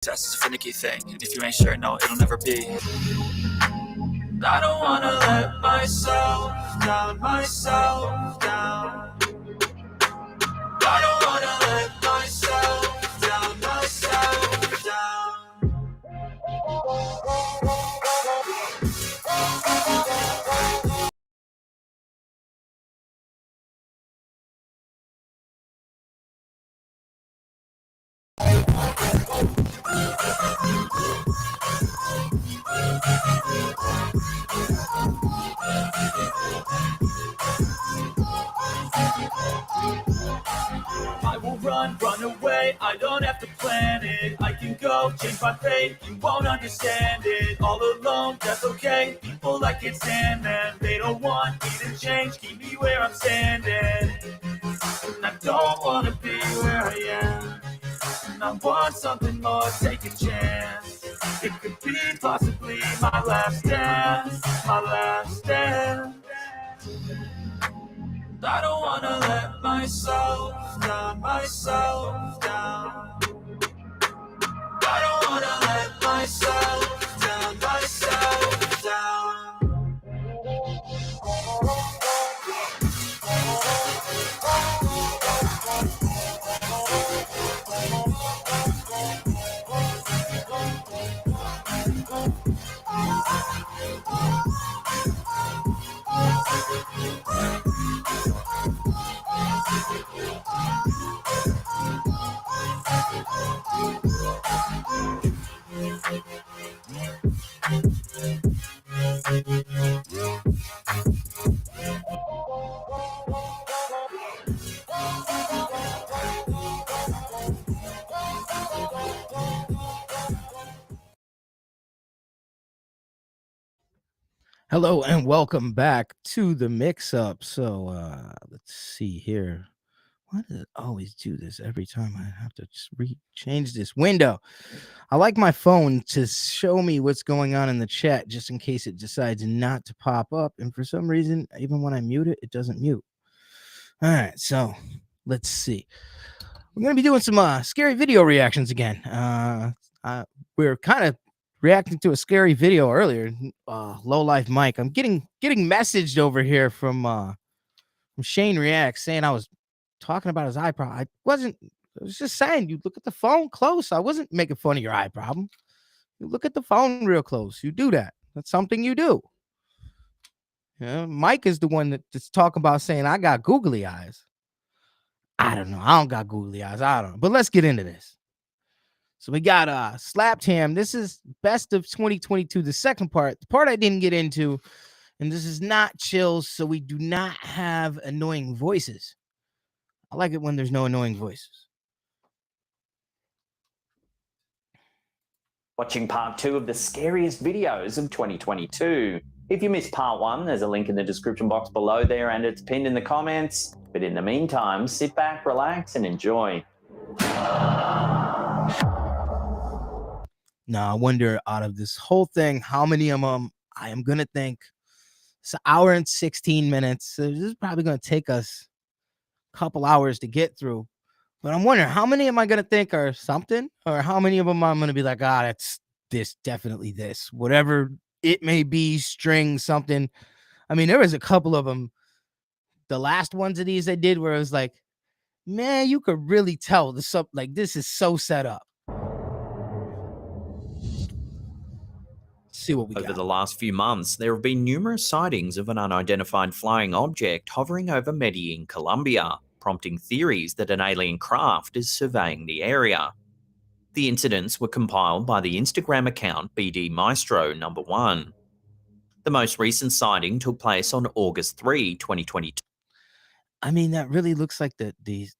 That's a finicky thing, and if you ain't sure, no, it'll never be. I don't wanna let myself down. I don't wanna let myself down. I will run away, I don't have to plan it. I can go, change my fate, you won't understand it. All alone, that's okay, people I can't stand them. They don't want me to change, keep me where I'm standing. And I don't wanna be where I am, and I want something more, take a chance. It could be possibly my last dance. I don't wanna let myself down. I don't wanna let myself down. Hello and welcome back to the mix-up. So let's see here. Why does it always do this every time I have to just change this window? I like my phone to show me what's going on in the chat just in case it decides not to pop up. And for some reason, even when I mute it, it doesn't mute. All right, so let's see. We're going to be doing some scary video reactions again. We're kind of reacting to a scary video earlier. Low Life Mike. I'm getting messaged over here from Shane Reacts saying I was talking about his eye problem. I wasn't. I was just saying you look at the phone close. I wasn't making fun of your eye problem. You look at the phone real close. You do that. That's something you do. Yeah, Mike is the one that's talking about saying I got googly eyes. I don't know. I don't got googly eyes. I don't know. But let's get into this. So we got Slapped Ham. This is best of 2022, the second part. The part I didn't get into, and this is not chills, so we do not have annoying voices. I like it when there's no annoying voices. Watching part 2 of the scariest videos of 2022. If you missed part 1, there's a link in the description box below there and it's pinned in the comments. But in the meantime, sit back, relax, and enjoy. Now, I wonder out of this whole thing, how many of them I am going to think it's an hour and 16 minutes. So this is probably going to take us a couple hours to get through. But I'm wondering how many am I going to think are something, or how many of them I'm going to be like, that's this, definitely this, whatever it may be, string something. I mean, there was a couple of them. The last ones of these I did where it was like, man, you could really tell this up. Like, this is so set up. See what we got. Over the last few months, there have been numerous sightings of an unidentified flying object hovering over Medellin, Colombia, prompting theories that an alien craft is surveying the area. The incidents were compiled by the Instagram account BD Maestro #1. The most recent sighting took place on August 3, 2022. I mean, that really looks like the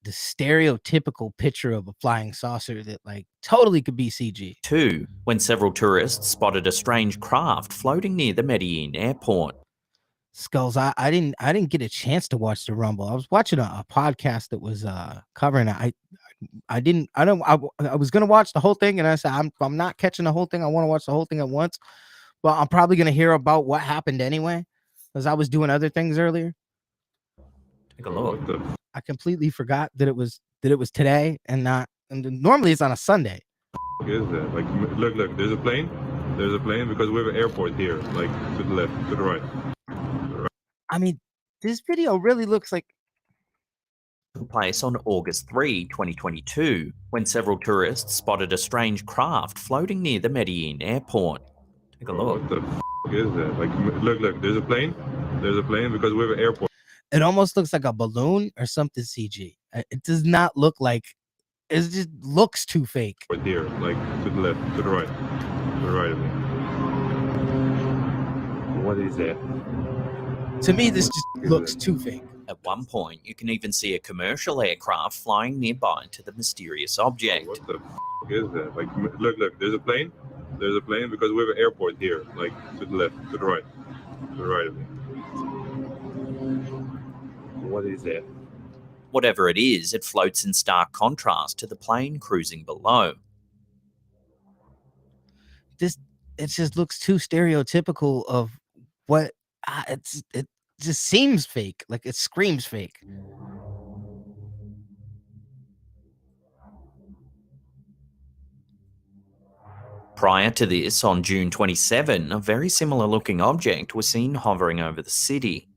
stereotypical picture of a flying saucer that like totally could be CG. When several tourists spotted a strange craft floating near the Medellin airport. Skulls, I didn't get a chance to watch the Rumble. I was watching a podcast that was covering it. I was gonna watch the whole thing, and I said I'm not catching the whole thing. I want to watch the whole thing at once, but I'm probably gonna hear about what happened anyway, because I was doing other things earlier. Take a look. I completely forgot that it was today and not. And normally it's on a Sunday. is that? Like, look, there's a plane. There's a plane because we have an airport here, like to the left, to the right. I mean, this video really looks like Took place on August 3, 2022, when several tourists spotted a strange craft floating near the Medellin airport. Take a look. What the is that? Like, look, there's a plane. There's a plane because we have an airport. it almost looks like a balloon or something CG. It does not look like it just looks too fake. Here, like to the left, to the right of me. What is that? To me, this just looks too fake. At one point, you can even see a commercial aircraft flying nearby to the mysterious object. What the is that? Like, look, there's a plane. There's a plane because we have an airport here, like to the left, to the right of me. What is that? Whatever it is, it floats in stark contrast to the plane cruising below. It just looks too stereotypical of what it just seems fake. Like it screams fake. Prior to this, on June 27, a very similar looking object was seen hovering over the city.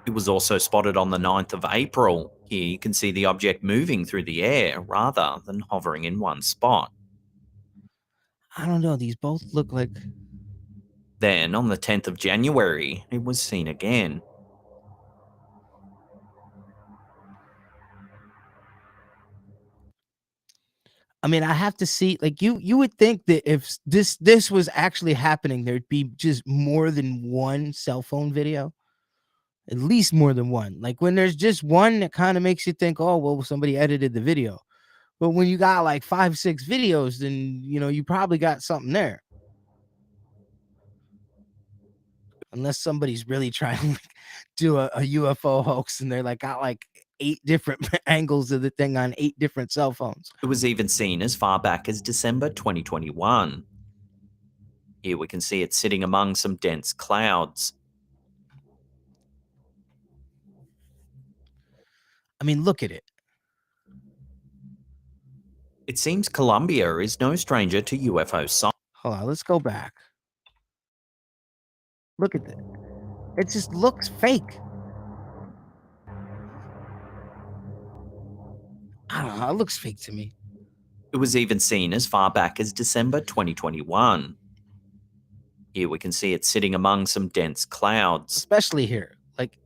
It was also spotted on the 9th of April. Here you can see the object moving through the air rather than hovering in one spot. I don't know. These both look like. Then, on the 10th of January, it was seen again. I mean, I have to see, like, you would think that if this was actually happening, there'd be just more than one cell phone video. At least more than one. Like when there's just one, that kind of makes you think, oh, well, somebody edited the video. But when you got like 5, 6 videos, then you probably got something there. Unless somebody's really trying to like, do a UFO hoax and they're like got like 8 different angles of the thing on 8 different cell phones. It was even seen as far back as December 2021. Here we can see it sitting among some dense clouds. I mean, look at it. It seems Colombia is no stranger to UFO sightings. Hold on, let's go back. Look at that. It just looks fake. I don't know. It looks fake to me. It was even seen as far back as December 2021. Here we can see it sitting among some dense clouds. Especially here. Like,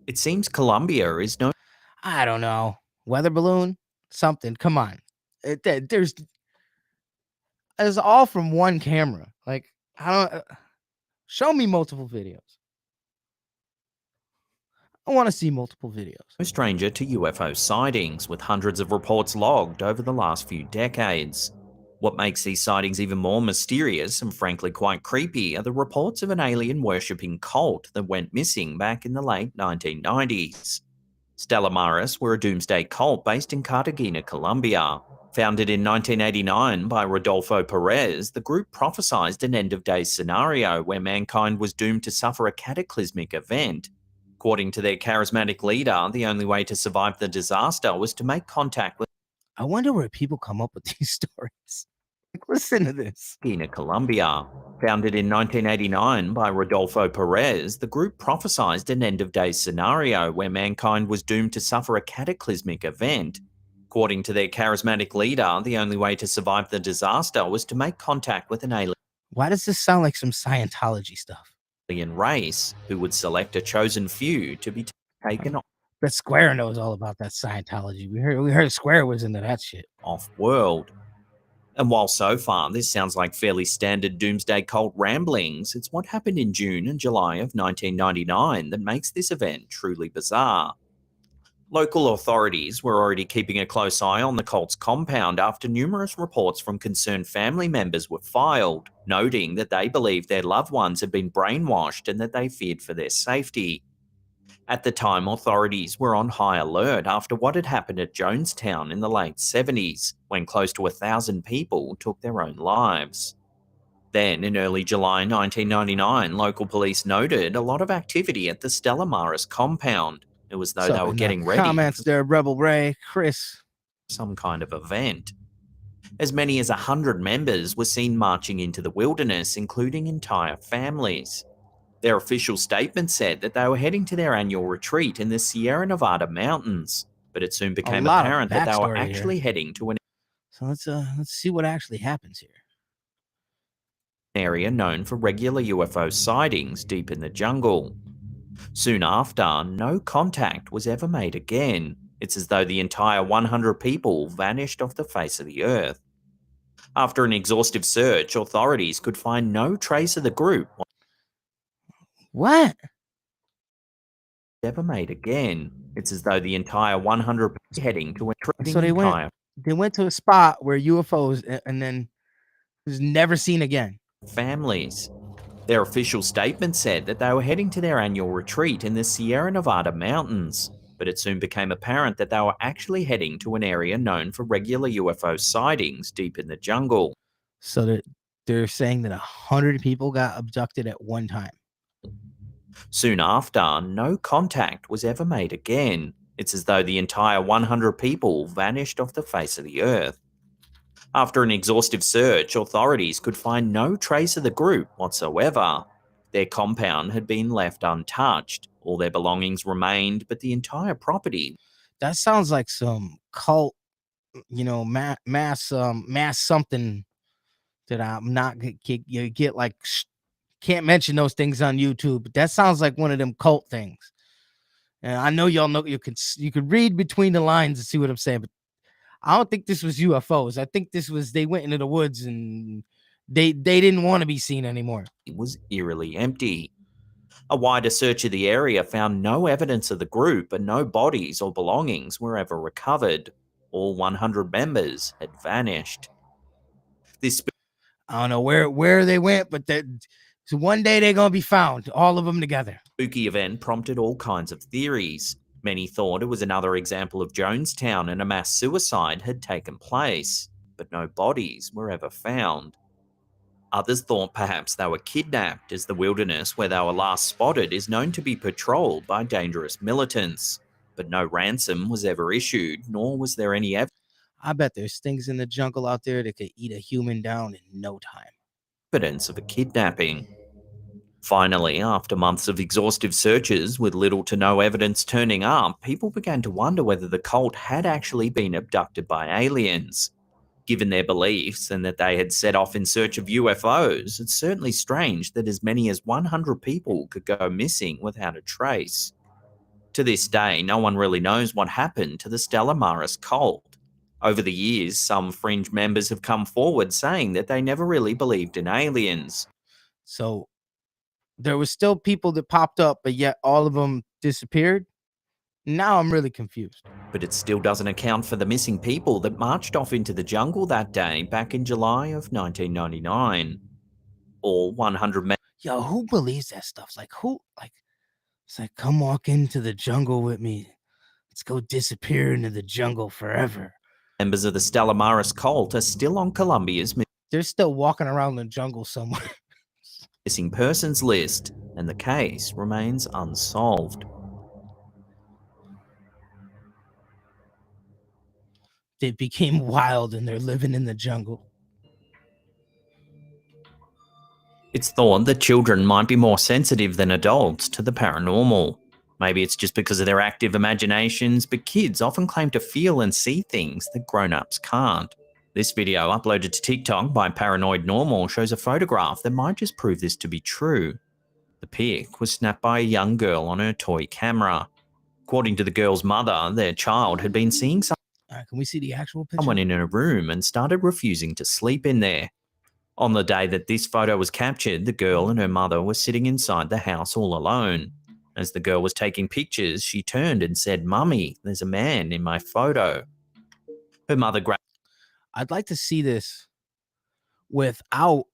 it seems Colombia is no. I don't know. Weather balloon? Something. Come on. There's all from one camera. Like, I don't. Show me multiple videos. I want to see multiple videos. No stranger to UFO sightings, with hundreds of reports logged over the last few decades. What makes these sightings even more mysterious and frankly quite creepy are the reports of an alien-worshipping cult that went missing back in the late 1990s. Stella Maris were a doomsday cult based in Cartagena, Colombia. Founded in 1989 by Rodolfo Perez, the group prophesized an end-of-days scenario where mankind was doomed to suffer a cataclysmic event. According to their charismatic leader, the only way to survive the disaster was to make contact with. I wonder where people come up with these stories. Like, listen to this. In Colombia. Founded in 1989 by Rodolfo Perez, the group prophesized an end-of-days scenario where mankind was doomed to suffer a cataclysmic event. According to their charismatic leader, the only way to survive the disaster was to make contact with an alien. Why does this sound like some Scientology stuff? Race who would select a chosen few to be taken But Square knows all about that Scientology. We heard Square was into that shit. Off-world. And while so far this sounds like fairly standard doomsday cult ramblings, it's what happened in June and July of 1999 that makes this event truly bizarre. Local authorities were already keeping a close eye on the cult's compound after numerous reports from concerned family members were filed, noting that they believed their loved ones had been brainwashed and that they feared for their safety. At the time, authorities were on high alert after what had happened at Jonestown in the late 70s, when close to 1,000 people took their own lives. Then, in early July 1999, local police noted a lot of activity at the Stella Maris compound. It was though they were getting ready comments for there, Rebel Ray, Chris. some kind of event. As many as 100 members were seen marching into the wilderness, including entire families. Their official statement said that they were heading to their annual retreat in the Sierra Nevada mountains, but it soon became lot of apparent that they were backstory here. actually heading to an So let's see what actually happens here. area known for regular UFO sightings deep in the jungle. Soon after, no contact was ever made again. It's as though the entire 100 people vanished off the face of the earth. After an exhaustive search, authorities could find no trace of the group What? ever made again. It's as though the entire 100 people heading to a So they went to a spot where UFOs, and then it was never seen again. families. Their official statement said that they were heading to their annual retreat in the Sierra Nevada mountains, but it soon became apparent that they were actually heading to an area known for regular UFO sightings deep in the jungle. So they're saying that 100 people got abducted at one time. Soon after, no contact was ever made again. It's as though the entire 100 people vanished off the face of the earth. After an exhaustive search, authorities could find no trace of the group whatsoever. Their compound had been left untouched. All their belongings remained, but the entire property. That sounds like some cult, mass something that I'm not get like. Can't mention those things on YouTube, but that sounds like one of them cult things. And I know y'all know you could read between the lines and see what I'm saying, but I don't think this was UFOs. I think this was they went into the woods and they didn't want to be seen anymore. It was eerily empty. A wider search of the area found no evidence of the group, and no bodies or belongings were ever recovered. All 100 members had vanished. This I don't know where they went, but so one day they're gonna be found, all of them together. spooky event prompted all kinds of theories. Many thought it was another example of Jonestown and a mass suicide had taken place, but no bodies were ever found. Others thought perhaps they were kidnapped, as the wilderness where they were last spotted is known to be patrolled by dangerous militants. But no ransom was ever issued, nor was there any I bet there's things in the jungle out there that could eat a human down in no time. evidence of a kidnapping. Finally, after months of exhaustive searches with little to no evidence turning up, people began to wonder whether the cult had actually been abducted by aliens. Given their beliefs and that they had set off in search of UFOs, it's certainly strange that as many as 100 people could go missing without a trace. To this day, no one really knows what happened to the Stella Maris cult. Over the years, some fringe members have come forward saying that they never really believed in aliens. So there was still people that popped up, but yet all of them disappeared. Now I'm really confused. But it still doesn't account for the missing people that marched off into the jungle that day back in July of 1999. All 100 men. Yo, who believes that stuff? It's like, come walk into the jungle with me. Let's go disappear into the jungle forever. Members of the Stella Maris cult are still on Colombia's They're still walking around the jungle somewhere. missing persons list, and the case remains unsolved. They became wild and they're living in the jungle. It's thought that children might be more sensitive than adults to the paranormal. Maybe it's just because of their active imaginations, but kids often claim to feel and see things that grown-ups can't. This video, uploaded to TikTok by Paranoid Normal, shows a photograph that might just prove this to be true. The pic was snapped by a young girl on her toy camera. According to the girl's mother, their child had been seeing Can we see the actual picture? someone in her room and started refusing to sleep in there. On the day that this photo was captured, the girl and her mother were sitting inside the house all alone. As the girl was taking pictures, she turned and said, "Mummy, there's a man in my photo." Her mother grabbed I'd like to see this without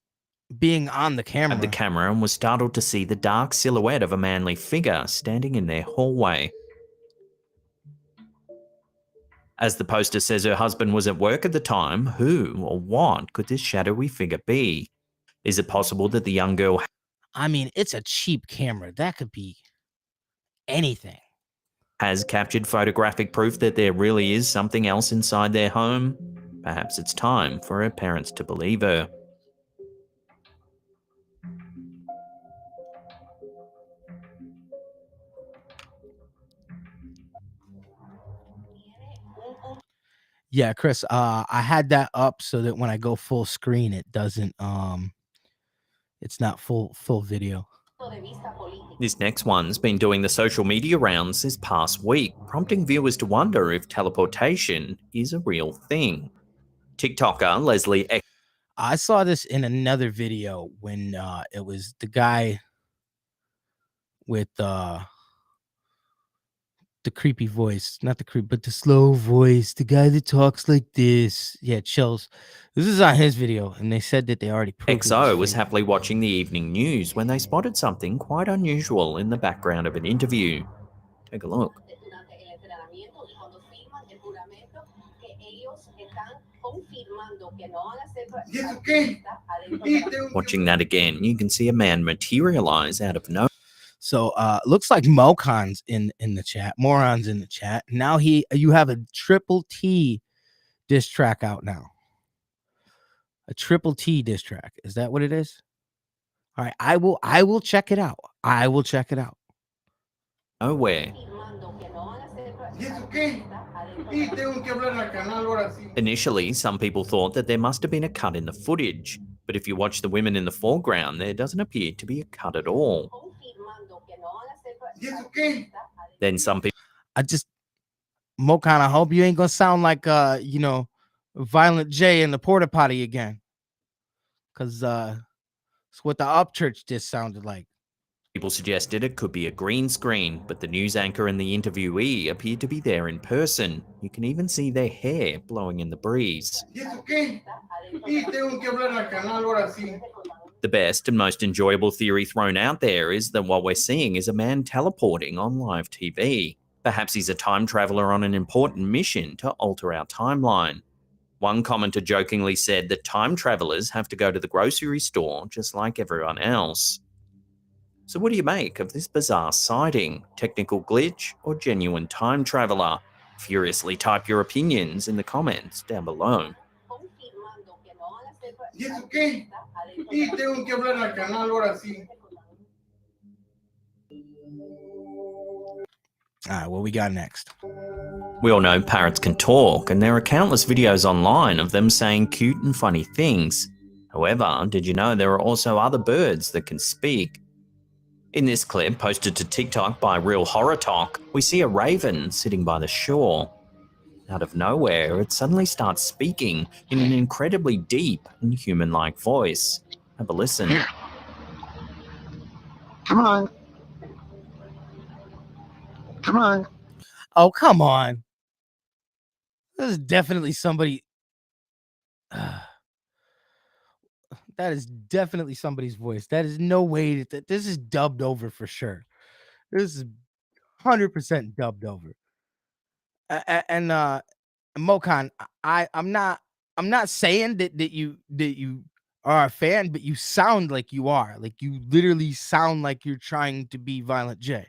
being on the camera. the camera and was startled to see the dark silhouette of a manly figure standing in their hallway. As the poster says her husband was at work at the time, who or what could this shadowy figure be? Is it possible that the young girl I mean, it's a cheap camera. That could be anything. has captured photographic proof that there really is something else inside their home? Perhaps it's time for her parents to believe her. Yeah, Chris, I had that up so that when I go full screen, it doesn't it's not full video. This next one's been doing the social media rounds this past week, prompting viewers to wonder if teleportation is a real thing. TikToker Leslie I saw this in another video when it was the guy with the creepy voice, not the creep, but the slow voice, the guy that talks like this. Yeah, chills. This is on his video, and they said that they already proved XO it was fake. happily watching the evening news when they spotted something quite unusual in the background of an interview. Take a look. Watching that again, you can see a man materialize out of nowhere. So looks like Mocon's in the chat, Moron's in the chat. Now you have a Triple T diss track out now. A Triple T diss track. Is that what it is? All right, I will check it out. I will check it out. Nowhere. Initially, some people thought that there must have been a cut in the footage, but if you watch the women in the foreground, there doesn't appear to be a cut at all. Then some people Mocon, I hope you ain't gonna sound like Violent J in the porta potty again. Cause it's what the Upchurch diss sounded like. People suggested it could be a green screen, but the news anchor and the interviewee appeared to be there in person. You can even see their hair blowing in the breeze. The best and most enjoyable theory thrown out there is that what we're seeing is a man teleporting on live TV. Perhaps he's a time traveler on an important mission to alter our timeline. One commenter jokingly said that time travelers have to go to the grocery store just like everyone else. So what do you make of this bizarre sighting? Technical glitch or genuine time traveler? Furiously type your opinions in the comments down below. All right, what we got next? We all know parrots can talk, and there are countless videos online of them saying cute and funny things. However, did you know there are also other birds that can speak? In this clip, posted to TikTok by Real Horror Talk, we see a raven sitting by the shore. Out of nowhere, it suddenly starts speaking in an incredibly deep and human-like voice. Have a listen. Here. Come on. Come on. Oh, come on. This is definitely somebody. That is definitely somebody's voice. That is no way that this is dubbed over for sure. This is 100% dubbed over. And Mocon, I'm not saying that you are a fan, but you sound like you are. Like you literally sound like you're trying to be Violent J.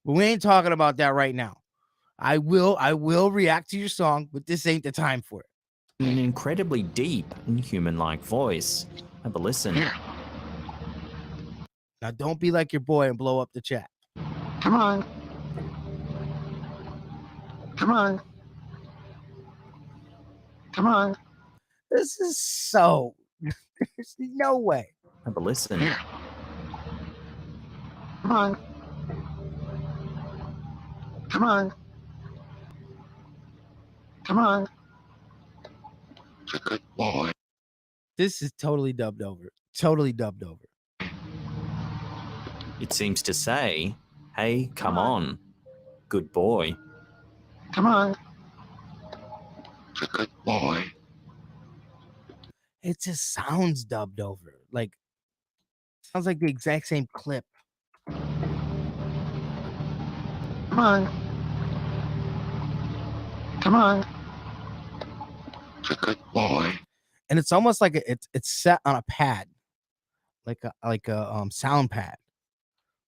But we ain't talking about that right now. I will react to your song, but this ain't the time for it. In an incredibly deep and human-like voice. Have a listen. Here. Now don't be like your boy and blow up the chat. Come on. Come on. Come on. This is so. There's no way. Have a listen. Here. Come on. Come on. Come on. Good boy. This is totally dubbed over. Totally dubbed over. It seems to say, hey, come on. Good boy. Come on. Good boy. It just sounds dubbed over. Like, sounds like the exact same clip. Come on. Come on. Good boy. And it's almost like it's set on a pad. a sound pad.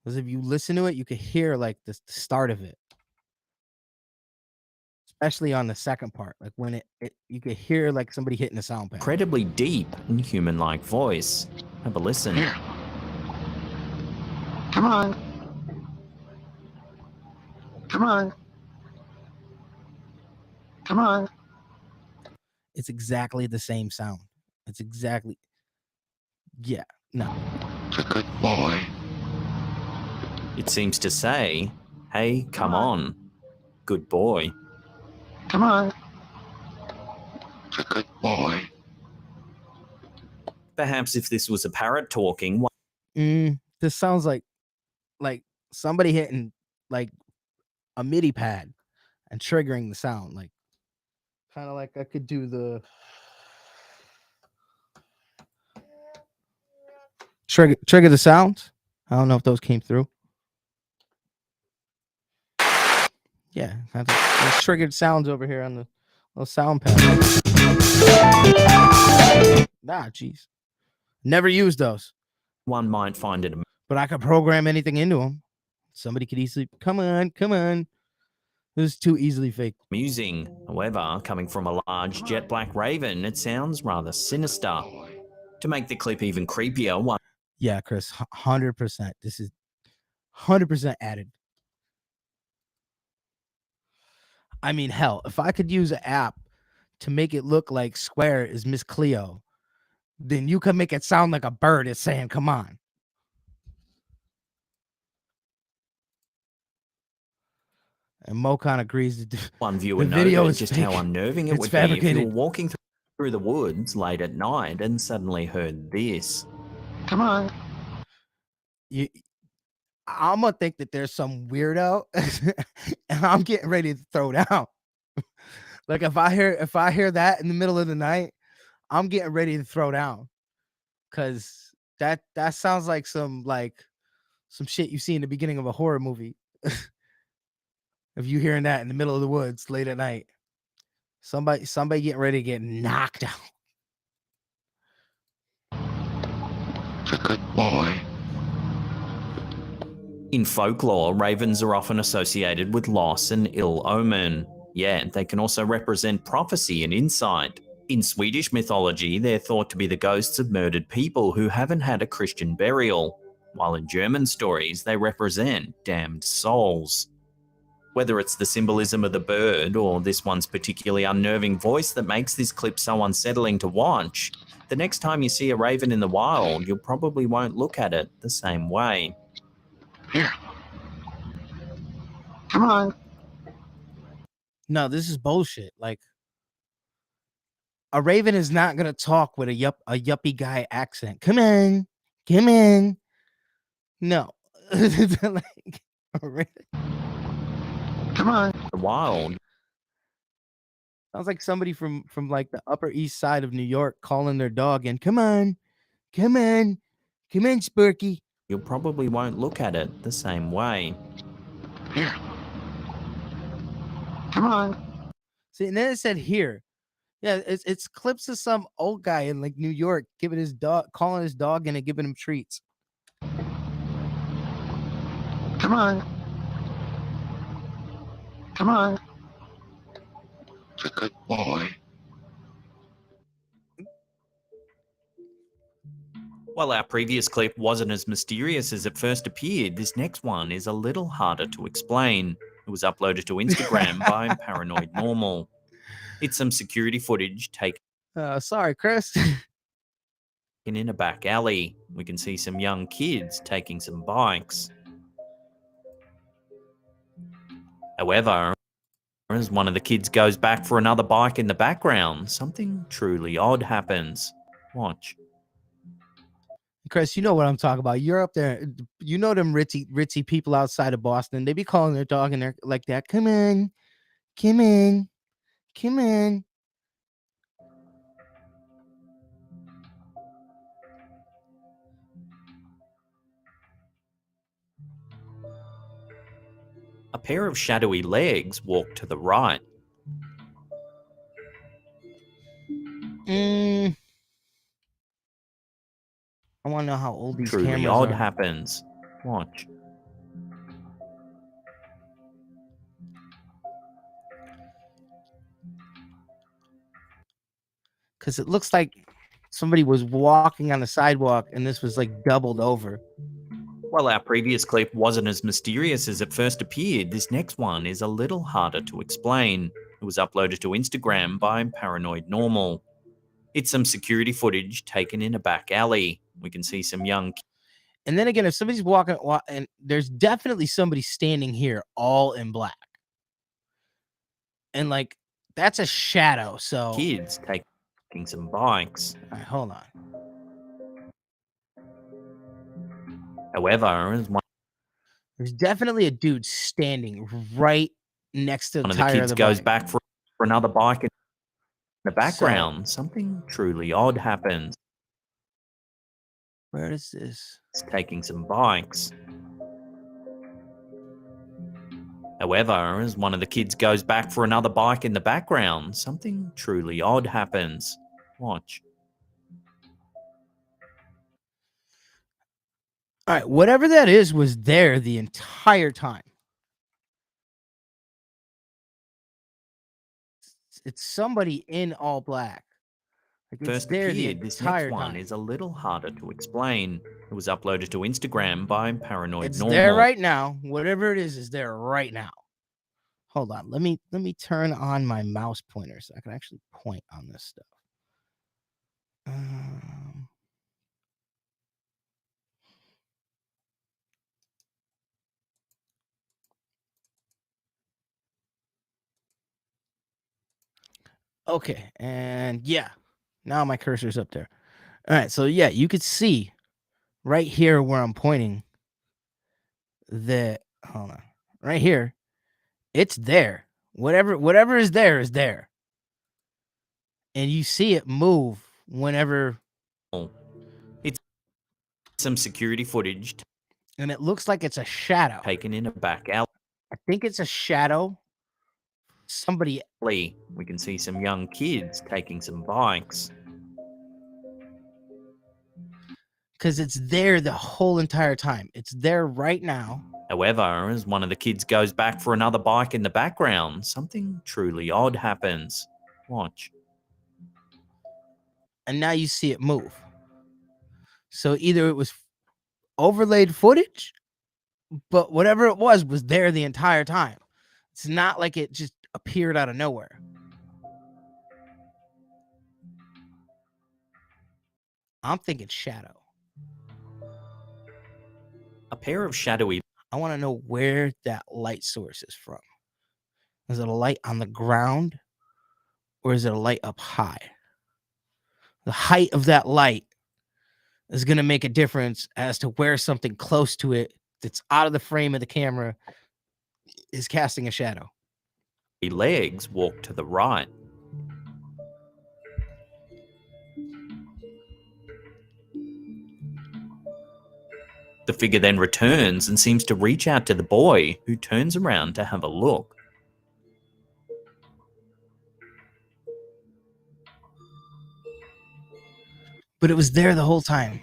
Because if you listen to it, you could hear like the start of it, especially on the second part. Like when it you could hear like somebody hitting a sound pad. Incredibly deep and human-like voice. Have a listen. Here. Come on. Come on. Come on. It's exactly the same sound. It's exactly, yeah, no. It's a good boy. It seems to say, hey, come on. Good boy. Come on. It's a good boy. Perhaps if this was a parrot talking, This sounds like somebody hitting like a MIDI pad and triggering the sound, like kind of like I could do the trigger the sounds. I don't know if those came through. Yeah, there's triggered sounds over here on the little sound pad. Nah, jeez, never used those, one might find it but I could program anything into them. Somebody could easily come on. This is too easily faked. amusing. However, coming from a large jet black raven, it sounds rather sinister. To make the clip even creepier, one Yeah, Chris, 100%. This is 100% added. I mean, hell, if I could use an app to make it look like Square is Miss Cleo, then you can make it sound like a bird is saying, come on. And Mocon agrees. one viewer The video noted is just fake. how unnerving it It's would be if you fabricated. were walking through the woods late at night and suddenly heard this. Come on. I'm gonna think that there's some weirdo, and I'm getting ready to throw down. Like if I hear that in the middle of the night, I'm getting ready to throw down, cause that sounds like some shit you see in the beginning of a horror movie. If you hearing that in the middle of the woods late at night, somebody getting ready to get knocked out. It's a good boy. In folklore, ravens are often associated with loss and ill omen. Yet, they can also represent prophecy and insight. In Swedish mythology, they're thought to be the ghosts of murdered people who haven't had a Christian burial, while in German stories, they represent damned souls. Whether it's the symbolism of the bird or this one's particularly unnerving voice that makes this clip so unsettling to watch, the next time you see a raven in the wild, you probably won't look at it the same way. Here. Come on. No, this is bullshit. Like a raven is not gonna talk with a yuppie guy accent. Come on. No. Like, a raven Come on. The wild sounds like somebody from like the Upper East Side of New York calling their dog and come on, Sparky. you probably won't look at it the same way. Here. Come on. See, and then it said here. Yeah, it's clips of some old guy in like New York calling his dog and giving him treats. Come on. Come on. It's a good boy. While our previous clip wasn't as mysterious as it first appeared, this next one is a little harder to explain. It was uploaded to Instagram by Paranoid Normal. It's some security footage taken Sorry, Chris. in a back alley. We can see some young kids taking some bikes. However, as one of the kids goes back for another bike in the background, something truly odd happens. Watch. Chris, you know what I'm talking about. You're up there. You know them ritzy people outside of Boston. They be calling their dog and they're like that. Come on. A pair of shadowy legs walk to the right. I want to know how old these truly cameras odd are. happens. Watch. Because it looks like somebody was walking on the sidewalk and this was like doubled over. While our previous clip wasn't as mysterious as it first appeared, this next one is a little harder to explain. It was uploaded to Instagram by Paranoid Normal. It's some security footage taken in a back alley. We can see some young And then again, if somebody's walking, and there's definitely somebody standing here all in black. And like, that's a shadow. So, kids taking some bikes. all right, hold on. However, as one There's definitely a dude standing right next to the of the tire kids of the goes bike. back for another bike in the background, something truly odd happens. Where is this? It's taking some bikes. However, as one of the kids goes back for another bike in the background, something truly odd happens. Watch. All right, whatever that is was there the entire time. It's somebody in all black. Like, it's First there the appeared, this next entire one time. is a little harder to explain. It was uploaded to Instagram by Paranoid It's Normal. there right now. Whatever it is there right now. Hold on. Let me turn on my mouse pointer so I can actually point on this stuff. Okay, and yeah, now my cursor's up there. All right, so yeah, you could see right here where I'm pointing that, hold on, right here, it's there. Whatever is there is there. And you see it move whenever. It's some security footage And it looks like it's a shadow. taken in a back alley. I think it's a shadow. Somebody. We can see some young kids taking some bikes. Because it's there the whole entire time. It's there right now. However, as one of the kids goes back for another bike in the background, something truly odd happens. Watch. And now you see it move. So either it was overlaid footage, but whatever it was there the entire time. It's not like it just appeared out of nowhere. I'm thinking shadow. A pair of shadowy. I want to know where that light source is from. Is it a light on the ground or is it a light up high? The height of that light is going to make a difference as to where something close to it that's out of the frame of the camera is casting a shadow. Legs walk to the right. The figure then returns and seems to reach out to the boy, who turns around to have a look. But it was there the whole time.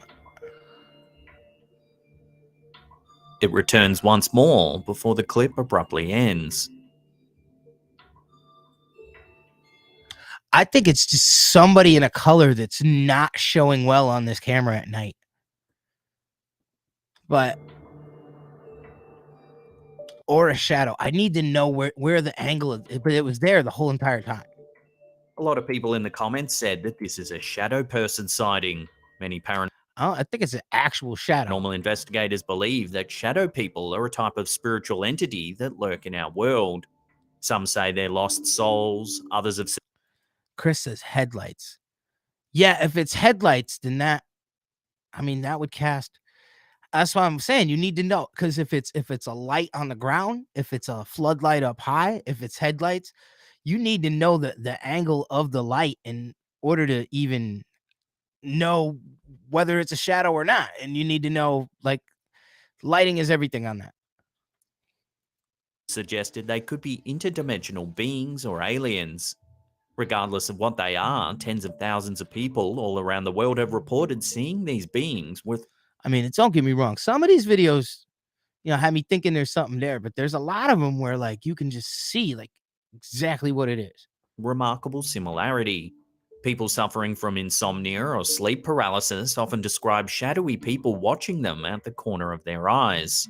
It returns once more before the clip abruptly ends. I think it's just somebody in a color that's not showing well on this camera at night. But or a shadow. I need to know where the angle is, but it was there the whole entire time. A lot of people in the comments said that this is a shadow person sighting. Many I think it's an actual shadow. paranormal investigators believe that shadow people are a type of spiritual entity that lurk in our world. Some say they're lost souls, others have said Chris says headlights. Yeah, if it's headlights, then that would cast. That's why I'm saying you need to know, because if it's a light on the ground, if it's a floodlight up high, if it's headlights, you need to know the angle of the light in order to even know whether it's a shadow or not. And you need to know, like, lighting is everything on that. suggested they could be interdimensional beings or aliens. Regardless of what they are, tens of thousands of people all around the world have reported seeing these beings with. I mean, don't get me wrong. Some of these videos, had me thinking there's something there, but there's a lot of them where like you can just see like exactly what it is. Remarkable similarity. People suffering from insomnia or sleep paralysis often describe shadowy people watching them out the corner of their eyes.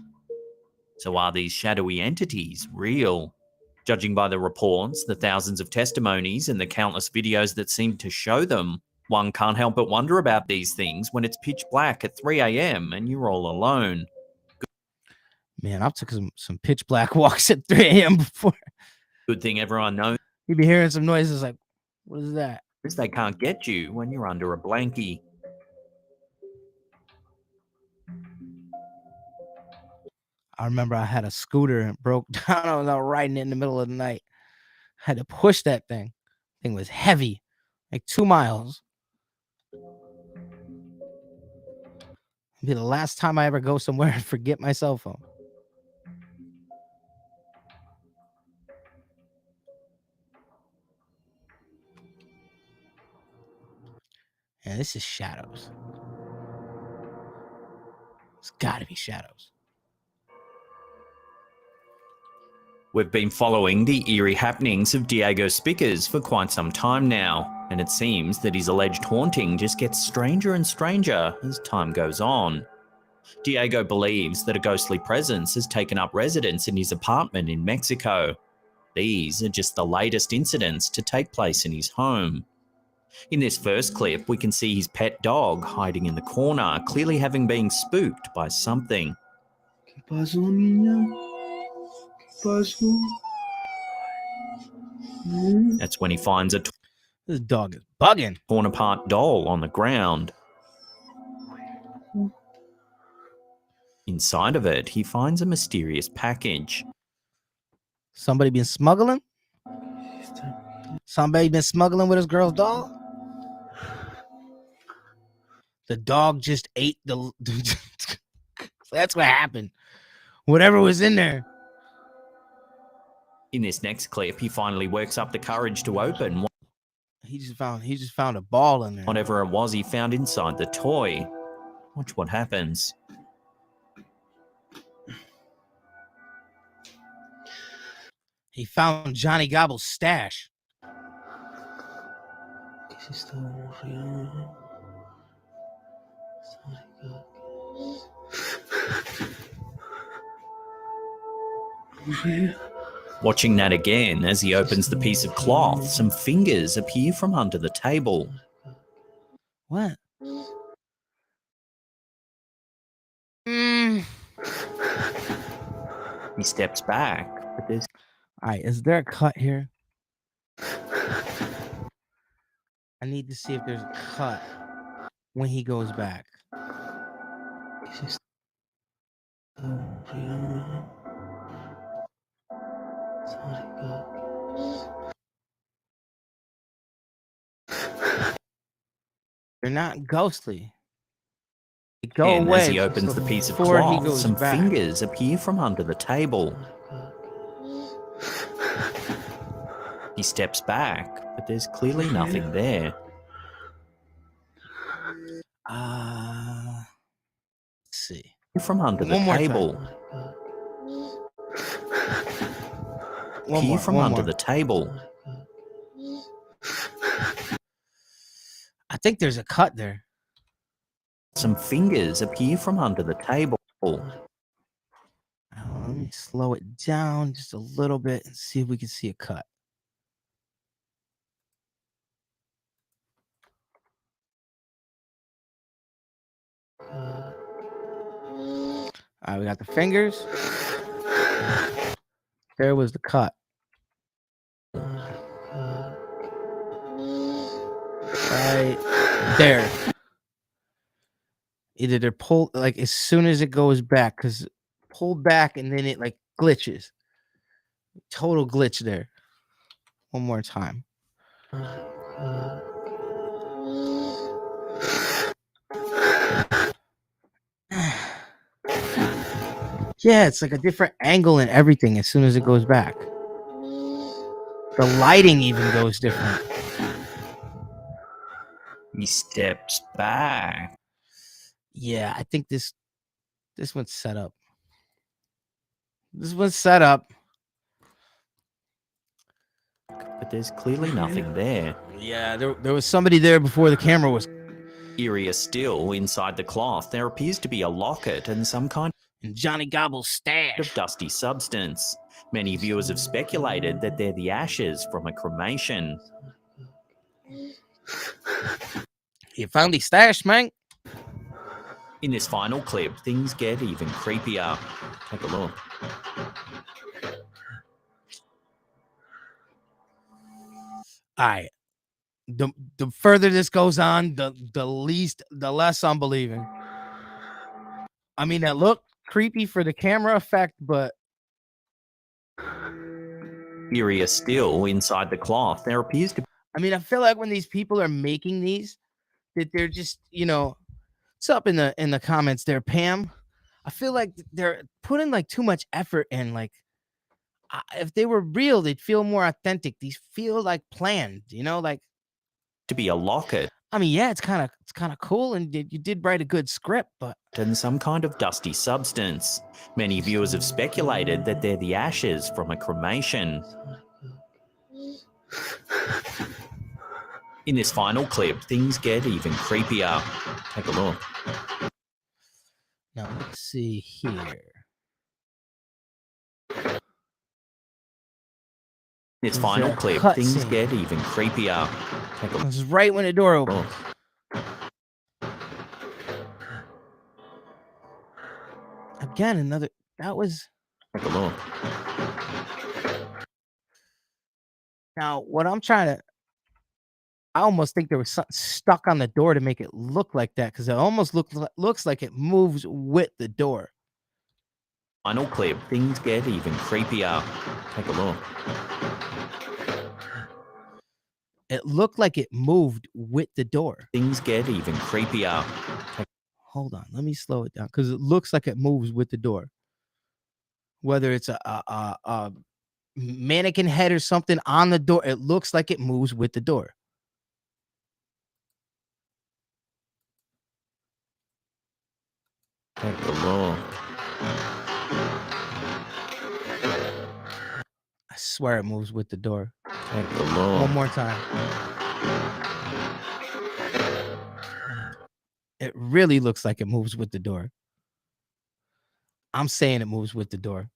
So are these shadowy entities real? Judging by the reports, the thousands of testimonies, and the countless videos that seem to show them, one can't help but wonder about these things when it's pitch black at 3 a.m. and you're all alone. Man, I've took some pitch black walks at 3 a.m. before. Good thing everyone knows You'd be hearing some noises like, what is that? they can't get you when you're under a blankie. I remember I had a scooter and it broke down. I was out riding it in the middle of the night. I had to push that thing. Thing was heavy, like 2 miles. It'll be the last time I ever go somewhere and forget my cell phone. And this is shadows. It's got to be shadows. We've been following the eerie happenings of Diego Spickers for quite some time now, and it seems that his alleged haunting just gets stranger and stranger as time goes on. Diego believes that a ghostly presence has taken up residence in his apartment in Mexico. These are just the latest incidents to take place in his home. In this first clip, we can see his pet dog hiding in the corner, clearly having been spooked by something. ¿Qué pasó, niña? ¿Qué pasó? That's when he finds a This dog is bugging. torn apart doll on the ground. Inside of it, he finds a mysterious package. Somebody been smuggling? Somebody been smuggling with his girl's dog? The dog just ate the... That's what happened. Whatever was in there. In this next clip, he finally works up the courage to open He just found a ball in there. whatever it was he found inside the toy. Watch what happens. He found Johnny Gobble's stash. ¿Qué es esto? Watching that again, as he opens the piece of cloth, some fingers appear from under the table. What? He steps back, but there's All right, is there a cut here? I need to see if there's a cut when he goes back. ¿Qué es esto? They're not ghostly. They go and away as he opens the piece of before he cloth, goes some back. fingers appear from under the table. He steps back, but there's clearly nothing there. Let's see. From under the One more table. Appear from under the table. I think there's a cut there. Some fingers appear from under the table. Let me slow it down just a little bit and see if we can see a cut. All right, we got the fingers. There was the cut. Right there. Either they're pulled like as soon as it goes back, because pulled back and then it like glitches. Total glitch there. One more time. Yeah, it's like a different angle and everything as soon as it goes back. The lighting even goes different. He steps back. Yeah, I think this one's set up. This one's set up. But there's clearly nothing there. Yeah, there was somebody there before the camera was. Eerier still, inside the cloth, there appears to be a locket and some kind And Johnny Gobble's stash. of dusty substance. Many viewers have speculated that they're the ashes from a cremation. You found his stash, man. In this final clip, things get even creepier. Take a look. All right. The further this goes on, the less I'm believing. I mean, that looked creepy for the camera effect, but Eerier still, inside the cloth, there appears to I mean, I feel like when these people are making these, that they're just, it's up in the comments there, Pam. I feel like they're putting like too much effort in. Like, if they were real, they'd feel more authentic. These feel like planned, like. be a locket I mean, yeah, it's kind of cool, and you did write a good script, but and some kind of dusty substance. Many viewers have speculated that they're the ashes from a cremation. In this final clip, things get even creepier. Take a look. now let's see here. In this There's final a clip, cut things scene. get even creepier. Take a This is right when the door opens. look. Again, another. That was. Take a look. Now, what I'm trying to. I almost think there was something stuck on the door to make it look like that, because it almost looks like it moves with the door. Final clip, things get even creepier. Take a look. It looked like it moved with the door. Things get even creepier. Hold on, let me slow it down, because it looks like it moves with the door. Whether it's a mannequin head or something on the door, it looks like it moves with the door. Take a look. I swear it moves with the door. Take a look. One more time. It really looks like it moves with the door. I'm saying it moves with the door.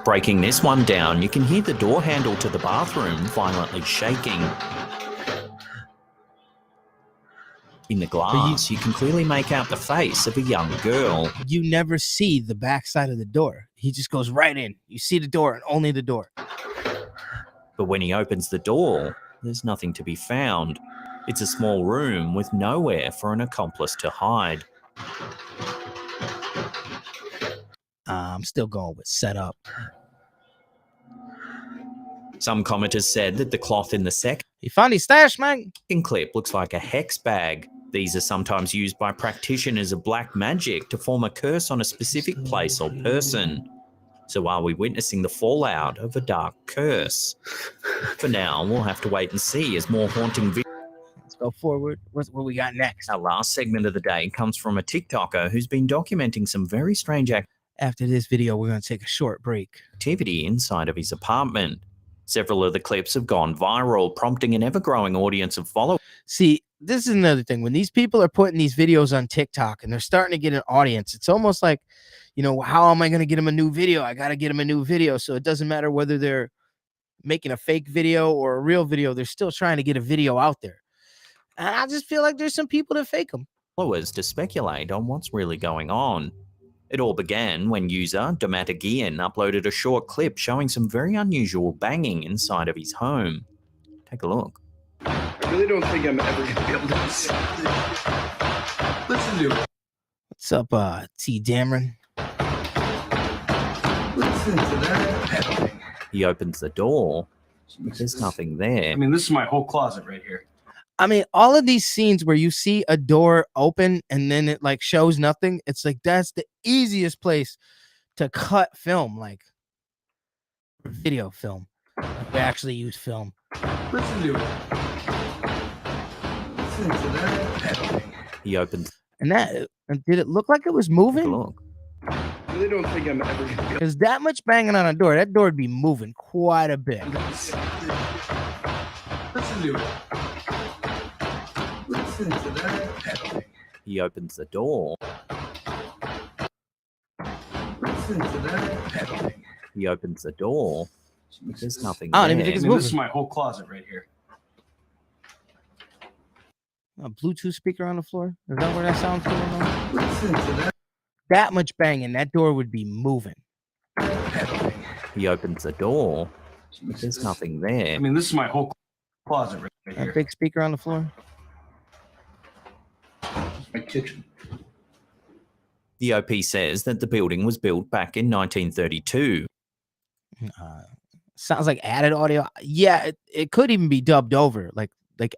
Breaking this one down, you can hear the door handle to the bathroom violently shaking. In the glass, you can clearly make out the face of a young girl. You never see the back side of the door. He just goes right in. You see the door and only the door. But when he opens the door, there's nothing to be found. It's a small room with nowhere for an accomplice to hide. I'm still going with setup. Some commenters said that the cloth in the second He found his stash, man. clip looks like a hex bag. These are sometimes used by practitioners of black magic to form a curse on a specific place or person. So are we witnessing the fallout of a dark curse? For now, we'll have to wait and see as more haunting videos. Let's go forward. What we got next? Our last segment of the day comes from a TikToker who's been documenting some very strange After this video, we're going to take a short break. activity inside of his apartment. Several of the clips have gone viral, prompting an ever-growing audience of followers. See, this is another thing. When these people are putting these videos on TikTok and they're starting to get an audience, it's almost like, how am I going to get them a new video? I got to get them a new video. So it doesn't matter whether they're making a fake video or a real video. They're still trying to get a video out there. And I just feel like there's some people that fake them. To speculate on what's really going on. It all began when user Debunking uploaded a short clip showing some very unusual banging inside of his home. Take a look. I really don't think I'm ever gonna be able to listen to it. What's up, T. Dameron? Listen to that. He opens the door, but there's nothing there. I mean, this is my whole closet right here. I mean, all of these scenes where you see a door open and then it like shows nothing, it's like that's the easiest place to cut film, like video film. We actually use film. Listen to it. Listen to that. He opens And that did it look like it was a moving? look. I really don't think I'm ever gonna be Because that much banging on a door, that door would be moving quite a bit. able to listen to it. Listen to that. He opens the door. Listen to that. He opens the door. But there's nothing I don't there. even think it's I mean, this is moving. my whole closet right here. A Bluetooth speaker on the floor? Is that where that sound's coming from? Listen to that. That much banging, that door would be moving. He opens the door. But there's nothing there. I mean, this is my whole closet right That here. big speaker on the floor? My kitchen. The OP says that the building was built back in 1932. Sounds like added audio. Yeah, it could even be dubbed over, like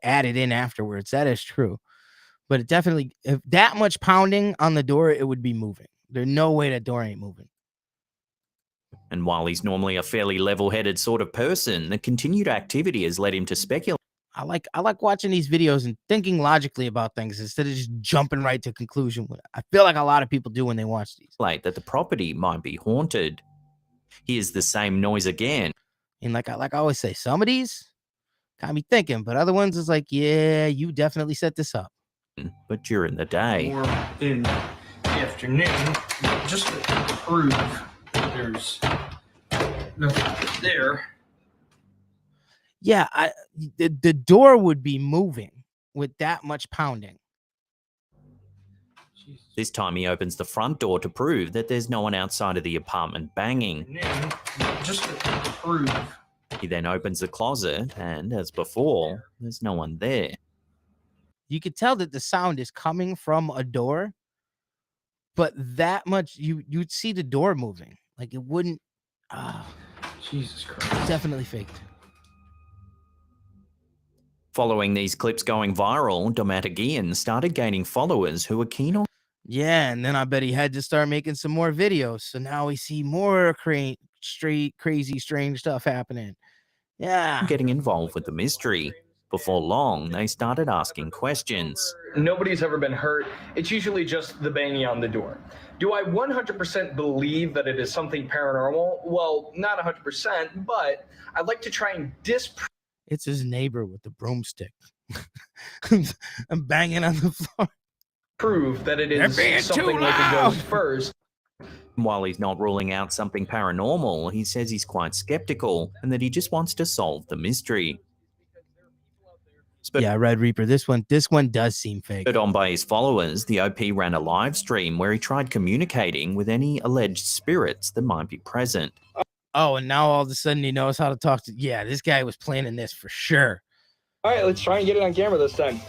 added in afterwards. That is true. But it definitely, if that much pounding on the door, it would be moving. There's no way that door ain't moving. And while he's normally a fairly level-headed sort of person, the continued activity has led him to speculate I like watching these videos and thinking logically about things instead of just jumping right to conclusion. I feel like a lot of people do when they watch these. that the property might be haunted. Here's the same noise again. And like I always say, some of these got me thinking, but other ones is like, yeah, you definitely set this up. But during the day, Or in the afternoon, just to prove that there's nothing there. Yeah, the door would be moving with that much pounding. this time he opens the front door to prove that there's no one outside of the apartment banging. Just to prove. He then opens the closet, and as before, there's no one there. You could tell that the sound is coming from a door, but that much you'd see the door moving. Like it wouldn't. Jesus Christ. Definitely faked. Following these clips going viral, Domatic Ian started gaining followers who were keen on Yeah, and then I bet he had to start making some more videos. So now we see more crazy, strange stuff happening. Yeah. getting involved with the mystery. Before long, they started asking questions. Nobody's ever been hurt. It's usually just the banging on the door. Do I 100% believe that it is something paranormal? Well, not 100%, but I'd like to try and disprove. It's his neighbor with the broomstick. I'm banging on the floor. Prove that it They're being is too something like a loud. ghost first. While he's not ruling out something paranormal, he says he's quite skeptical and that he just wants to solve the mystery. Yeah, Red Reaper. This one does seem fake. Spurred on by his followers, the OP ran a live stream where he tried communicating with any alleged spirits that might be present. Oh, and now all of a sudden he knows how to talk to. Yeah, this guy was planning this for sure. All right, let's try and get it on camera this time.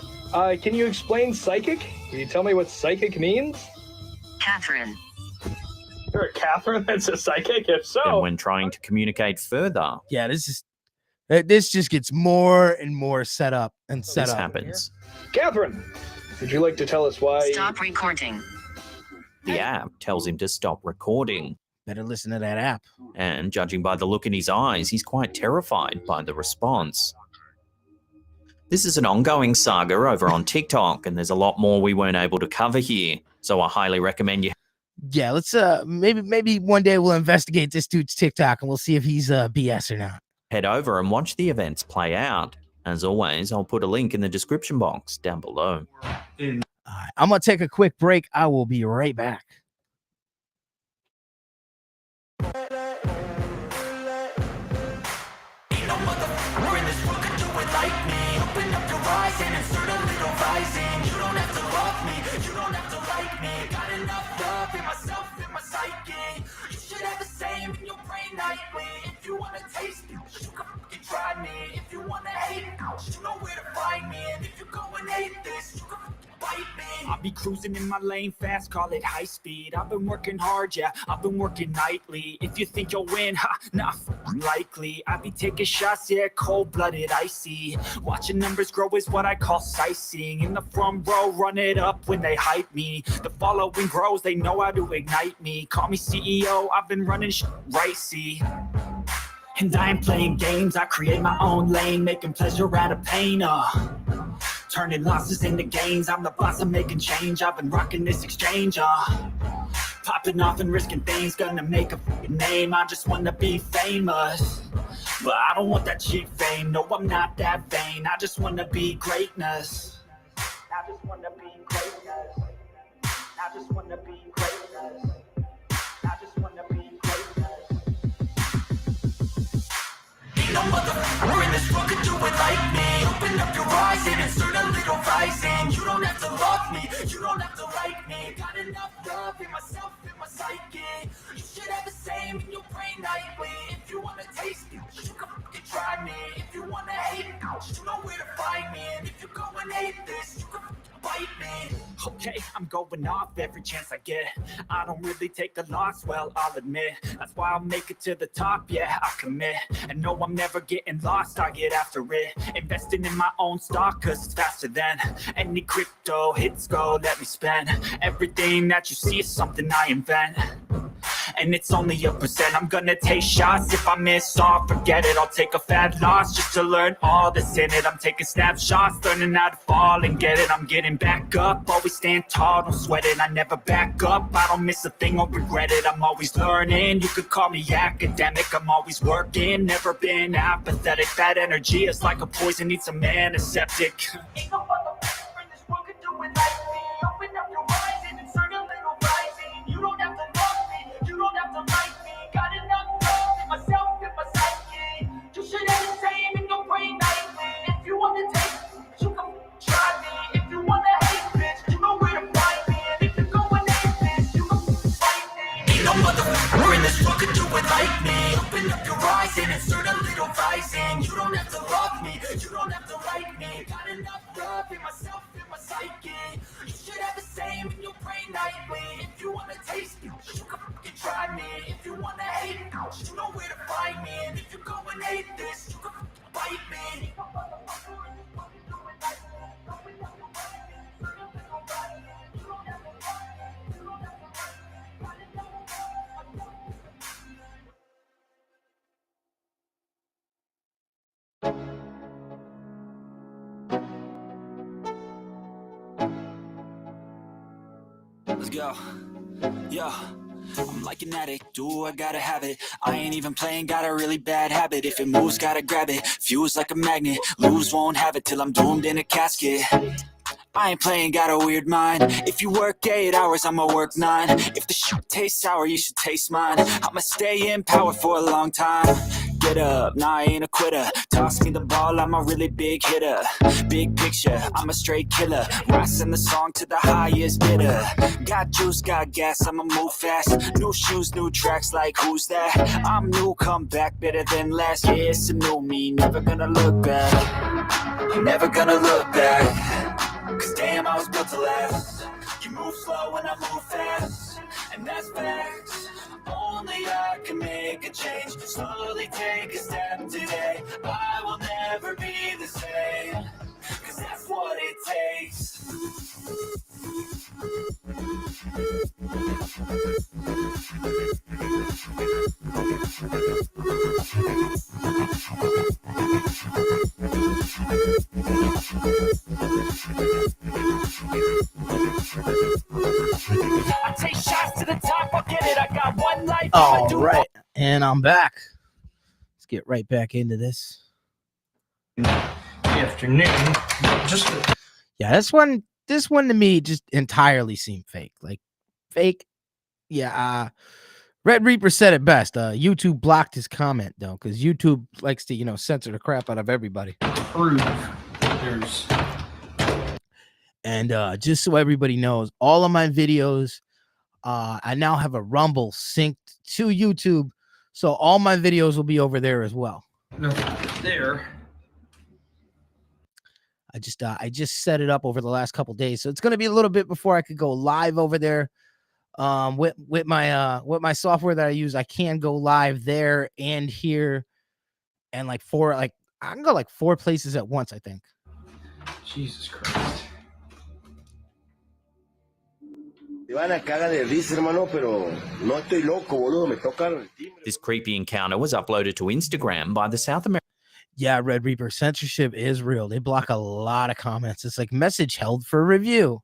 Can you explain psychic? Can you tell me what psychic means? Catherine. You're a Catherine that's a psychic? If so. And when trying to communicate further, Yeah, this just gets more and more set up and set this up. happens. Catherine, would you like to tell us why? Stop recording. The app tells him to stop recording. Better listen to that app. And judging by the look in his eyes, he's quite terrified by the response. This is an ongoing saga over on TikTok, and there's a lot more we weren't able to cover here. So I highly recommend you Yeah, let's maybe one day we'll investigate this dude's TikTok and we'll see if he's BS or not. head over and watch the events play out. As always, I'll put a link in the description box down below. All right, I'm gonna take a quick break. I will be right back. If you wanna taste me, you can fucking try me. If you wanna hate me, you know where to find me. And if you go and hate this, you can fucking bite me. I'll be cruising in my lane fast, call it high speed. I've been working hard, yeah, I've been working nightly. If you think you'll win, ha, not likely. I be taking shots, yeah, cold-blooded, icy. Watching numbers grow is what I call sightseeing. In the front row, run it up when they hype me. The following grows, they know how to ignite me. Call me CEO, I've been running right, see. And I ain't playing games, I create my own lane, making pleasure out of pain, turning losses into gains. I'm the boss, I'm making change. I've been rocking this exchange, popping off and risking things, gonna make a name. I just wanna be famous, but I don't want that cheap fame. No, I'm not that vain. I just wanna be greatness. I just wanna be greatness. I just wanna be greatness. I just wanna be greatness. Ain't no motherfucker in this world could do it like me. Open up your eyes and insert a little rising. You don't have to love me, you don't have to like me. Got enough love in myself, in my psyche. You should have the same in your brain nightly. If you wanna taste me, you can fucking try me. If you wanna hate me, you know where to find me. And if you go and hate this, you can bite me. Okay, I'm going off every chance I get. I don't really take a loss, well, I'll admit. That's why I'll make it to the top, yeah, I commit. And no, I'm never getting lost, I get after it. Investing in my own stock, cause it's faster than any crypto hits go, let me spend. Everything that you see is something I invent. And it's only a percent. I'm gonna take shots. If I miss all, forget it. I'll take a fat loss just to learn all that's in it. I'm taking snapshots, learning how to fall and get it. I'm getting back up, always stand tall, don't sweat it. I never back up, I don't miss a thing or regret it. I'm always learning, you could call me academic. I'm always working, never been apathetic. That energy is like a poison, needs some antiseptic. Ain't no motherfucker in this world could do it like me. Open up your eyes and insert a little rising. You don't have to love me, you don't have to like me. Got enough love in myself, in my psyche. You should have the same in your brain nightly. If you want to take me, you can try me. If you want to hate bitch, you know where to find me. And if you go and hate this, you can fight me. Ain't no motherfucker in this world could do it like me. Open up your eyes and insert a little rising. You don't have to love me, you don't have to like me. Got enough love in myself, in my psyche. You should have the same in your brain nightly. If you want to taste me, you can fucking try me. If you want to hate me, you know where to find me. And if you go and hate this, you can fucking bite me. Let's go. Yo, I'm like an addict, do I gotta have it. I ain't even playing, got a really bad habit. If it moves, gotta grab it, fuse like a magnet. Lose, won't have it till I'm doomed in a casket. I ain't playing, got a weird mind. If you work 8 hours, I'ma work 9. If the shit tastes sour, you should taste mine. I'ma stay in power for a long time. Get up, nah, I ain't a quitter. Toss me the ball, I'm a really big hitter. Big picture, I'm a straight killer. Rising the song to the highest bidder. Got juice, got gas, I'ma move fast. New shoes, new tracks, like who's that? I'm new, come back better than last. Yeah, it's a new me, never gonna look back. Never gonna look back. Cause damn, I was built to last. You move slow and I move fast, and that's facts. Only I can make a change. Slowly take a step today. I will never be the same, cause that's what it takes. I take shots to the top, I'll get it. I got one life. All right, and I'm back. Let's get right back into this. Afternoon. Just Yeah, this one to me just entirely seemed fake. Like fake. Yeah, Red Reaper said it best. YouTube blocked his comment though, because YouTube likes to, censor the crap out of everybody. prove there's And just so everybody knows, all of my videos, I now have a Rumble synced to YouTube, so all my videos will be over there as well. nothing there. I just set it up over the last couple days, so it's gonna be a little bit before I could go live over there. With my software that I use, I can go live there and here, and I can go like 4 places at once, I think. Jesus Christ. This creepy encounter was uploaded to Instagram by the South Yeah, Red Reaper, censorship is real. They block a lot of comments. It's like message held for review.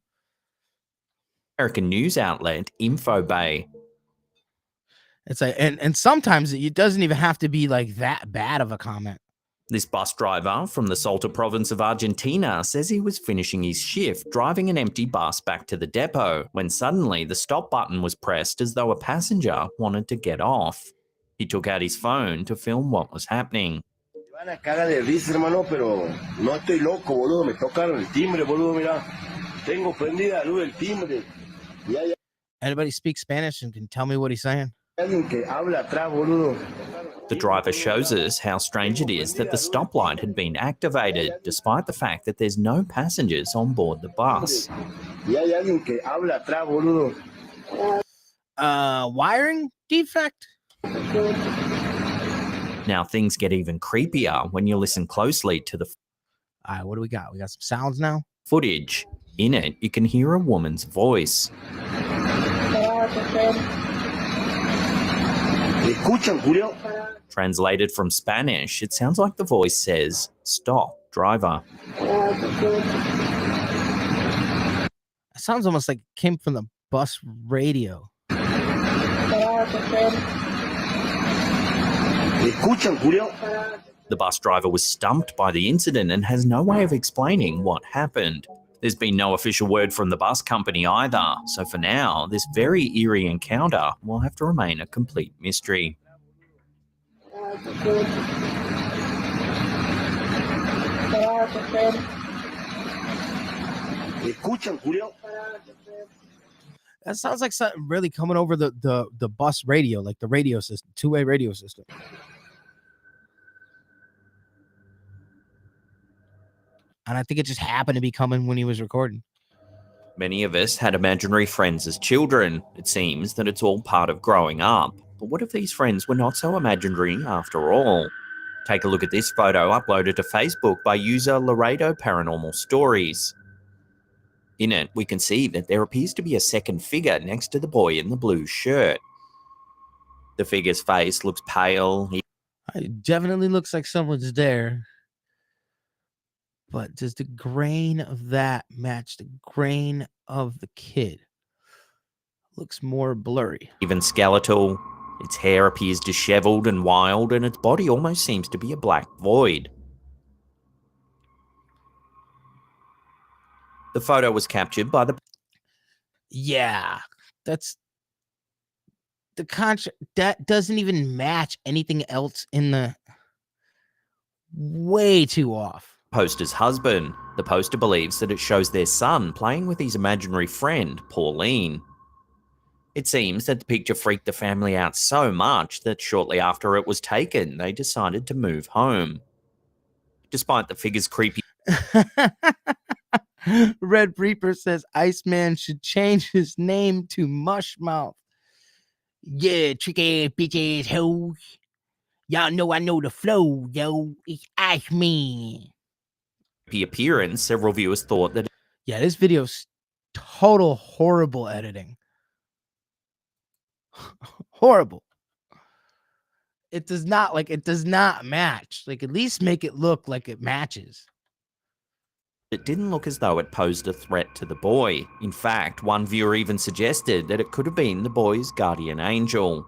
American news outlet InfoBay. It's like, and sometimes it doesn't even have to be like that bad of a comment. This bus driver from the Salta province of Argentina says he was finishing his shift driving an empty bus back to the depot when suddenly the stop button was pressed as though a passenger wanted to get off. He took out his phone to film what was happening. Anybody speak Spanish and can tell me what he's saying? The driver shows us how strange it is that the stoplight had been activated, despite the fact that there's no passengers on board the bus. Wiring defect? Now things get even creepier when you listen closely to the All right, what do we got? We got some sounds now. footage. In it, you can hear a woman's voice. Translated from Spanish, it sounds like the voice says, "Stop, driver." It sounds almost like it came from the bus radio. The bus driver was stumped by the incident and has no way of explaining what happened. There's been no official word from the bus company either, so for now, this very eerie encounter will have to remain a complete mystery. That sounds like something really coming over the bus radio, like the radio system, two-way radio system. And I think it just happened to be coming when he was recording. Many of us had imaginary friends as children. It seems that it's all part of growing up. But what if these friends were not so imaginary after all? Take a look at this photo uploaded to Facebook by user Laredo Paranormal Stories. In it, we can see that there appears to be a second figure next to the boy in the blue shirt. The figure's face looks pale. It definitely looks like someone's there. But does the grain of that match the grain of the kid? Looks more blurry. Even skeletal. Its hair appears disheveled and wild, and its body almost seems to be a black void. The photo was captured by the... Yeah, that's the contract. That doesn't even match anything else in the... Way too off. Poster's husband. The poster believes that it shows their son playing with his imaginary friend, Pauline. It seems that the picture freaked the family out so much that shortly after it was taken, they decided to move home. Despite the figure's creepy... Red Reaper says Iceman should change his name to Mushmouth. Yeah, tricky bitches, ho. Y'all know I know the flow, yo. It's Iceman. appearance, several viewers thought that... Yeah, this video's total horrible editing. Horrible. It does not match. Like, at least make it look like it matches. It didn't look as though it posed a threat to the boy. In fact, one viewer even suggested that it could have been the boy's guardian angel.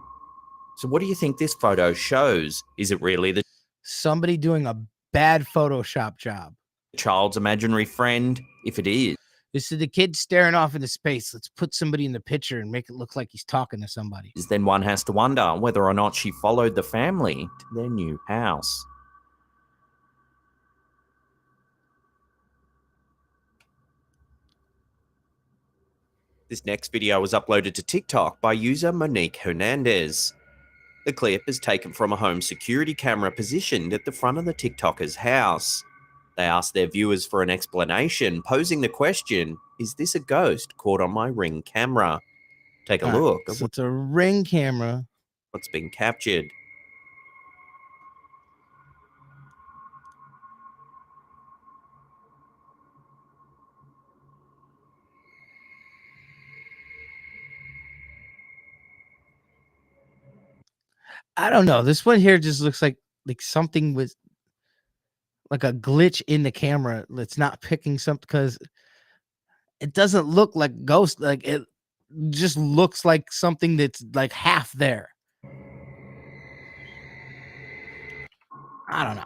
So what do you think this photo shows? Is it really the... Somebody doing a bad Photoshop job? Child's imaginary friend? If it is... This is the kid staring off into space. Let's put somebody in the picture and make it look like he's talking to somebody. Then one has to wonder whether or not she followed the family to their new house. This next video was uploaded to TikTok by user Monique Hernandez. The clip is taken from a home security camera positioned at the front of the TikToker's house. They asked their viewers for an explanation, posing the question, is this a ghost caught on my Ring camera? Take a look at So it's a Ring camera. what's been captured. I don't know. This one here just looks like something was like a glitch in the camera that's not picking something, because it doesn't look like ghost. Like it just looks like something that's like half there. I don't know.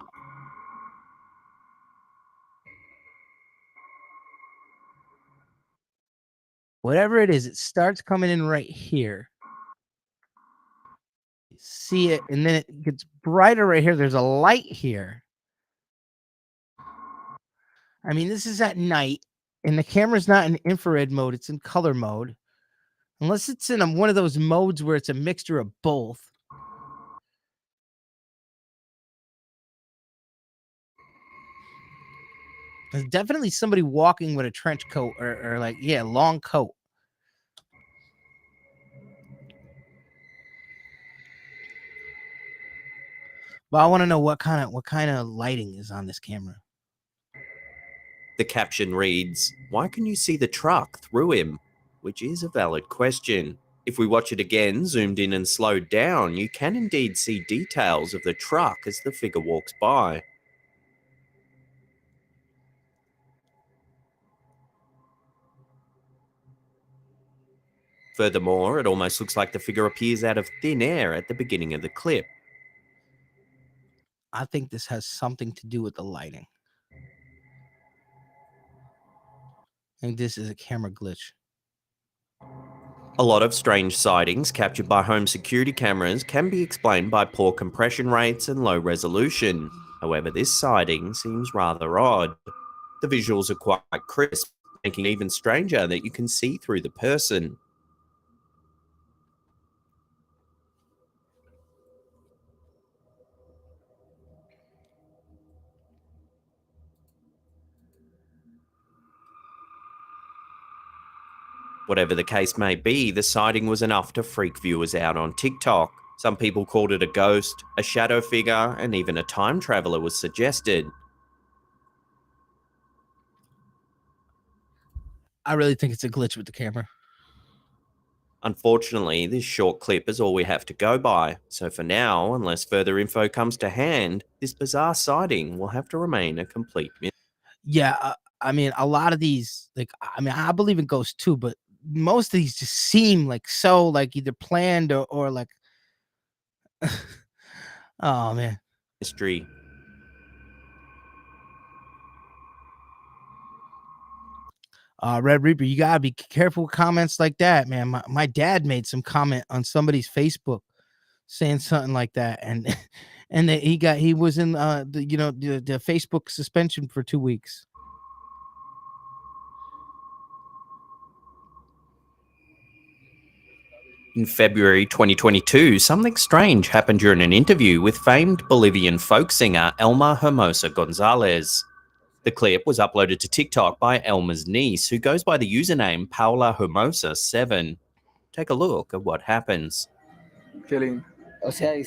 Whatever it is, it starts coming in right here. You see it, and then it gets brighter right here. There's a light here. I mean, this is at night, and the camera's not in infrared mode. It's in color mode. Unless it's in one of those modes where it's a mixture of both. There's definitely somebody walking with a trench coat or like, yeah, long coat. But I want to know what kind of lighting is on this camera. The caption reads, "Why can you see the truck through him?" Which is a valid question. If we watch it again, zoomed in and slowed down, you can indeed see details of the truck as the figure walks by. Furthermore, it almost looks like the figure appears out of thin air at the beginning of the clip. I think this has something to do with the lighting. I think this is a camera glitch. A lot of strange sightings captured by home security cameras can be explained by poor compression rates and low resolution. However, this sighting seems rather odd. The visuals are quite crisp, making it even stranger that you can see through the person. Whatever the case may be, the sighting was enough to freak viewers out on TikTok. Some people called it a ghost, a shadow figure, and even a time traveler was suggested. I really think it's a glitch with the camera. Unfortunately, this short clip is all we have to go by, so for now, unless further info comes to hand, this bizarre sighting will have to remain a complete mystery. Yeah, I mean, a lot of these, like, I mean, I believe in ghosts too, but most of these just seem like so, like, either planned or like, oh man. Red Reaper, you gotta be careful with comments like that, man. My dad made some comment on somebody's Facebook saying something like that, and and he was in the Facebook suspension for 2 weeks. In February 2022, something strange happened during an interview with famed Bolivian folk singer Elma Hermosa Gonzalez. The clip was uploaded to TikTok by Elma's niece, who goes by the username Paula Hermosa7. Take a look at what happens. O sea,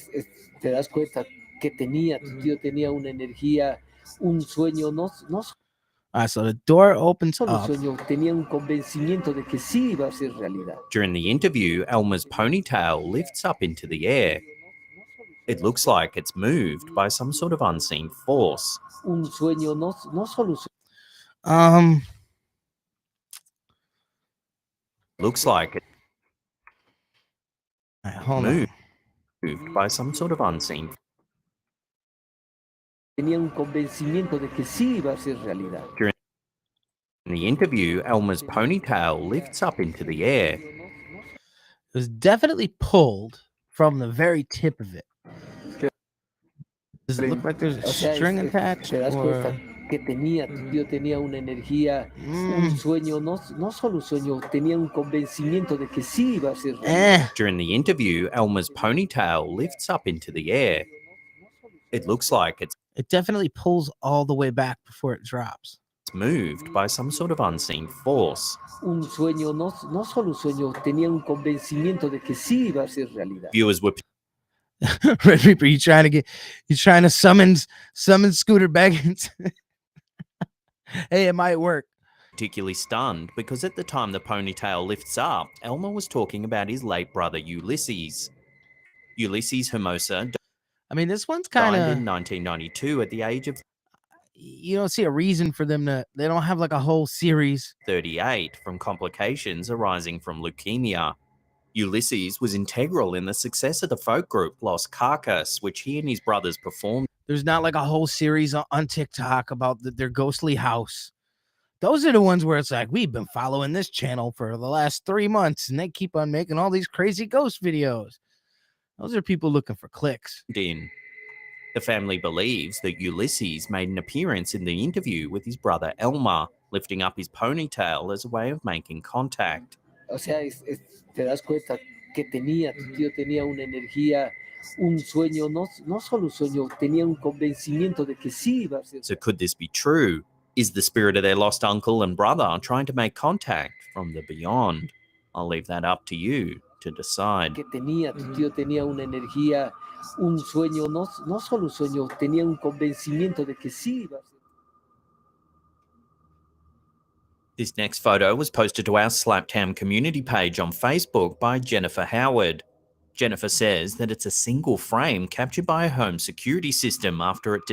te das cuenta que tenía, tu tío tenía una energía, un sueño, no All right, so the door opens solo up. sueño, tenía un convencimiento de que sí iba a ser realidad. During the interview, Elma's ponytail lifts up into the air. It looks like it's moved by some sort of unseen force. Un sueño, no solo Looks like it moved by some sort of unseen. tenía un convencimiento de que sí iba a ser realidad. During the interview, Elma's ponytail lifts up into the air. It was definitely pulled from the very tip of it. Does it look like there's a string attached? Te das Or... cuenta que tenía, tu tío tenía una energía, un sueño, no solo un sueño, tenía un convencimiento de que sí iba a ser realidad. During the interview, Elma's ponytail lifts up into the air. It looks like it's It definitely pulls all the way back before it drops. Moved by some sort of unseen force. Un sueño, no solo un sueño, tenía un convencimiento de que sí iba a ser realidad. Viewers were Red Reaper, you trying to summon Scooter Baggins? Hey, it might work. particularly stunned because at the time the ponytail lifts up, Elmer was talking about his late brother Ulysses. Ulysses Hermosa I mean, this one's kind died in of, 1992 at the age of you don't see a reason for them to, they don't have like a whole series. 38 from complications arising from leukemia. Ulysses was integral in the success of the folk group Lost Carcass, which he and his brothers performed. There's not like a whole series on TikTok about their ghostly house. Those are the ones where it's like, we've been following this channel for the last 3 months and they keep on making all these crazy ghost videos. Those are people looking for clicks. The family believes that Ulysses made an appearance in the interview with his brother Elmer, lifting up his ponytail as a way of making contact. O sea, te das cuenta que tu tío tenía una energía, un sueño, no solo un sueño, tenía un convencimiento de que sí iba a ser. So could this be true? Is the spirit of their lost uncle and brother trying to make contact from the beyond? I'll leave that up to you to decide. Que tu tío tenía una energía, un sueño, no solo un sueño, tenía un convencimiento de que sí iba a ser. This next photo was posted to our Slaptown community page on Facebook by Jennifer Howard. Jennifer says that it's a single frame captured by a home security system after it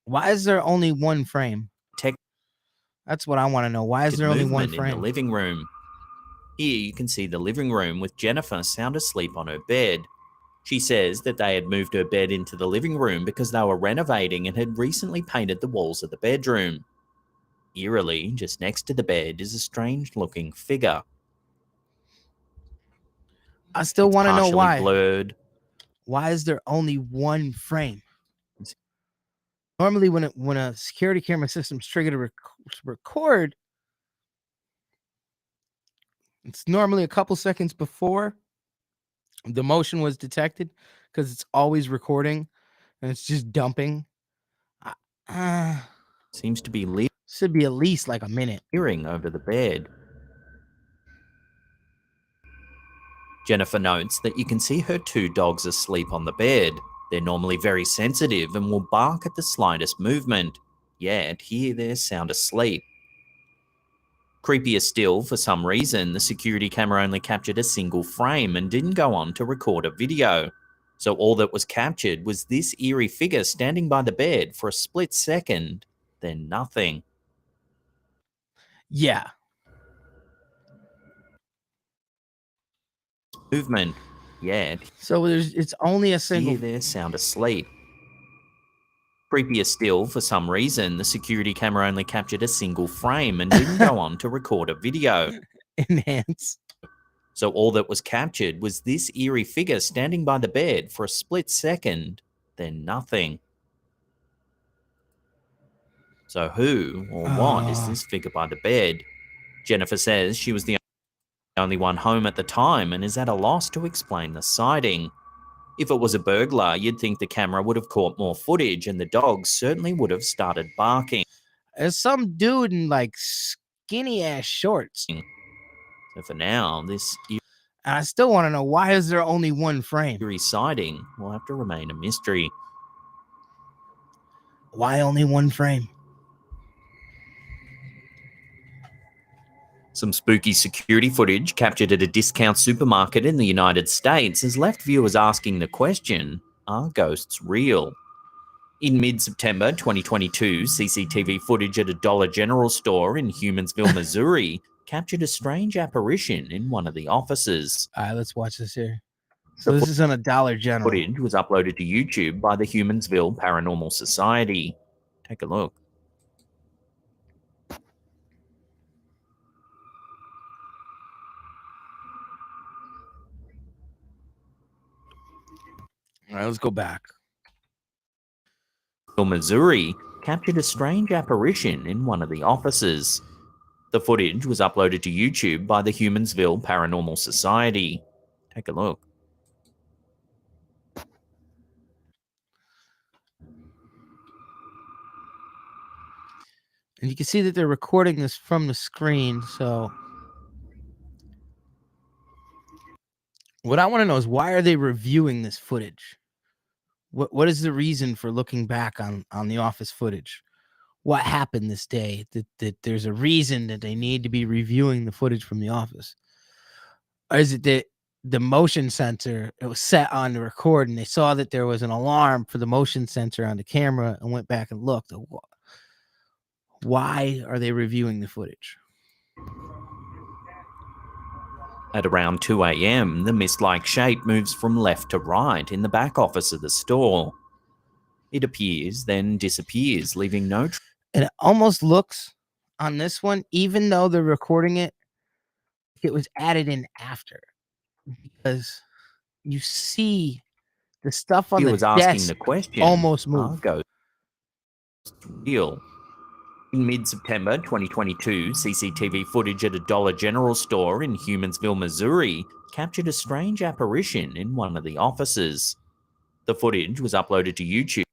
Why is there only one frame? That's what I want to know. Why is there only one in the frame? living room. Here you can see the living room with Jennifer sound asleep on her bed. She says that they had moved her bed into the living room because they were renovating and had recently painted the walls of the bedroom. Eerily, just next to the bed is a strange-looking figure. I still want to know why. Blurred. Why is there only one frame? Normally, when a security camera system's triggered to record, it's normally a couple seconds before the motion was detected because it's always recording and it's just dumping. Seems to be should be at least like a minute. Hearing over the bed. Jennifer notes that you can see her 2 dogs asleep on the bed. They're normally very sensitive and will bark at the slightest movement, yet here they're sound asleep. Creepier still, for some reason, the security camera only captured a single frame and didn't go on to record a video. So all that was captured was this eerie figure standing by the bed for a split second, then nothing. Yeah. Movement, yet. So it's only a single. Here they're sound asleep. Creepier still, for some reason, the security camera only captured a single frame and didn't go on to record a video. Enhance. So all that was captured was this eerie figure standing by the bed for a split second, then nothing. So who or what is this figure by the bed? Jennifer says she was the only one home at the time and is at a loss to explain the sighting. If it was a burglar, you'd think the camera would have caught more footage and the dogs certainly would have started barking. There's some dude in like skinny ass shorts. So for now, this I still want to know, why is there only one frame? eerie sighting will have to remain a mystery. Why only one frame? Some spooky security footage captured at a discount supermarket in the United States has left viewers asking the question, are ghosts real? In mid-September 2022, CCTV footage at a Dollar General store in Humansville, Missouri, captured a strange apparition in one of the offices. All right, let's watch this here. So this is on a Dollar General. Footage was uploaded to YouTube by the Humansville Paranormal Society. Take a look. All right, let's go back. Missouri captured a strange apparition in one of the offices. The footage was uploaded to YouTube by the Humansville Paranormal Society. Take a look. And you can see that they're recording this from the screen. So what I want to know is, why are they reviewing this footage? What is the reason for looking back on the office footage? What happened this day that there's a reason that they need to be reviewing the footage from the office? Or is it that the motion sensor, it was set on the record and they saw that there was an alarm for the motion sensor on the camera and went back and looked? Why are they reviewing the footage? At around 2 a.m., the mist-like shape moves from left to right in the back office of the store. It appears, then disappears, leaving no And it almost looks on this one, even though they're recording it, it was added in after, because you see the stuff on He the was asking desk the question, almost are move. ghosts real? In mid-September 2022, CCTV footage at a Dollar General store in Humansville, Missouri, captured a strange apparition in one of the offices. The footage was uploaded to YouTube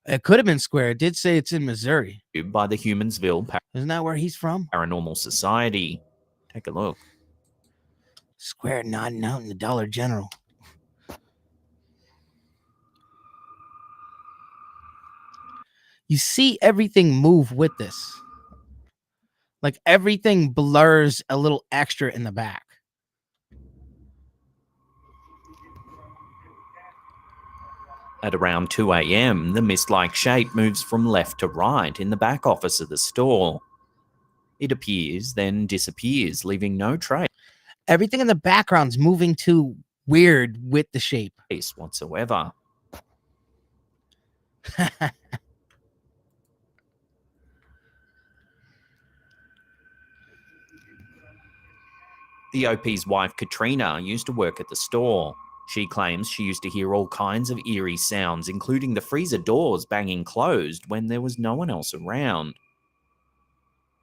It could have been Square. It did say it's in Missouri. by the Humansville Isn't that where he's from? Paranormal Society. Take a look. Square nodding out in the Dollar General. You see everything move with this. Like everything blurs a little extra in the back. At around 2 a.m., the mist-like shape moves from left to right in the back office of the store. It appears, then disappears, leaving no trace Everything in the background's moving too weird with the shape whatsoever. The OP's wife, Katrina, used to work at the store. She claims she used to hear all kinds of eerie sounds, including the freezer doors banging closed when there was no one else around.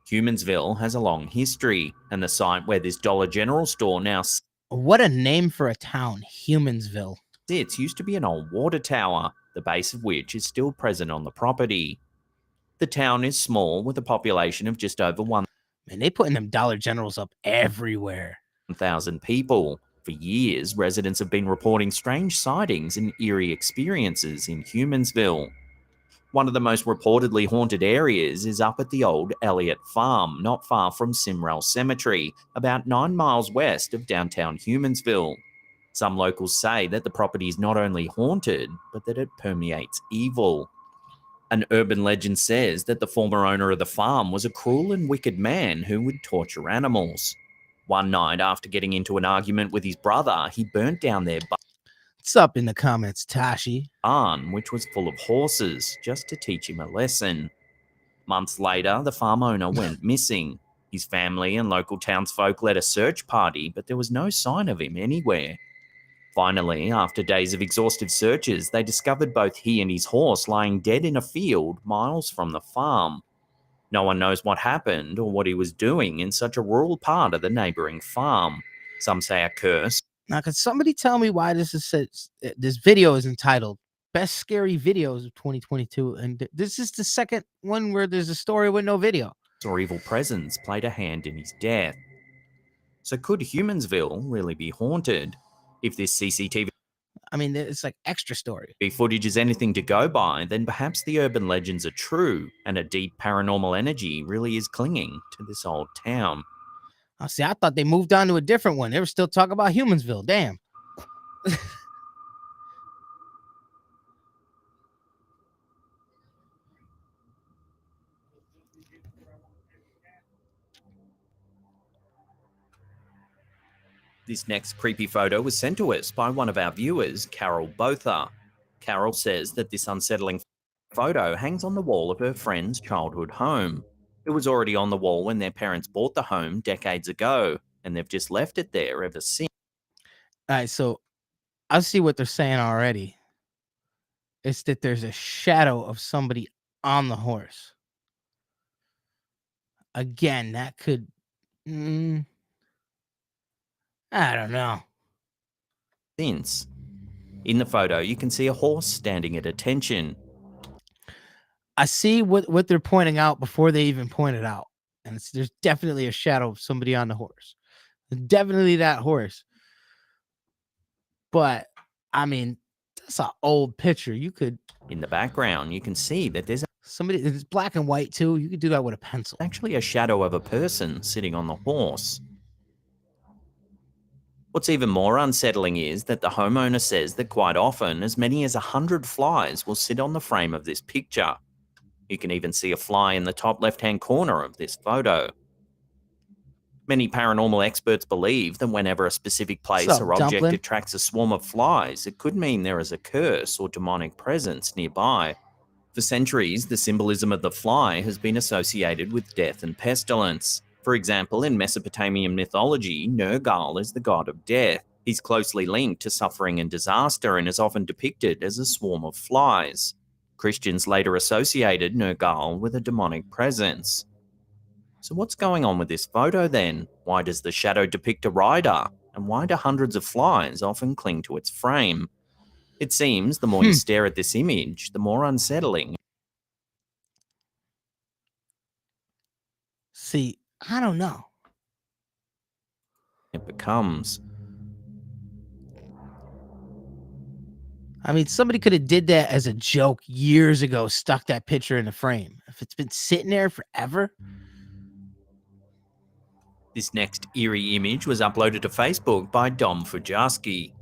Humansville has a long history, and the site where this Dollar General store now What a name for a town, Humansville. sits used to be an old water tower, the base of which is still present on the property. The town is small, with a population of just over 1,000 Man, they putting them Dollar Generals up everywhere. people. For years, residents have been reporting strange sightings and eerie experiences in Humansville. One of the most reportedly haunted areas is up at the old Elliott Farm, not far from Simrel Cemetery, about 9 miles west of downtown Humansville. Some locals say that the property is not only haunted, but that it permeates evil. An urban legend says that the former owner of the farm was a cruel and wicked man who would torture animals. One night, after getting into an argument with his brother, he burnt down their What's up in the comments, Tashi? barn, which was full of horses, just to teach him a lesson. Months later, the farm owner went missing. His family and local townsfolk led a search party, but there was no sign of him anywhere. Finally, after days of exhaustive searches, they discovered both he and his horse lying dead in a field miles from the farm. No one knows what happened or what he was doing in such a rural part of the neighboring farm. Some say a curse. Now, could somebody tell me why this video is entitled Best Scary Videos of 2022? And this is the second one where there's a story with no video. Or evil presence played a hand in his death. So could Humansville really be haunted? If this CCTV I mean, it's like extra story. footage is anything to go by, then perhaps the urban legends are true, and a deep paranormal energy really is clinging to this old town. Oh, see, I thought they moved on to a different one. They were still talking about Humansville. Damn. This next creepy photo was sent to us by one of our viewers, Carol Botha. Carol says that this unsettling photo hangs on the wall of her friend's childhood home. It was already on the wall when their parents bought the home decades ago, and they've just left it there ever since. All right, so I see what they're saying already. It's that there's a shadow of somebody on the horse. Again, that could... I don't know. Since. In the photo, you can see a horse standing at attention. I see what they're pointing out before they even point it out. And there's definitely a shadow of somebody on the horse. Definitely that horse. But, I mean, that's an old picture. You could... In the background, you can see that there's somebody... It's black and white, too. You could do that with a pencil. actually a shadow of a person sitting on the horse. What's even more unsettling is that the homeowner says that quite often, as many as 100 flies will sit on the frame of this picture. You can even see a fly in the top left-hand corner of this photo. Many paranormal experts believe that whenever a specific place or object Dumpling? attracts a swarm of flies, it could mean there is a curse or demonic presence nearby. For centuries, the symbolism of the fly has been associated with death and pestilence. For example, in Mesopotamian mythology, Nergal is the god of death. He's closely linked to suffering and disaster and is often depicted as a swarm of flies. Christians later associated Nergal with a demonic presence. So what's going on with this photo then? Why does the shadow depict a rider? And why do hundreds of flies often cling to its frame? It seems the more you stare at this image, the more unsettling See, I don't know. it becomes. I mean, somebody could have did that as a joke years ago, stuck that picture in the frame. If it's been sitting there forever... This next eerie image was uploaded to Facebook by Dom Fujarski.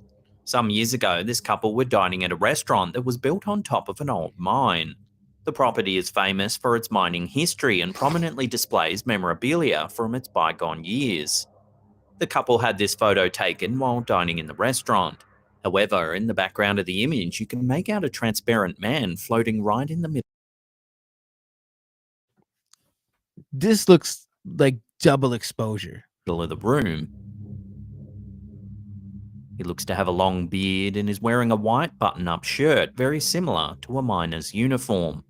Some years ago, this couple were dining at a restaurant that was built on top of an old mine. The property is famous for its mining history and prominently displays memorabilia from its bygone years. The couple had this photo taken while dining in the restaurant. However, in the background of the image, you can make out a transparent man floating right in the middle. This looks like double exposure. Of the room. He looks to have a long beard and is wearing a white button-up shirt, very similar to a miner's uniform.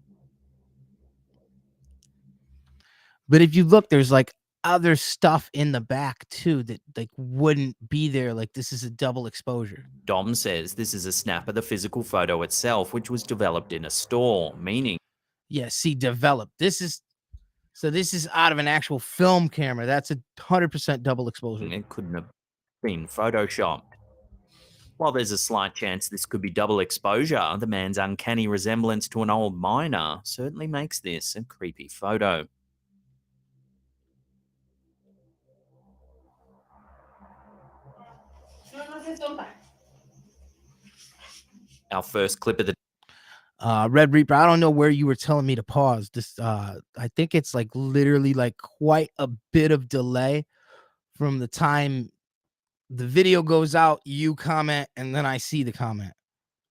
But if you look, there's like other stuff in the back too that like wouldn't be there. Like this is a double exposure. Dom says this is a snap of the physical photo itself, which was developed in a store, meaning... Yeah, see, developed. This is out of an actual film camera. That's 100% double exposure. It couldn't have been photoshopped. While there's a slight chance this could be double exposure, the man's uncanny resemblance to an old miner certainly makes this a creepy photo. Our first clip of the Red Reaper, I don't know where you were telling me to pause. This I think it's like literally like quite a bit of delay from the time the video goes out, you comment, and then I see the comment.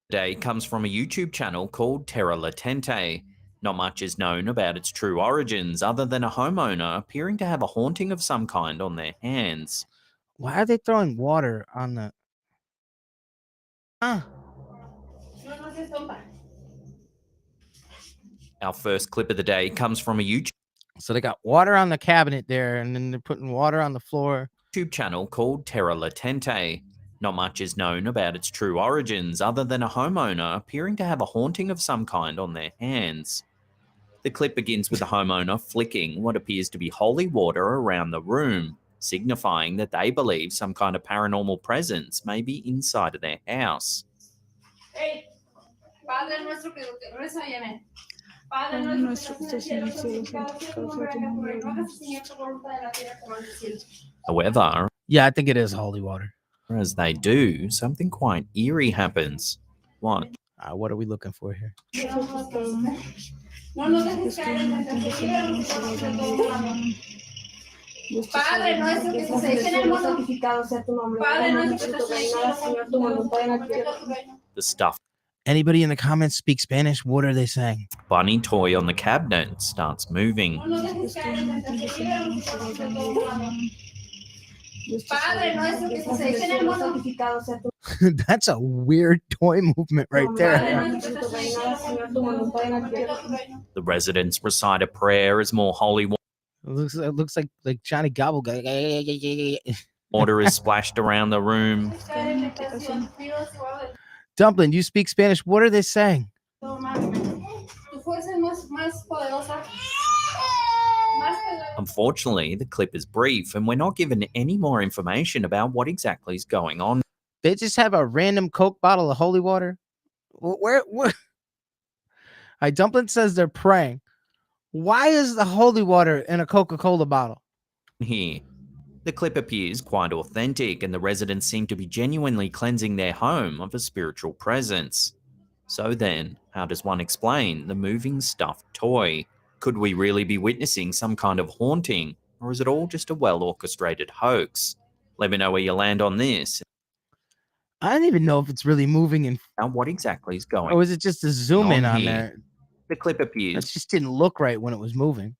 Day comes from a YouTube channel called Terra Latente. Not much is known about its true origins other than a homeowner appearing to have a haunting of some kind on their hands. Why are they throwing water on the... Our first clip of the day comes from a YouTube... So they got water on the cabinet there, and then they're putting water on the floor. YouTube channel called Terra Latente. Not much is known about its true origins other than a homeowner appearing to have a haunting of some kind on their hands. The clip begins with the homeowner flicking what appears to be holy water around the room, signifying that they believe some kind of paranormal presence may be inside of their house. Hey, Padre nuestro que reza viene. Padre nuestro que estás en el cielo, santificado sea tu nombre. Hágase, Señor, tu voluntad en la tierra como en el cielo. However, yeah, I think it is holy water. As they do, something quite eerie happens. What? What are we looking for here? Padre nuestro que estás en el cielo, santificado sea tu nombre. Padre nuestro que estás en el cielo, Señor, tu voluntad en la tierra. The stuff. Anybody in the comments speak Spanish? What are they saying? Bunny toy on the cabinet starts moving. That's a weird toy movement right there. The residents recite a prayer as more holy It looks like Johnny Gobble. water is splashed around the room. Dumpling, you speak Spanish. What are they saying? Tu fuerza es más Unfortunately, the clip is brief and we're not given any more information about what exactly is going on. They just have a random Coke bottle of holy water. Where? Dumpling says they're praying. Why is the holy water in a Coca-Cola bottle? Here, the clip appears quite authentic and the residents seem to be genuinely cleansing their home of a spiritual presence. So then, how does one explain the moving stuffed toy? Could we really be witnessing some kind of haunting, or is it all just a well-orchestrated hoax? Let me know where you land on this. I don't even know if it's really moving and what exactly is going on. Or is it just a zoom in on here? there? The clip appears It just didn't look right when it was moving.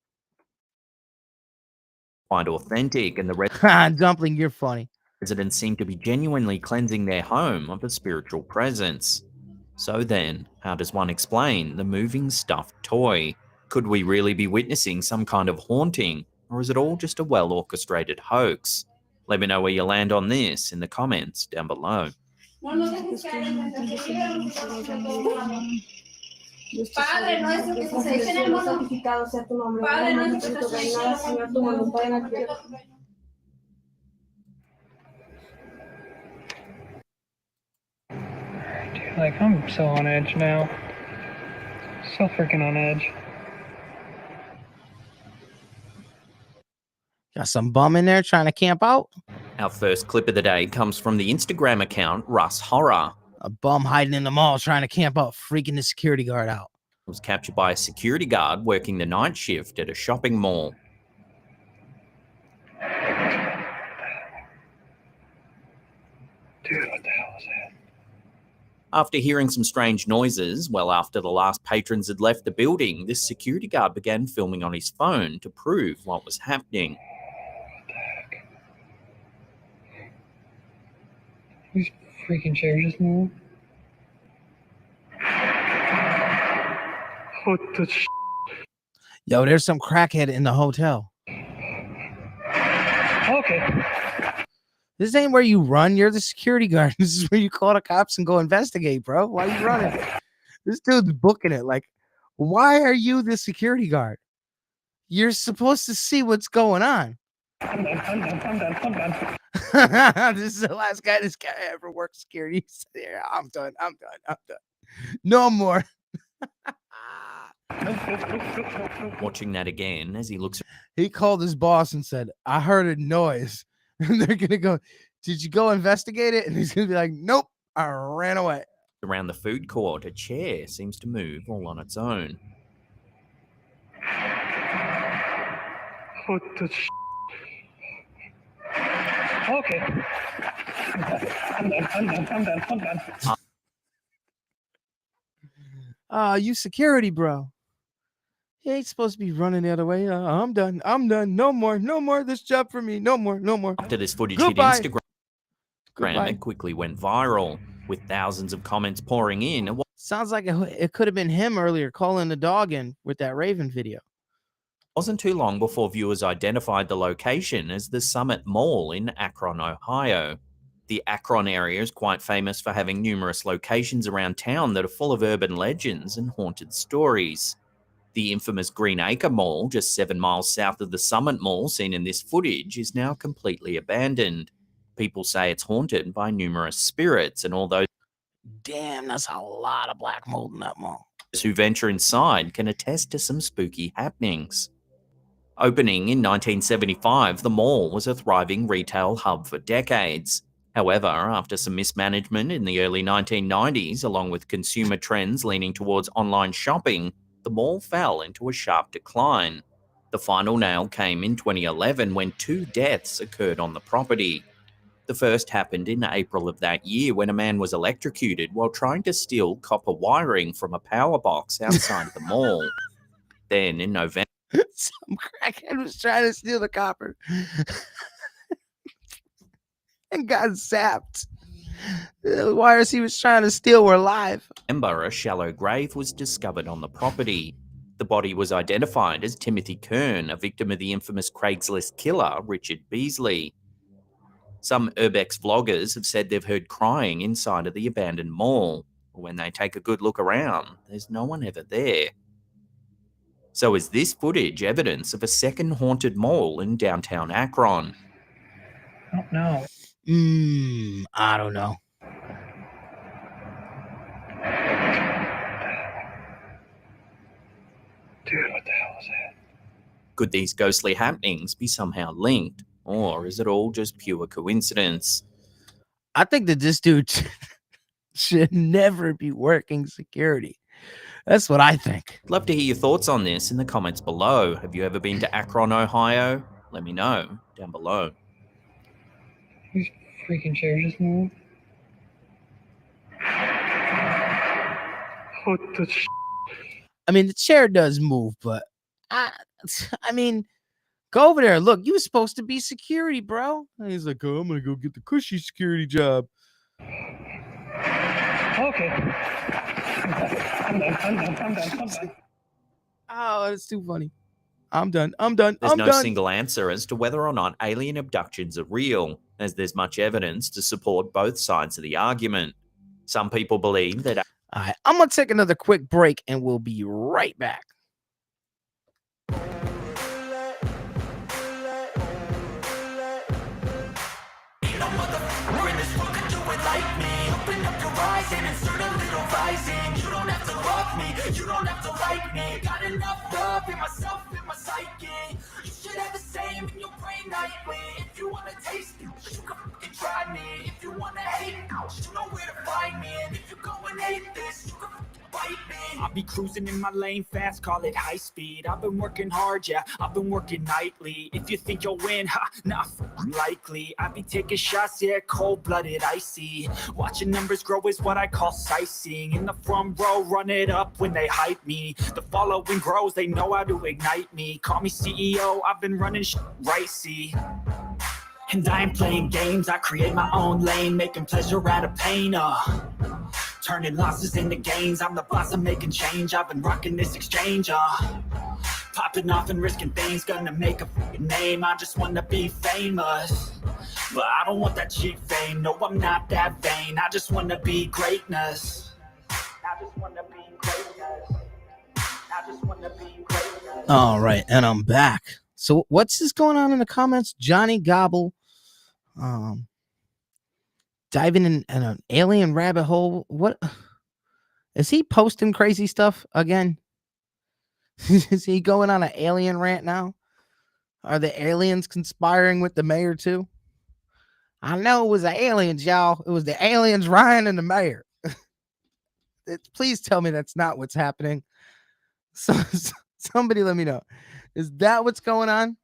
quite authentic and the Dumpling, you're funny. residents seem to be genuinely cleansing their home of a spiritual presence. So then, how does one explain the moving stuffed toy? Could we really be witnessing some kind of haunting, or is it all just a well-orchestrated hoax? Let me know where you land on this in the comments down below. Padre nuestro que estás en el mundo, santificado sea tu nombre. Padre nuestro que estás en el cielo, Señor, tu voluntad en la tierra. Dude, like, I'm so on edge now. So freaking on edge. Got some bum in there trying to camp out. Our first clip of the day comes from the Instagram account Russ Horror. A bum hiding in the mall trying to camp out, freaking the security guard out. It was captured by a security guard working the night shift at a shopping mall. Dude, what the hell is that? After hearing some strange noises, well after the last patrons had left the building, this security guard began filming on his phone to prove what was happening. What the heck? These freaking chairs just moved. What the sh**? Yo, there's some crackhead in the hotel. Okay. This ain't where you run. You're the security guard. This is where you call the cops and go investigate, bro. Why are you running? This dude's booking it. Like, why are you the security guard? You're supposed to see what's going on. I'm done. This is the last guy this guy ever worked security. Yeah, I'm done. No more. Watching that again as he looks. He called his boss and said, I heard a noise. And they're going to go, did you go investigate it? And he's going to be like, nope, I ran away. Around the food court, a chair seems to move all on its own. What the sh**? Okay. I'm done. You security, bro. He ain't supposed to be running the other way. I'm done. No more. This job for me. No more. After this footage Goodbye. hit Instagram, it quickly went viral, with thousands of comments pouring in. Sounds like it could have been him earlier calling the dog in with that Raven video. It wasn't too long before viewers identified the location as the Summit Mall in Akron, Ohio. The Akron area is quite famous for having numerous locations around town that are full of urban legends and haunted stories. The infamous Green Acre Mall, just 7 miles south of the Summit Mall seen in this footage, is now completely abandoned. People say it's haunted by numerous spirits, and although damn, that's a lot of black mold in that mall. Those who venture inside can attest to some spooky happenings. Opening in 1975, the mall was a thriving retail hub for decades. However, after some mismanagement in the early 1990s, along with consumer trends leaning towards online shopping, the mall fell into a sharp decline. The final nail came in 2011 when 2 deaths occurred on the property. The first happened in April of that year when a man was electrocuted while trying to steal copper wiring from a power box outside of the mall. Then in November, some crackhead was trying to steal the copper and got zapped. The wires he was trying to steal were live. A shallow grave was discovered on the property. The body was identified as Timothy Kern, a victim of the infamous Craigslist killer, Richard Beasley. Some Urbex vloggers have said they've heard crying inside of the abandoned mall. When they take a good look around, there's no one ever there. So is this footage evidence of a second haunted mall in downtown Akron? I don't know. I don't know. Dude, what the hell is that? Could these ghostly happenings be somehow linked, or is it all just pure coincidence? I think that this dude should never be working security. That's what I think. Love to hear your thoughts on this in the comments below. Have you ever been to Akron, Ohio? Let me know down below. These freaking chairs just moved. What the I mean, the chair does move, but I mean, go over there. Look, you were supposed to be security, bro. And he's like, oh, I'm gonna go get the cushy security job. Okay. I'm done. Oh, that's too funny. I'm done. There's no single answer as to whether or not alien abductions are real, as there's much evidence to support both sides of the argument. Some people believe that... All right, I'm going to take another quick break, and we'll be right back. You don't have to like me. Got enough love in myself, in my psyche. You should have the same in your brain nightly. If you wanna taste it, you can fucking try me. If you wanna hate, you know where to find me. And if you go and hate this, you can fucking bite me. I'll be cruising in my lane fast, call it high speed. I've been working hard, yeah, I've been working nightly. If you think you'll win, ha, not likely. I be taking shots, yeah, cold-blooded, icy. Watching numbers grow is what I call sightseeing. In the front row, run it up when they hype me. The following grows, they know how to ignite me. Call me CEO, I've been running right, see. And I ain't playing games, I create my own lane, making pleasure out of pain, turning losses into gains. I'm the boss, I'm making change. I've been rocking this exchange, popping off and risking things, gonna make a fucking name. I just wanna be famous, but I don't want that cheap fame. No, I'm not that vain. I just wanna be greatness. I just wanna be greatness. I just wanna be greatness. All right, and I'm back. So what's this going on in the comments? Johnny Gobble diving in an alien rabbit hole. What is he posting crazy stuff again? Is he going on an alien rant now? Are the aliens conspiring with the mayor too? I know it was the aliens, y'all. It was the aliens, Ryan, and the mayor. Please tell me that's not what's happening. So somebody let me know. Is that what's going on?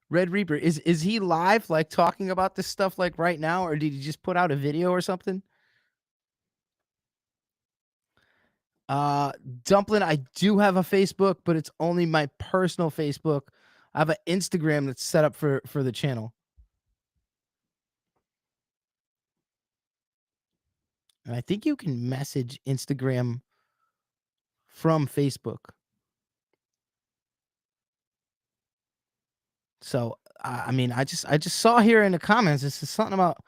Red Reaper, is he live, like talking about this stuff like right now, or did he just put out a video or something? Dumplin', I do have a Facebook, but it's only my personal Facebook. I have an Instagram that's set up for the channel. And I think you can message Instagram from Facebook. So, I mean, I just saw here in the comments, this is something about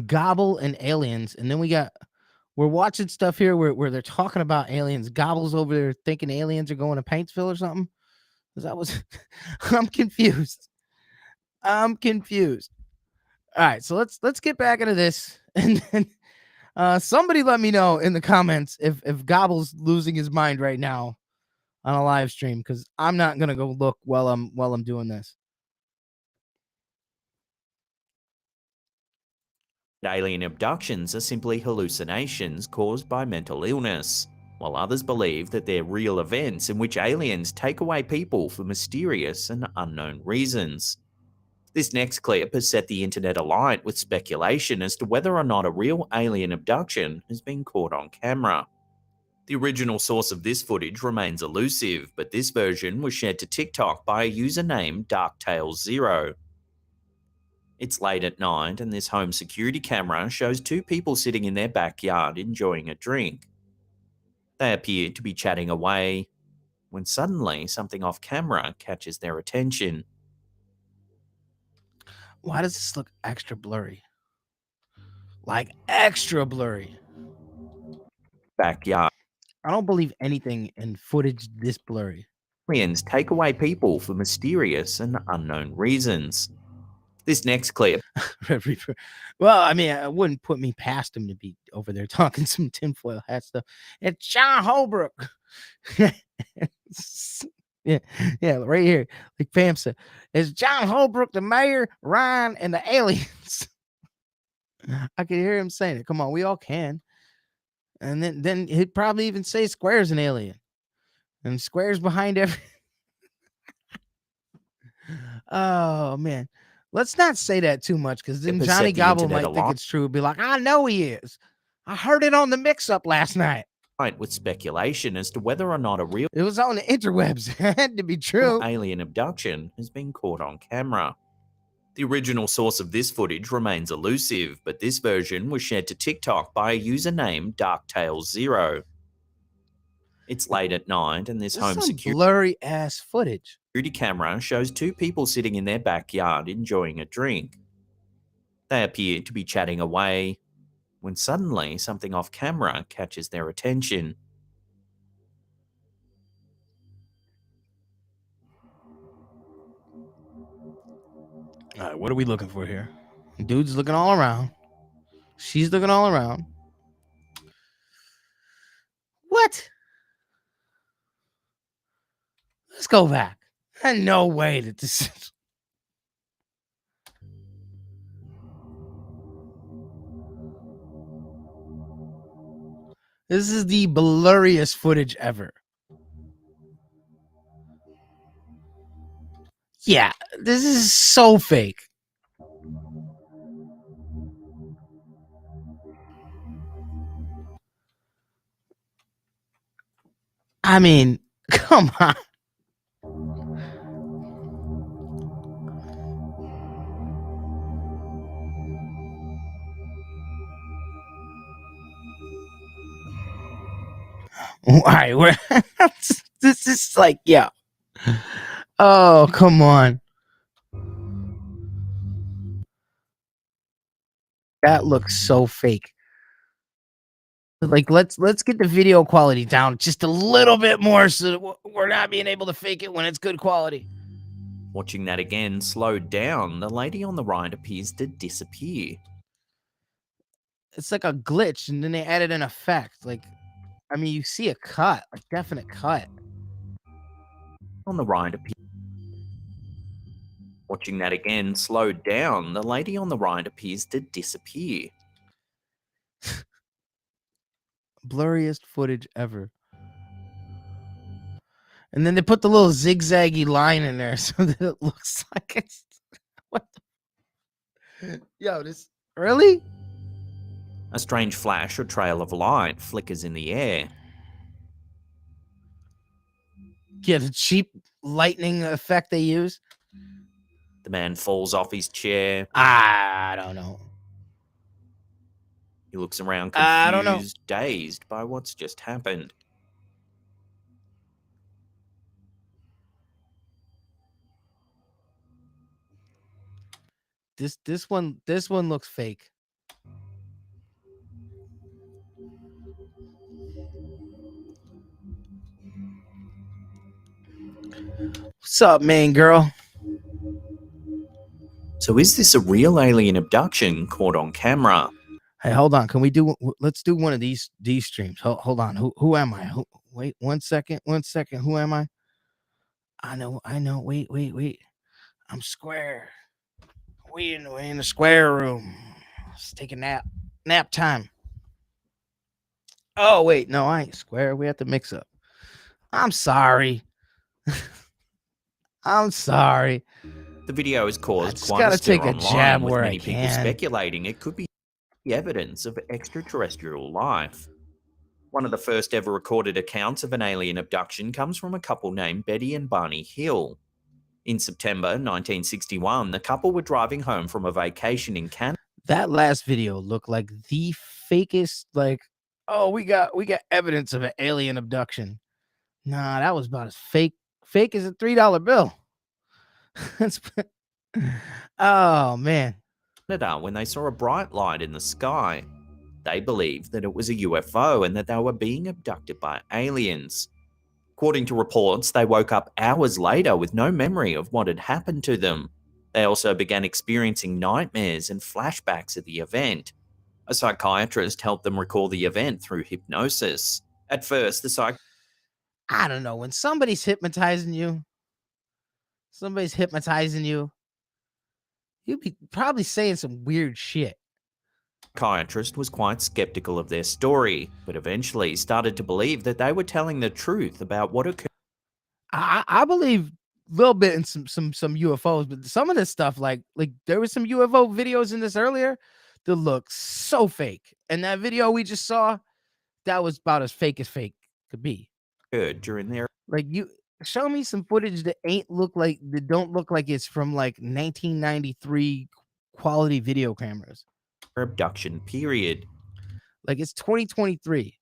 Gobble and aliens. And then we're watching stuff here where they're talking about aliens. Gobble's over there thinking aliens are going to Paintsville or something. That was, I'm confused. All right, so let's get back into this, and then somebody let me know in the comments if Gobble's losing his mind right now on a live stream, because I'm not gonna go look while I'm doing this. Alien abductions are simply hallucinations caused by mental illness, while others believe that they're real events in which aliens take away people for mysterious and unknown reasons. This next clip has set the internet alight with speculation as to whether or not a real alien abduction has been caught on camera. The original source of this footage remains elusive, but this version was shared to TikTok by a user named DarkTales0. It's late at night, and this home security camera shows two people sitting in their backyard enjoying a drink. They appear to be chatting away, when suddenly something off camera catches their attention. Why does this look extra blurry? like extra blurry. Backyard. I don't believe anything in footage this blurry. Aliens take away people for mysterious and unknown reasons. This next clip. Well, I mean, it wouldn't put me past him to be over there talking some tinfoil hat stuff. It's John Holbrook. Yeah, right here. Like Pam said, it's John Holbrook, the mayor, Ryan, and the aliens. I could hear him saying it. Come on, we all can. And then he'd probably even say Square's an alien. And Square's behind every. Oh man. Let's not say that too much, because then Johnny Gobble might think it's true. Be like, I know he is. I heard it on the mix-up last night. With speculation as to whether or not a real It was on the interwebs. It had to be true. Alien abduction has been caught on camera. The original source of this footage remains elusive, but this version was shared to TikTok by a user named DarkTales0. It's late at night, and this home security blurry ass footage. Camera shows two people sitting in their backyard enjoying a drink. They appear to be chatting away, when suddenly something off camera catches their attention. All right, what are we looking for here? Dude's looking all around. She's looking all around. What? Let's go back. No way that this is. This is the blurriest footage ever. Yeah, this is so fake. I mean, come on. All right, this is like, yeah. Oh, come on. That looks so fake. Like, let's get the video quality down just a little bit more, so we're not being able to fake it when it's good quality. Watching that again slowed down, the lady on the right appears to disappear. It's like a glitch, and then they added an effect. Like, I mean, you see a cut, a definite cut. On the right appears. Watching that again slowed down, the lady on the right appears to disappear. Blurriest footage ever. And then they put the little zigzaggy line in there so that it looks like it's what the... Yo, this really? A strange flash or trail of light flickers in the air. Yeah, the cheap lightning effect they use. The man falls off his chair. I don't know. He looks around I don't know. confused, dazed by what's just happened. This one looks fake. What's up, main girl? So is this a real alien abduction caught on camera? Hey, hold on. Can we do? Let's do one of these streams. Hold on. Who am I? Wait 1 second. 1 second. Who am I? I know. Wait. I'm Square. We in the Square room. Let's take a nap. Nap time. Oh wait, no, I ain't Square. We have to mix up. I'm sorry. I'm sorry. The video has caused just quite gotta a stir take a online, jab with where many I people can. speculating it could be evidence of extraterrestrial life. One of the first ever recorded accounts of an alien abduction comes from a couple named Betty and Barney Hill. In September 1961, the couple were driving home from a vacation in Canada. That last video looked like the fakest, like, oh, we got evidence of an alien abduction. Nah, that was about as fake as a $3 bill. Oh man. Canada when they saw a bright light in the sky. They believed that it was a UFO and that they were being abducted by aliens. According to reports, they woke up hours later with no memory of what had happened to them. They also began experiencing nightmares and flashbacks of the event. A psychiatrist helped them recall the event through hypnosis. At first, the I don't know. When somebody's hypnotizing you, you'd be probably saying some weird shit. psychiatrist was quite skeptical of their story, but eventually started to believe that they were telling the truth about what occurred. I believe a little bit in some UFOs, but some of this stuff, like there was some UFO videos in this earlier that look so fake. And that video we just saw, that was about as fake could be. During their Like, you show me some footage that don't look like it's from like 1993 quality video cameras. Abduction period. Like, it's 2023.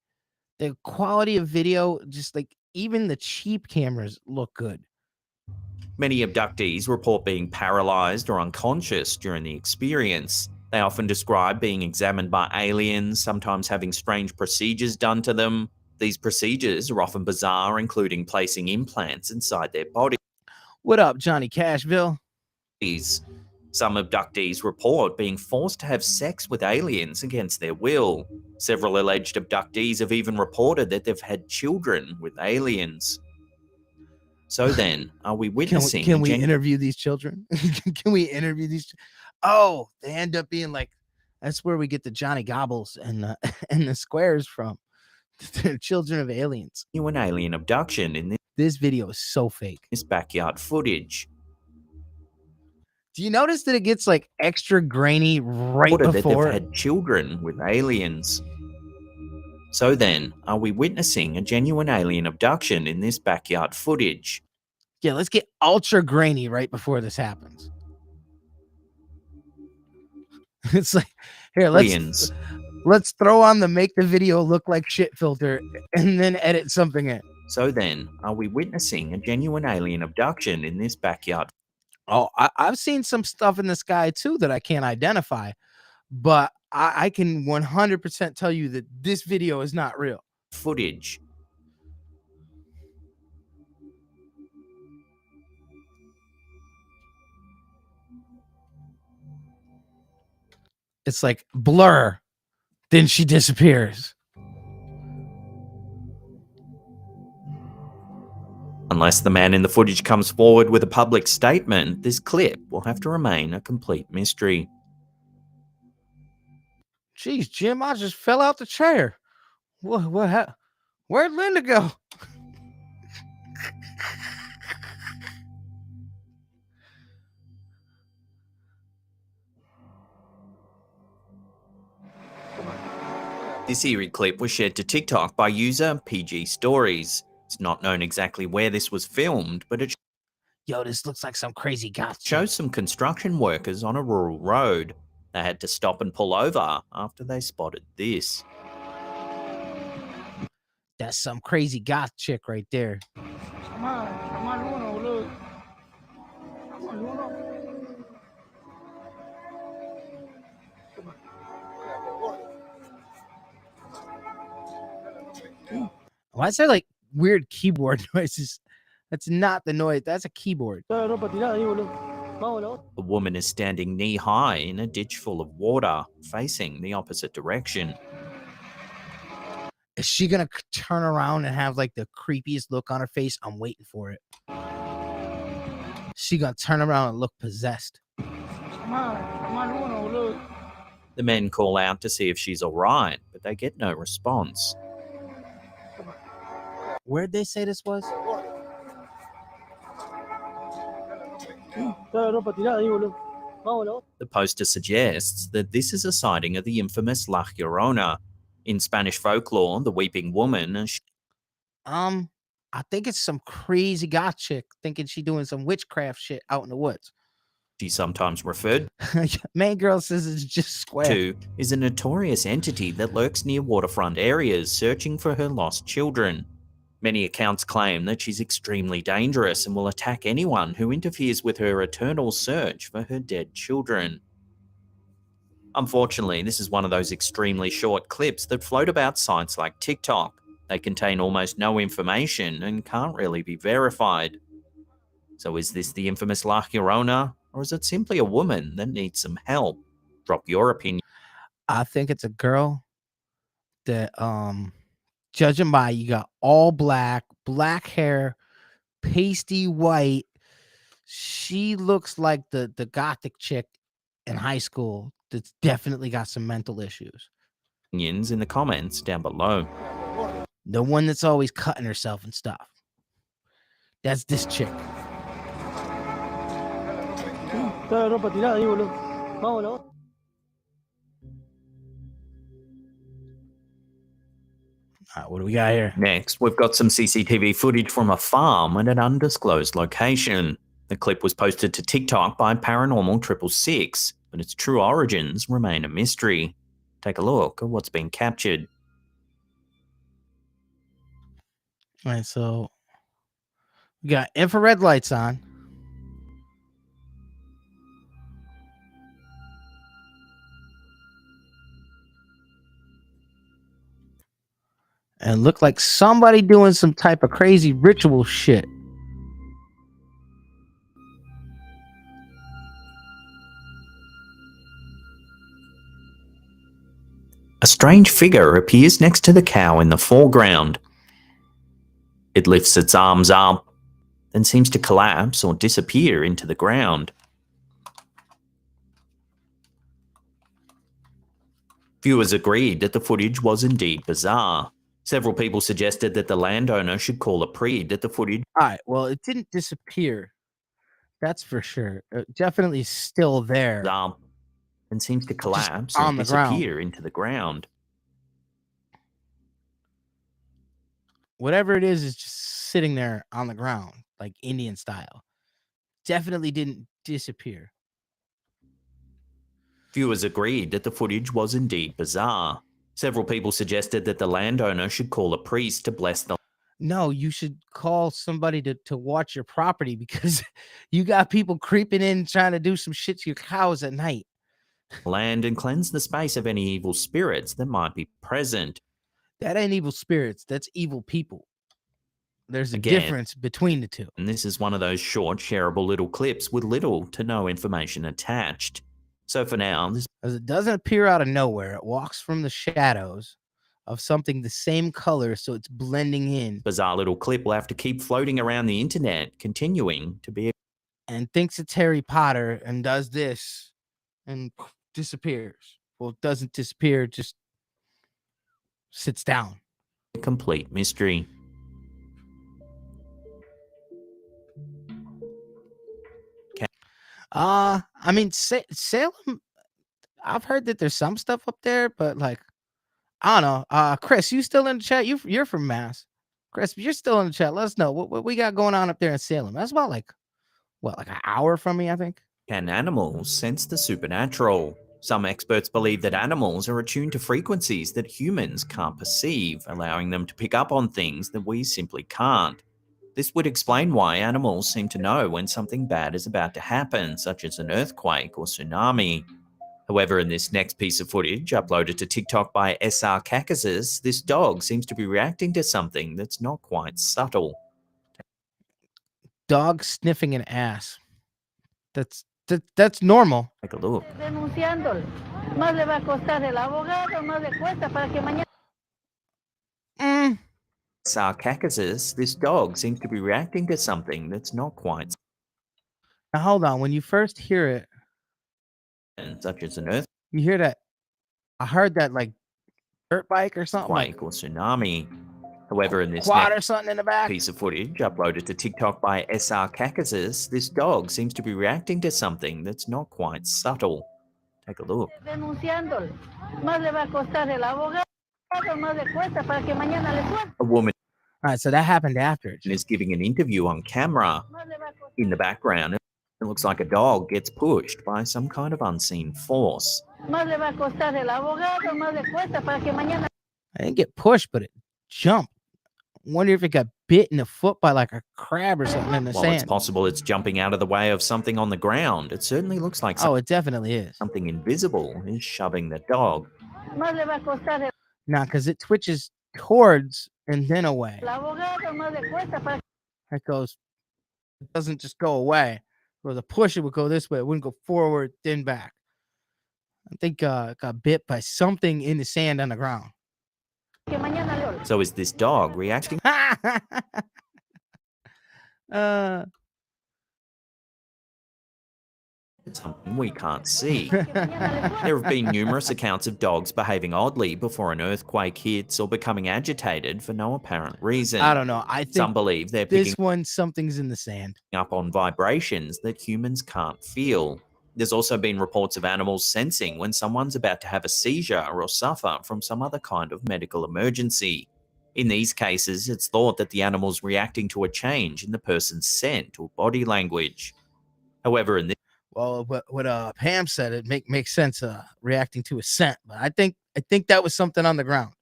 The quality of video, just like even the cheap cameras look good. Many abductees report being paralyzed or unconscious during the experience. They often describe being examined by aliens, sometimes having strange procedures done to them. These procedures are often bizarre, including placing implants inside their body. What up, Johnny Cashville? Some abductees report being forced to have sex with aliens against their will. Several alleged abductees have even reported that they've had children with aliens. So then, are we witnessing? Can we interview these children? Can we interview these? Oh, they end up being like, that's where we get the Johnny Gobbles and the squares from. The children of aliens. An alien abduction in this video is so fake. This backyard footage. Do you notice that it gets like extra grainy right before? That they've had children with aliens. So then, are we witnessing a genuine alien abduction in this backyard footage? Yeah, let's get ultra grainy right before this happens. It's like, here, let's throw on the make the video look like shit filter and then edit something in. So then, are we witnessing a genuine alien abduction in this backyard? Oh, I've seen some stuff in the sky too that I can't identify, but I can 100% tell you that this video is not real. Footage. It's like blur, then she disappears. Unless the man in the footage comes forward with a public statement, this clip will have to remain a complete mystery. Jeez, Jim, I just fell out the chair. What happened? Where'd Linda go? This eerie clip was shared to TikTok by user PG Stories. It's not known exactly where this was filmed, but it this looks like some crazy goth shows some construction workers on a rural road. They had to stop and pull over after they spotted this. That's some crazy goth chick right there. Why is there like weird keyboard noises? That's not the noise. That's a keyboard. A woman is standing knee-high in a ditch full of water, facing the opposite direction. Is she gonna turn around and have like the creepiest look on her face? I'm waiting for it. She gonna turn around and look possessed. The men call out to see if she's alright, but they get no response. Where'd they say this was? The poster suggests that this is a sighting of the infamous La Llorona. In Spanish folklore, the weeping woman. I think it's some crazy goth chick thinking she doing some witchcraft shit out in the woods. She's sometimes referred main girl says it's just square. to is a notorious entity that lurks near waterfront areas searching for her lost children. Many accounts claim that she's extremely dangerous and will attack anyone who interferes with her eternal search for her dead children. Unfortunately, this is one of those extremely short clips that float about sites like TikTok. They contain almost no information and can't really be verified. So is this the infamous La Llorona, or is it simply a woman that needs some help? Drop your opinion. I think it's a girl that, judging by, you got all black hair, pasty white. She looks like the gothic chick in high school that's definitely got some mental issues. Opinions in the comments down below. The one that's always cutting herself and stuff. That's this chick. Toda la ropa tirada ahí, boludo. Vámonos. What do we got here? Next, we've got some CCTV footage from a farm at an undisclosed location. The clip was posted to TikTok by Paranormal 666, but its true origins remain a mystery. Take a look at what's been captured. All right, so we got infrared lights on. And look like somebody doing some type of crazy ritual shit. A strange figure appears next to the cow in the foreground. It lifts its arms up, then seems to collapse or disappear into the ground. Viewers agreed that the footage was indeed bizarre. Several people suggested that the landowner should call a priest that the footage. All right, well, it didn't disappear. That's for sure. Definitely still there. Up and seems to collapse or on the ground. disappear into the ground. Whatever it is just sitting there on the ground, like Indian style. Definitely didn't disappear. Viewers agreed that the footage was indeed bizarre. Several people suggested that the landowner should call a priest to bless the. No, you should call somebody to watch your property because you got people creeping in trying to do some shit to your cows at night. Land and cleanse the space of any evil spirits that might be present. That ain't evil spirits. That's evil people. There's a difference between the two. And this is one of those short, shareable little clips with little to no information attached. So for now, this as it doesn't appear out of nowhere, it walks from the shadows of something the same color, so it's blending in. Bizarre little clip will have to keep floating around the internet, continuing to be. And thinks it's Harry Potter and does this and disappears. Well, it doesn't disappear, just sits down. A complete mystery. I mean, Salem, I've heard that there's some stuff up there, but like, I don't know. Chris, you still in the chat? You're from Mass. Chris, you're still in the chat. Let us know what we got going on up there in Salem. That's about like an hour from me, I think. Can animals sense the supernatural? Some experts believe that animals are attuned to frequencies that humans can't perceive, allowing them to pick up on things that we simply can't. This would explain why animals seem to know when something bad is about to happen, such as an earthquake or tsunami. However, in this next piece of footage, uploaded to TikTok by SR Caucasus, this dog seems to be reacting to something that's not quite subtle. Dog sniffing an ass. That's normal. Take a look. SR Caucasus, this dog seems to be reacting to something that's not quite. Now hold on. When you first hear it, such as an earthquake, you hear that. I heard that like dirt bike or something, like or tsunami. However, in this quad or something in the back. Piece of footage uploaded to TikTok by SR Caucasus, this dog seems to be reacting to something that's not quite subtle. Take a look. A woman. All right, so that happened after it. Is giving an interview on camera. In the background, it looks like a dog gets pushed by some kind of unseen force. I didn't get pushed, but it jumped. wonder if it got bit in the foot by like a crab or something in the While it's sand. possible it's jumping out of the way of something on the ground, it certainly looks like Oh, it definitely is. something invisible is shoving the dog. Now, because it twitches towards and then away. It goes, it doesn't just go away. Where the push, it would go this way. It wouldn't go forward, then back. I think it got bit by something in the sand on the ground. So is this dog reacting? Something we can't see. There have been numerous accounts of dogs behaving oddly before an earthquake hits or becoming agitated for no apparent reason. I don't know. I think some believe they're this picking one, something's in the sand. up on vibrations that humans can't feel. There's also been reports of animals sensing when someone's about to have a seizure or suffer from some other kind of medical emergency. In these cases, it's thought that the animal's reacting to a change in the person's scent or body language. However, in this Well, what Pam said, it makes sense. Reacting to a scent, but I think that was something on the ground.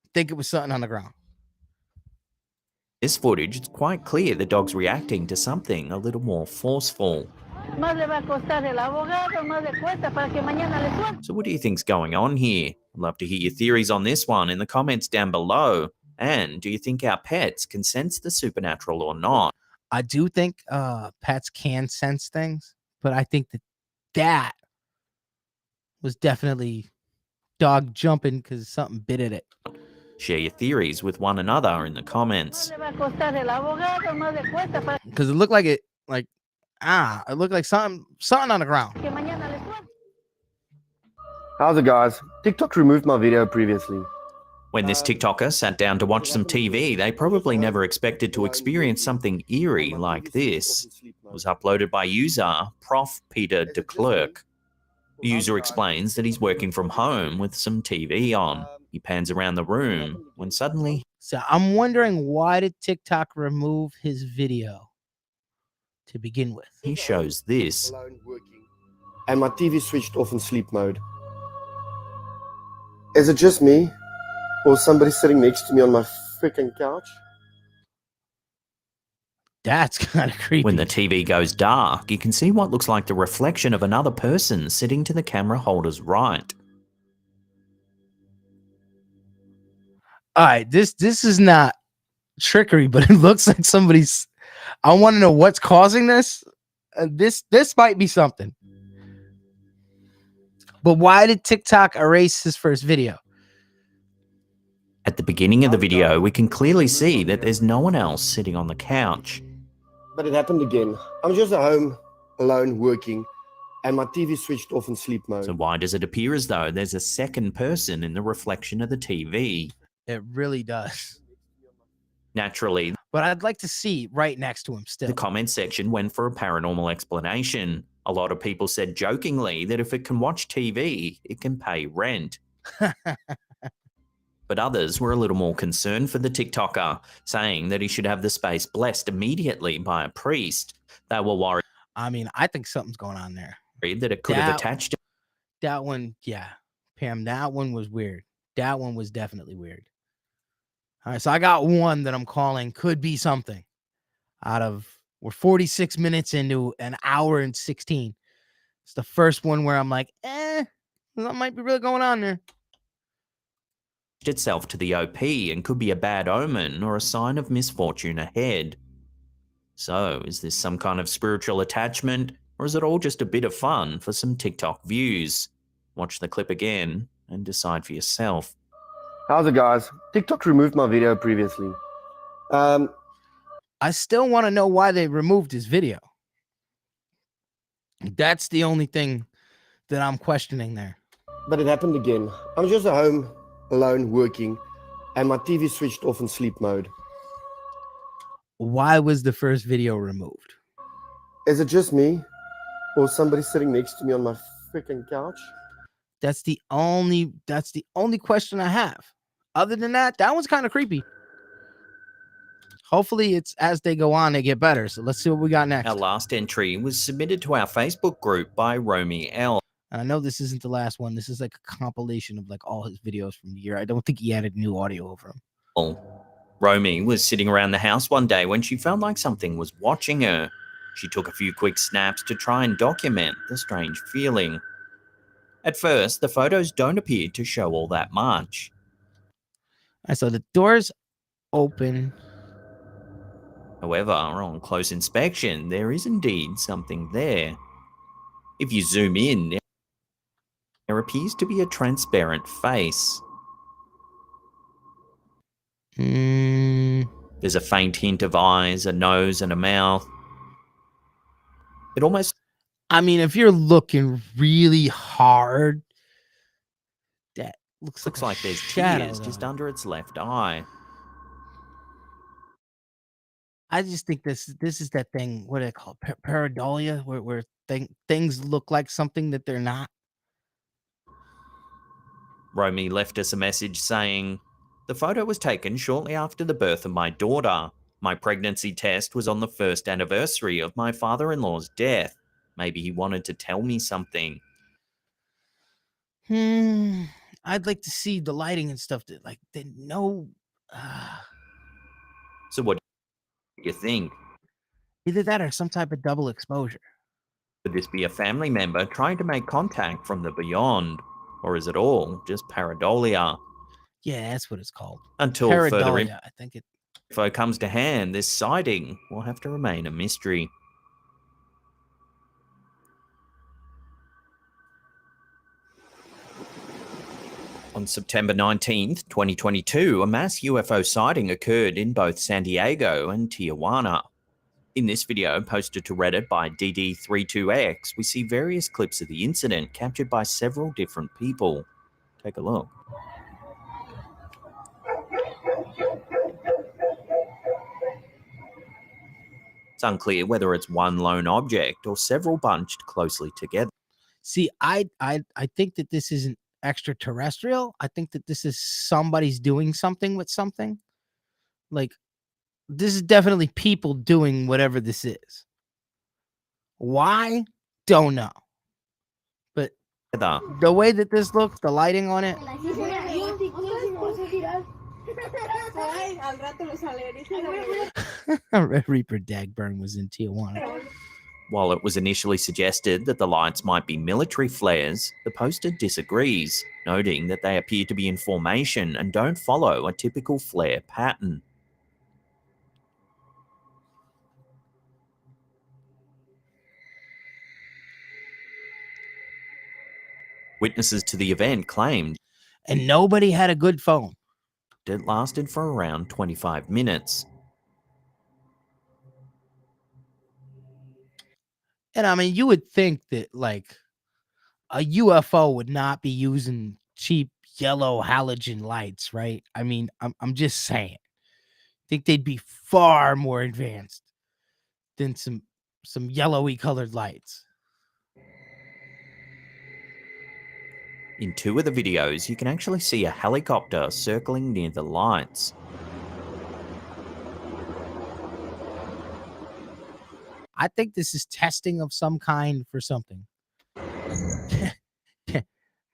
I think it was something on the ground. This footage, it's quite clear the dog's reacting to something a little more forceful. So what do you think's going on here? I'd love to hear your theories on this one in the comments down below. And do you think our pets can sense the supernatural or not? I do think pets can sense things, but I think that was definitely dog jumping because something bit at it. Share your theories with one another in the comments. Because it looked like it looked like something on the ground. How's it, guys? TikTok removed my video previously. When this TikToker sat down to watch some TV, they probably never expected to experience something eerie like this. It was uploaded by user Prof. Peter de Klerk. The user explains that he's working from home with some TV on. He pans around the room when suddenly... So I'm wondering, why did TikTok remove his video to begin with? He shows this. And my TV switched off in sleep mode. Is it just me? Or somebody sitting next to me on my freaking couch? That's kind of creepy. When the TV goes dark, you can see what looks like the reflection of another person sitting to the camera holder's right. All right, this is not trickery, but it looks like somebody's... I want to know what's causing this. This might be something. But why did TikTok erase his first video? At the beginning of the video, we can clearly see that there's no one else sitting on the couch. But it happened again. I'm just at home, alone, working, and my TV switched off in sleep mode. So why does it appear as though there's a second person in the reflection of the TV? It really does. Naturally, but I'd like to see right next to him still. The comment section went for a paranormal explanation. A lot of people said jokingly that if it can watch TV, it can pay rent. But others were a little more concerned for the TikToker, saying that he should have the space blessed immediately by a priest. They were worried. I mean, I think something's going on there. That it could have attached. That one, yeah. Pam, that one was weird. That one was definitely weird. All right, so I got one that I'm calling could be something. We're 46 minutes into an hour and 16. It's the first one where I'm like, that might be really going on there. Itself to the OP and could be a bad omen or a sign of misfortune ahead. So, is this some kind of spiritual attachment, or is it all just a bit of fun for some TikTok views? Watch the clip again and decide for yourself. How's it, guys? TikTok removed my video previously. I still want to know why they removed his video. That's the only thing that I'm questioning there. But it happened again. I'm just at home, alone, working, and my TV switched off in sleep mode. Why was the first video removed? Is it just me? Or somebody sitting next to me on my freaking couch? That's the only question I have. Other than that, that one's kind of creepy. Hopefully it's as they go on, they get better. So let's see what we got next. Our last entry was submitted to our Facebook group by Romy L. And I know this isn't the last one. This is like a compilation of like all his videos from the year. I don't think he added new audio over him. Romy was sitting around the house one day when she felt like something was watching her. She took a few quick snaps to try and document the strange feeling. At first, the photos don't appear to show all that much. So the door's open. However, on close inspection, there is indeed something there. If you zoom in, there appears to be a transparent face. There's a faint hint of eyes, a nose, and a mouth. It almost... I mean, if you're looking really hard, that looks like there's shadow, tears just under its left eye. I just think this is that thing. What do they call it? Pareidolia, where things look like something that they're not. Romy left us a message saying, "The photo was taken shortly after the birth of my daughter. My pregnancy test was on the first anniversary of my father-in-law's death. Maybe he wanted to tell me something." I'd like to see the lighting and stuff that they know. So what do you think? Either that or some type of double exposure. Could this be a family member trying to make contact from the beyond? Or is it all just pareidolia? Yeah, that's what it's called. Until Pareidolia, further I think info comes to hand, this sighting will have to remain a mystery. On September 19th, 2022, a mass UFO sighting occurred in both San Diego and Tijuana. In this video, posted to Reddit by DD32X, we see various clips of the incident captured by several different people. Take a look. It's unclear whether it's one lone object or several bunched closely together. See, I think that this isn't extraterrestrial. I think that this is somebody's doing something with something. Like, this is definitely people doing whatever this is. Why? Don't know. But the way that this looks, the lighting on it. Red Reaper Dagburn was in Tijuana. While it was initially suggested that the lights might be military flares, the poster disagrees, noting that they appear to be in formation and don't follow a typical flare pattern. Witnesses to the event claimed, and nobody had a good phone. It lasted for around 25 minutes. And I mean, you would think that like a UFO would not be using cheap yellow halogen lights, right? I mean, I'm just saying. I think they'd be far more advanced than some yellowy colored lights. In two of the videos, you can actually see a helicopter circling near the lights. I think this is testing of some kind for something.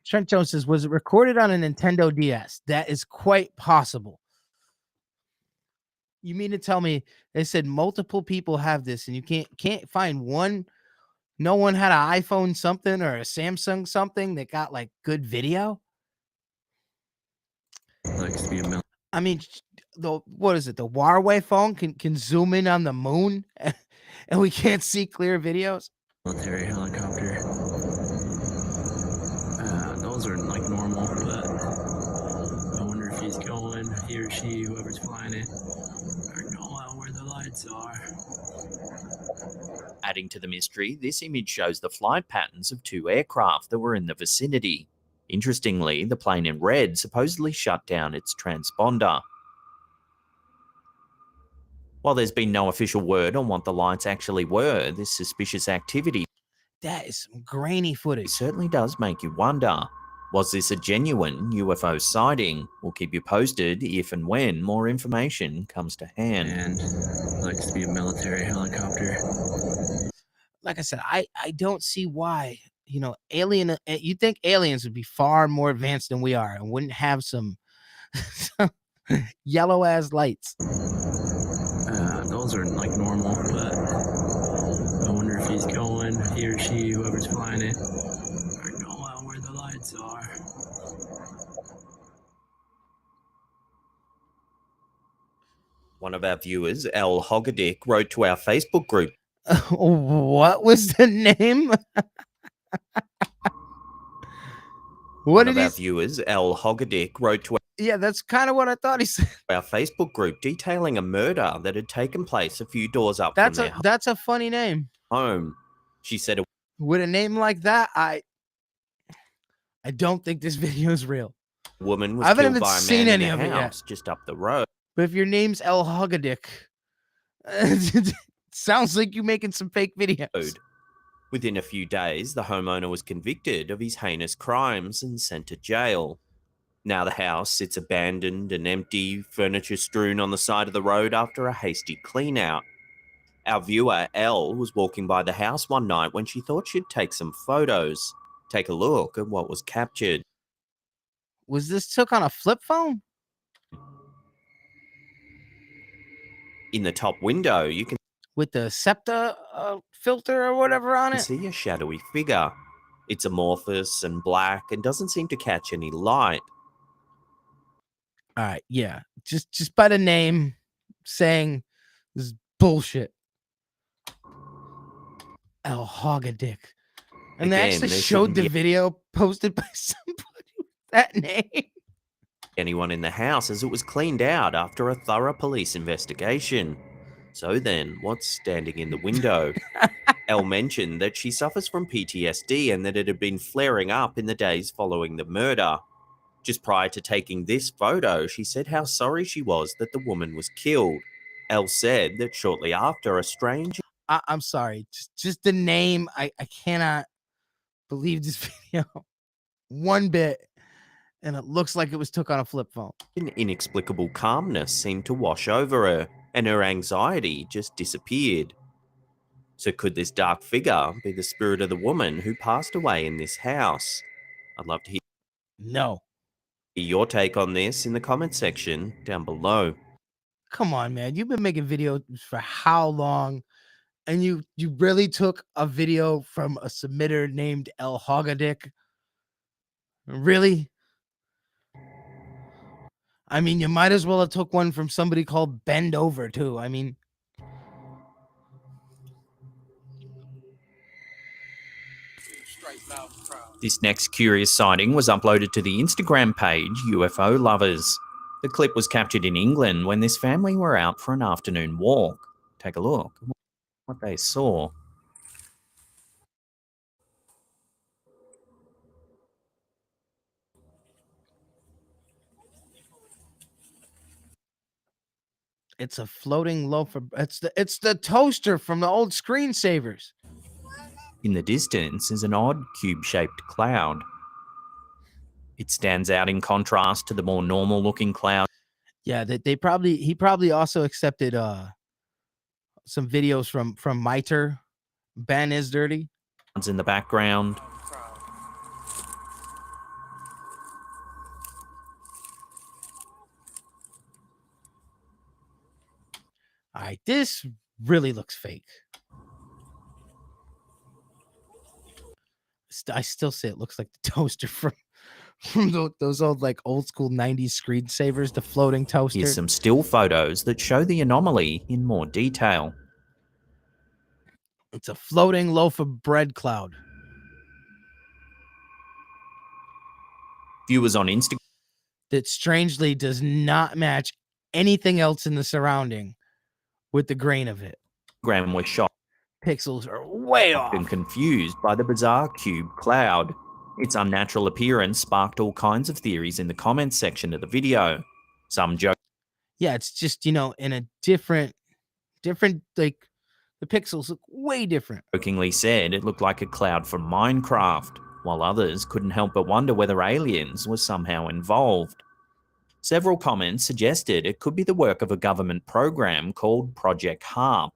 Trent Jones says, was it recorded on a Nintendo DS? That is quite possible. You mean to tell me they said multiple people have this and you can't find one? No one had an iPhone something or a Samsung something that got like good video? I mean, what is it? The Huawei phone can zoom in on the moon and we can't see clear videos? Military helicopter. Those are like normal, but I wonder if he's going, he or she, whoever's flying it, are going out where the lights are. Adding to the mystery, this image shows the flight patterns of two aircraft that were in the vicinity. Interestingly, the plane in red supposedly shut down its transponder. While there's been no official word on what the lights actually were, this suspicious activity, that is some grainy footage, certainly does make you wonder. Was this a genuine UFO sighting? We'll keep you posted if and when more information comes to hand. And likes to be a military helicopter. Like I said, I don't see why, alien. You'd think aliens would be far more advanced than we are and wouldn't have some Yellow ass lights. Those are like normal, but I wonder if he's going, he or she, whoever's flying it, are going out where the lights are. One of our viewers, L. Hogadick, wrote to our Facebook group. What was the name? One of our viewers, L. Hogadick, wrote to Yeah, that's kind of what I thought he said. our Facebook group detailing a murder that had taken place a few doors up That's from a their that's a funny name. home. She said, With a name like that, I don't think this video is real. a woman was I haven't killed even by a seen man in any a of it yet. house just up the road. But if your name's El Hogadick, sounds like you making some fake videos. Within a few days, the homeowner was convicted of his heinous crimes and sent to jail. Now the house sits abandoned and empty, furniture strewn on the side of the road after a hasty clean-out. Our viewer, Elle, was walking by the house one night when she thought she'd take some photos. Take a look at what was captured. Was this took on a flip phone? In the top window, you can With the SEPTA filter or whatever on it? see a shadowy figure. It's amorphous and black and doesn't seem to catch any light. All right, yeah. Just by the name saying this is bullshit. El Hogadick. And they Again, actually there showed shouldn't the be video posted by somebody with that name. anyone in the house as it was cleaned out after a thorough police investigation. So then, what's standing in the window? Elle mentioned that she suffers from PTSD and that it had been flaring up in the days following the murder. Just prior to taking this photo, she said how sorry she was that the woman was killed. Elle said that shortly after, a strange... I'm sorry. Just the name. I cannot believe this video one bit. And it looks like it was took on a flip phone. An inexplicable calmness seemed to wash over her, and her anxiety just disappeared. So could this dark figure be the spirit of the woman who passed away in this house? I'd love to hear your take on this in the comment section down below. Come on, man. You've been making videos for how long? And you really took a video from a submitter named El Hogadick? Really? I mean, you might as well have took one from somebody called Bend Over, too. I mean... This next curious sighting was uploaded to the Instagram page UFO Lovers. The clip was captured in England when this family were out for an afternoon walk. Take a look at what they saw. It's a floating loaf of... It's the toaster from the old screensavers. In the distance is an odd cube-shaped cloud. It stands out in contrast to the more normal-looking cloud. Yeah, he probably also accepted some videos from Miter. Ben is dirty. In the background. All right, this really looks fake. I still say it looks like the toaster from those old old school 90s screensavers, the floating toaster. Here's some still photos that show the anomaly in more detail. It's a floating loaf of bread cloud. Viewers on Instagram that strangely does not match anything else in the surrounding with the grain of it. Was shot. Pixels are way off. And confused by the bizarre cube cloud. Its unnatural appearance sparked all kinds of theories in the comments section of the video. Some joke. Yeah, it's just, in a different, like, the pixels look way different. Jokingly said it looked like a cloud from Minecraft, while others couldn't help but wonder whether aliens were somehow involved. Several comments suggested it could be the work of a government program called Project HARP.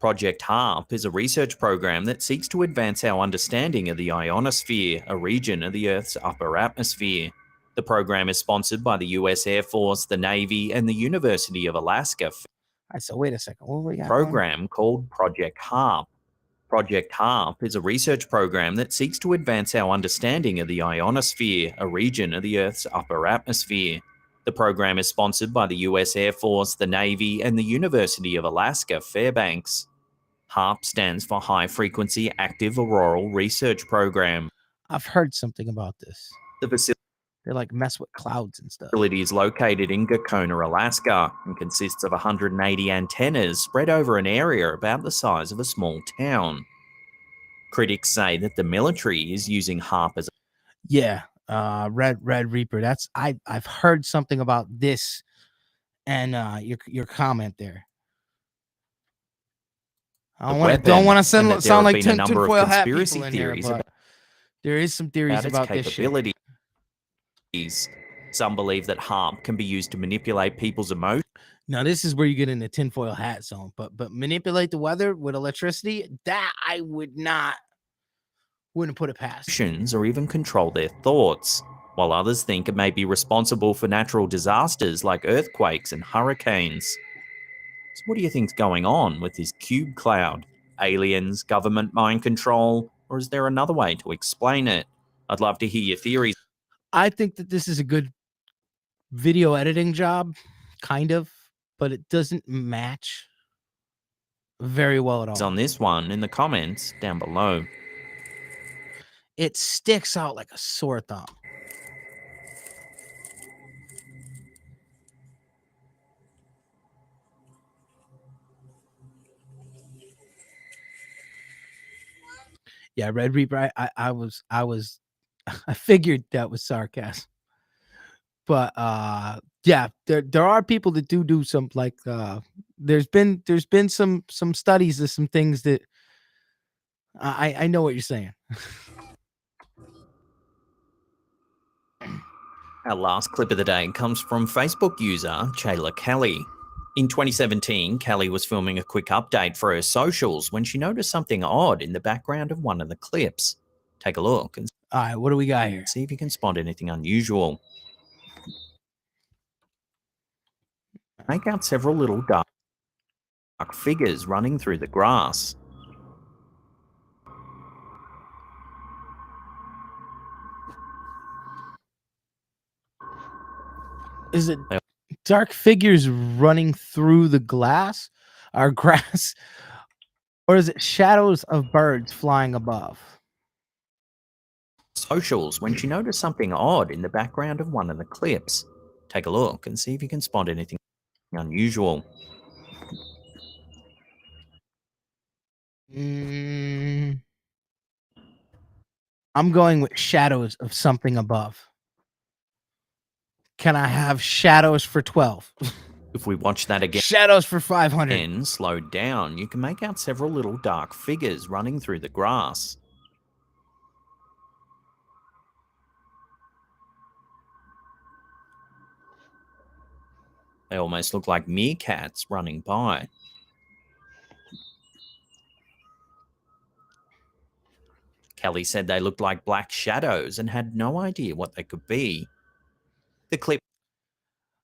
Project HARP is a research program that seeks to advance our understanding of the ionosphere, a region of the Earth's upper atmosphere. The The program is sponsored by the U.S. Air Force, the Navy, and the University of Alaska. All right, so wait a second. What we got? Program called Project HARP. Project HARP is a research program that seeks to advance our understanding of the ionosphere, a region of the Earth's upper atmosphere. The program is sponsored by the U.S. Air Force, the Navy, and the University of Alaska, Fairbanks. HARP stands for High Frequency Active Auroral Research Program. I've heard something about this. The facility They like mess with clouds and stuff. is located in Gakona, Alaska, and consists of 180 antennas spread over an area about the size of a small town. Critics say that the military is using HARP as Red Reaper. That's I've heard something about this, and your comment there. I don't want to sound like tinfoil hat people in here, but there is some theories about this shit. Some believe that HARP can be used to manipulate people's emotions. Now, this is where you get in the tinfoil hat zone, but manipulate the weather with electricity, that I wouldn't put it past. Or even control their thoughts, while others think it may be responsible for natural disasters like earthquakes and hurricanes. So what do you think's going on with this cube cloud? Aliens, government mind control, or is there another way to explain it? I'd love to hear your theories. I think that this is a good video editing job, kind of, but it doesn't match very well at all. On this one in the comments down below. It sticks out like a sore thumb. Yeah, Red Reaper, I figured that was sarcasm. But yeah, there are people that do some like there's been some studies, there's some things that I know what you're saying. Our last clip of the day comes from Facebook user Chayla Kelly. In 2017, Kelly was filming a quick update for her socials when she noticed something odd in the background of one of the clips. Take a look and all right, what do we got here? See if you can spot anything unusual. Make out several little dark figures running through the grass. Is it dark figures running through the glass or grass, or is it shadows of birds flying above? Socials when she noticed something odd in the background of one of the clips. Take a look and see if you can spot anything unusual. I'm going with shadows of something above. Can I have shadows for 12? If we watch that again, shadows for 500. And slowed down, you can make out several little dark figures running through the grass. They almost look like meerkats running by. Kelly said they looked like black shadows and had no idea what they could be. The clip.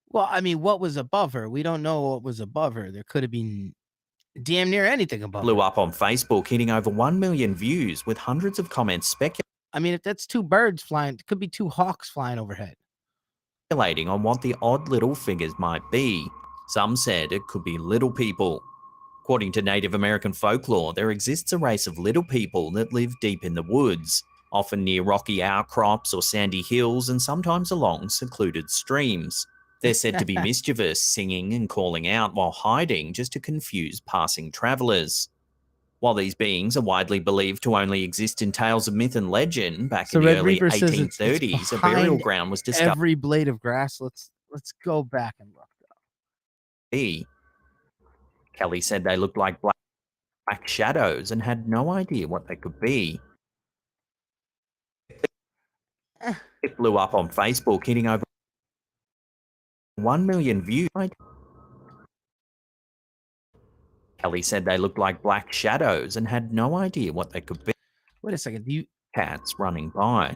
Well, I mean, what was above her? We don't know what was above her. There could have been damn near anything above blew her. Up on Facebook, hitting over 1 million views with hundreds of comments speculating. I mean, if that's two birds flying, it could be two hawks flying overhead. Speculating on what the odd little figures might be. Some said it could be little people. According to Native American folklore, there exists a race of little people that live deep in the woods, often near rocky outcrops or sandy hills and sometimes along secluded streams. They're said to be mischievous, singing and calling out while hiding just to confuse passing travelers. While these beings are widely believed to only exist in tales of myth and legend, back in the early Reaper 1830s, a burial ground was discovered. Every blade of grass. Let's go back and look. Kelly said they looked like black shadows and had no idea what they could be. It blew up on Facebook, hitting over 1 million views. Kelly said they looked like black shadows and had no idea what they could be. Wait a second. Cats running by.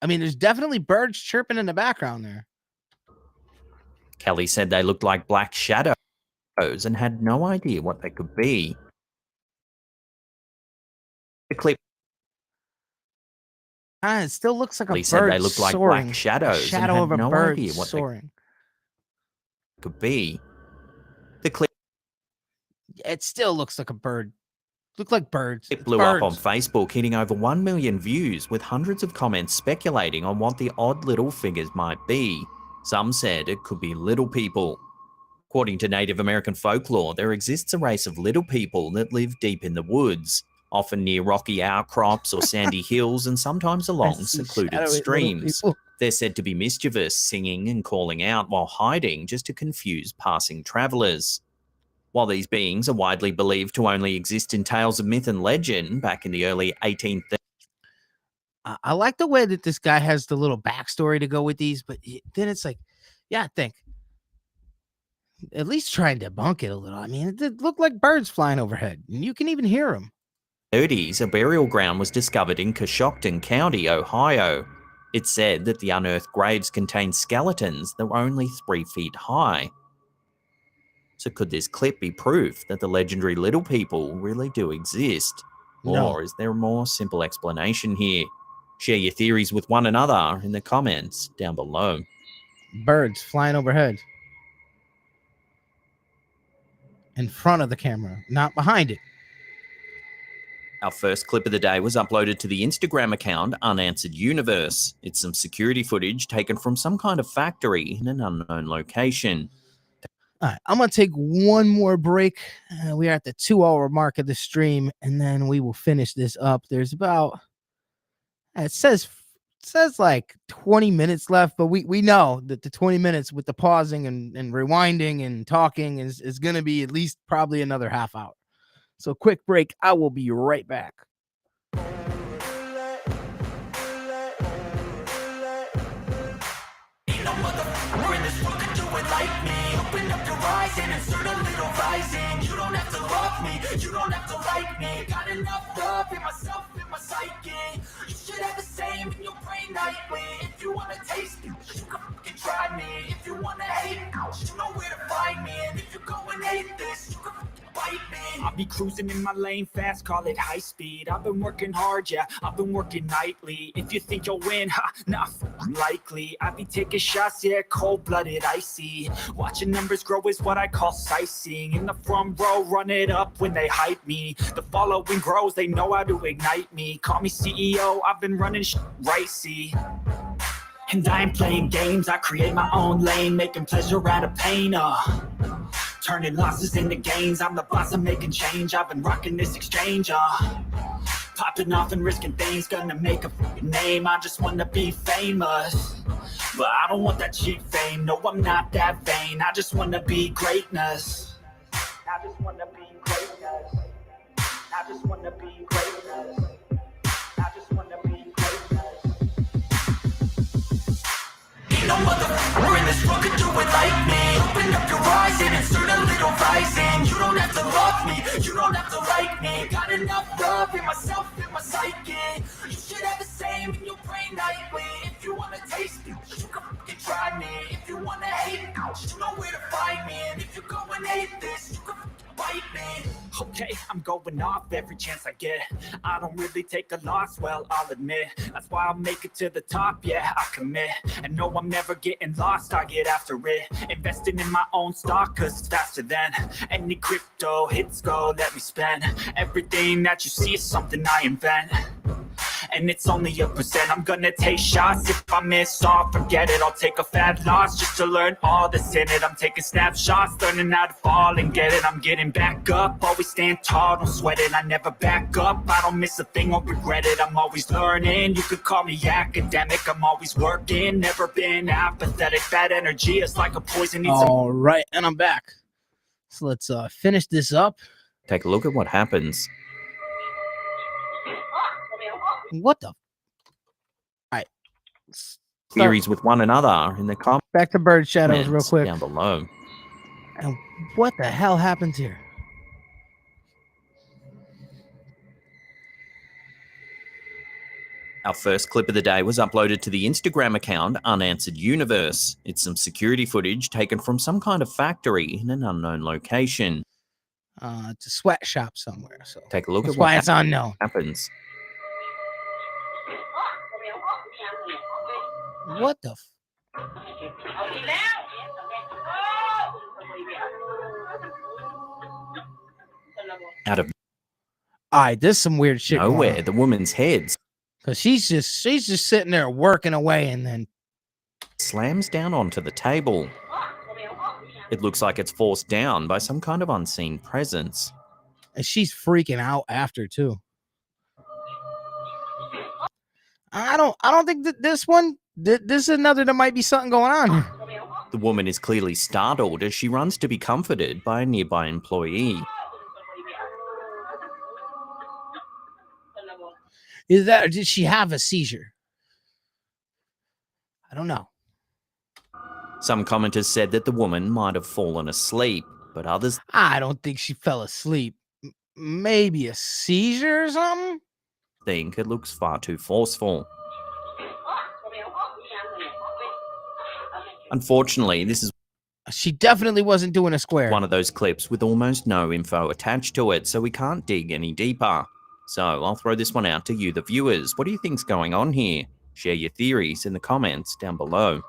I mean, there's definitely birds chirping in the background there. Kelly said they looked like black shadows and had no idea what they could be. The clip It still looks like a Kelly said bird they looked like soaring. black shadows A and shadow had of a no bird idea what soaring. they could be. The clip It still looks like a bird. Look like birds. It It's blew up on birds. Facebook, hitting over 1 million views, with hundreds of comments speculating on what the odd little figures might be. Some said it could be little people. According to Native American folklore, there exists a race of little people that live deep in the woods, often near rocky outcrops or sandy hills, and sometimes along secluded streams. They're said to be mischievous, singing and calling out while hiding just to confuse passing travelers. While these beings are widely believed to only exist in tales of myth and legend back in the early 1830s. I like the way that this guy has the little backstory to go with these, but then it's like, yeah, think. At least try and debunk it a little. I mean, it did look like birds flying overhead, and you can even hear them. 30s, a burial ground was discovered in Coshocton County, Ohio. It's said that the unearthed graves contained skeletons that were only 3 feet high. So could this clip be proof that the legendary little people really do exist? No. Or is there a more simple explanation here? Share your theories with one another in the comments down below. Birds flying overhead. In front of the camera, not behind it. Our first clip of the day was uploaded to the Instagram account Unanswered Universe. It's some security footage taken from some kind of factory in an unknown location. All right, I'm going to take one more break. We are at the 2-hour mark of the stream, and then we will finish this up. There's about, it says like 20 minutes left, but we know that the 20 minutes with the pausing and rewinding and talking is going to be at least probably another half hour. So quick break. I will be right back. Open up your eyes and insert a little rising. You don't have to love me, you don't have to like me. Got enough love in myself, in my psyche. You should have the same in your brain nightly. If you wanna taste me, you can fucking try me. If you wanna hate me, you know where to find me. And if you go and hate this, you can fucking bite me. I'll be cruising in my lane fast, call it high speed. I've been working hard, yeah, I've been working nightly. If you think you'll win, not likely. I be taking shots, yeah, cold-blooded, icy. Watching numbers grow is what I call sightseeing. In the front row, run it up when they hype me. The following grows, they know how to ignite me. Call me CEO, I've been running right, see. And I ain't playing games, I create my own lane, making pleasure out of pain, turning losses into gains, I'm the boss, I'm making change. I've been rocking this exchange, popping off and risking things, gonna make a fucking name. I just wanna be famous, but I don't want that cheap fame. No, I'm not that vain, I just wanna be greatness. I just wanna be greatness. I just wanna be greatness. I just wanna be greatness. Ain't no motherfucker in this world could do it like me. Open up your eyes and insert a little rising. You don't have to love me, you don't have to like me. Got enough love in myself, in my psyche. You should have the same in your brain nightly. If you wanna taste me, you can fucking try me. If you wanna hate me, you know where to find me. And if you go and hate this, you can fucking bite me. Okay, I'm going off every chance I get. I don't really take a loss, well, I'll admit. That's why I'll make it to the top, yeah, I commit. And no, I'm never getting lost, I get after it. Investing in my own stock, cause it's faster than any crypto hits go, let me spend. Everything that you see is something I invent. And it's only a percent. I'm gonna take shots. If I miss all, forget it. I'll take a fat loss just to learn all that's in it. I'm taking snapshots, learning how to fall and get it. I'm getting back up, always stand tall, don't sweat it. I never back up, I don't miss a thing or regret it. I'm always learning, you could call me academic. I'm always working, never been apathetic. Bad energy is like a poison. All right, and I'm back. So let's finish this up. Take a look at what happens. What the? All right. Theories with one another in the comments. Back to bird shadows real quick. Down below. And what the hell happens here? Our first clip of the day was uploaded to the Instagram account Unanswered Universe. It's some security footage taken from some kind of factory in an unknown location. It's a sweatshop somewhere. So take a look that's at what why it's unknown. happens. What the? Out of All right, there's some weird shit nowhere, going on. the woman's head Because she's just sitting there working away and then slams down onto the table. It looks like it's forced down by some kind of unseen presence. And she's freaking out after too. I don't think that this one. This is another. There might be something going on. The woman is clearly startled as she runs to be comforted by a nearby employee. Is that, or did she have a seizure? I don't know. Some commenters said that the woman might have fallen asleep, but others I don't think she fell asleep. Maybe a seizure or something? think it looks far too forceful. Unfortunately, this is she definitely wasn't doing a square. One of those clips with almost no info attached to it, so we can't dig any deeper. So I'll throw this one out to you, the viewers. What do you think's going on here? Share your theories in the comments down below.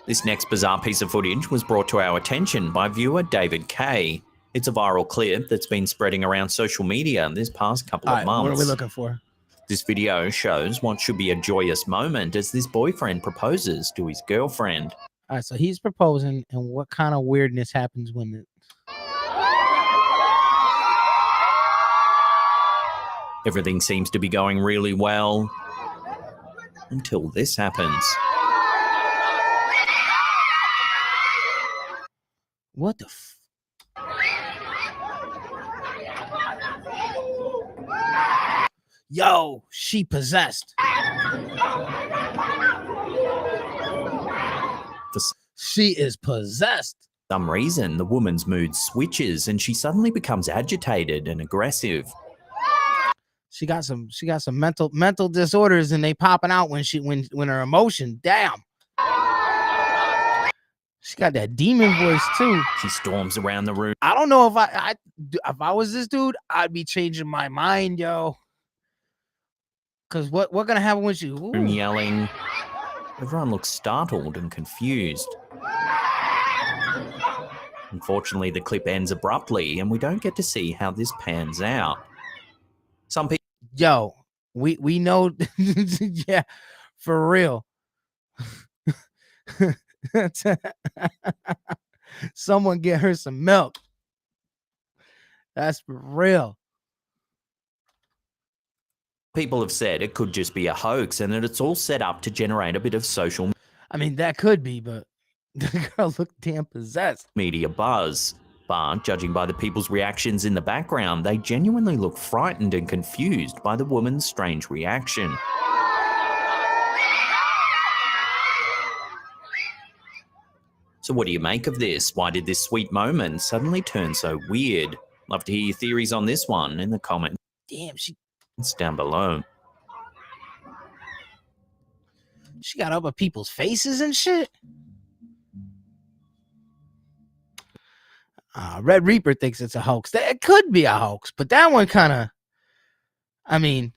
This next bizarre piece of footage was brought to our attention by viewer David K. It's a viral clip that's been spreading around social media this past couple of months. What are we looking for? This video shows what should be a joyous moment as this boyfriend proposes to his girlfriend. All right, so he's proposing, and what kind of weirdness happens when it... Everything seems to be going really well until this happens. What the Yo, she possessed. She is possessed. For some reason, the woman's mood switches and she suddenly becomes agitated and aggressive. She got some mental disorders, and they popping out when her emotion. Damn. She got that demon voice too. She storms around the room. I don't know if I was this dude, I'd be changing my mind, yo. Cause what gonna happen when she yelling? Everyone looks startled and confused. Unfortunately, the clip ends abruptly, and we don't get to see how this pans out. Some people, yo, we know, yeah, for real. Someone get her some milk. That's for real. People have said it could just be a hoax and that it's all set up to generate a bit of social I mean, that could be, but the girl looked damn possessed. Media buzz. But judging by the people's reactions in the background, they genuinely look frightened and confused by the woman's strange reaction. So what do you make of this? Why did this sweet moment suddenly turn so weird? Love to hear your theories on this one in the comments. Damn, it's down below. She got up at people's faces and shit. Red Reaper thinks it's a hoax. It could be a hoax, but that one kind of, I mean,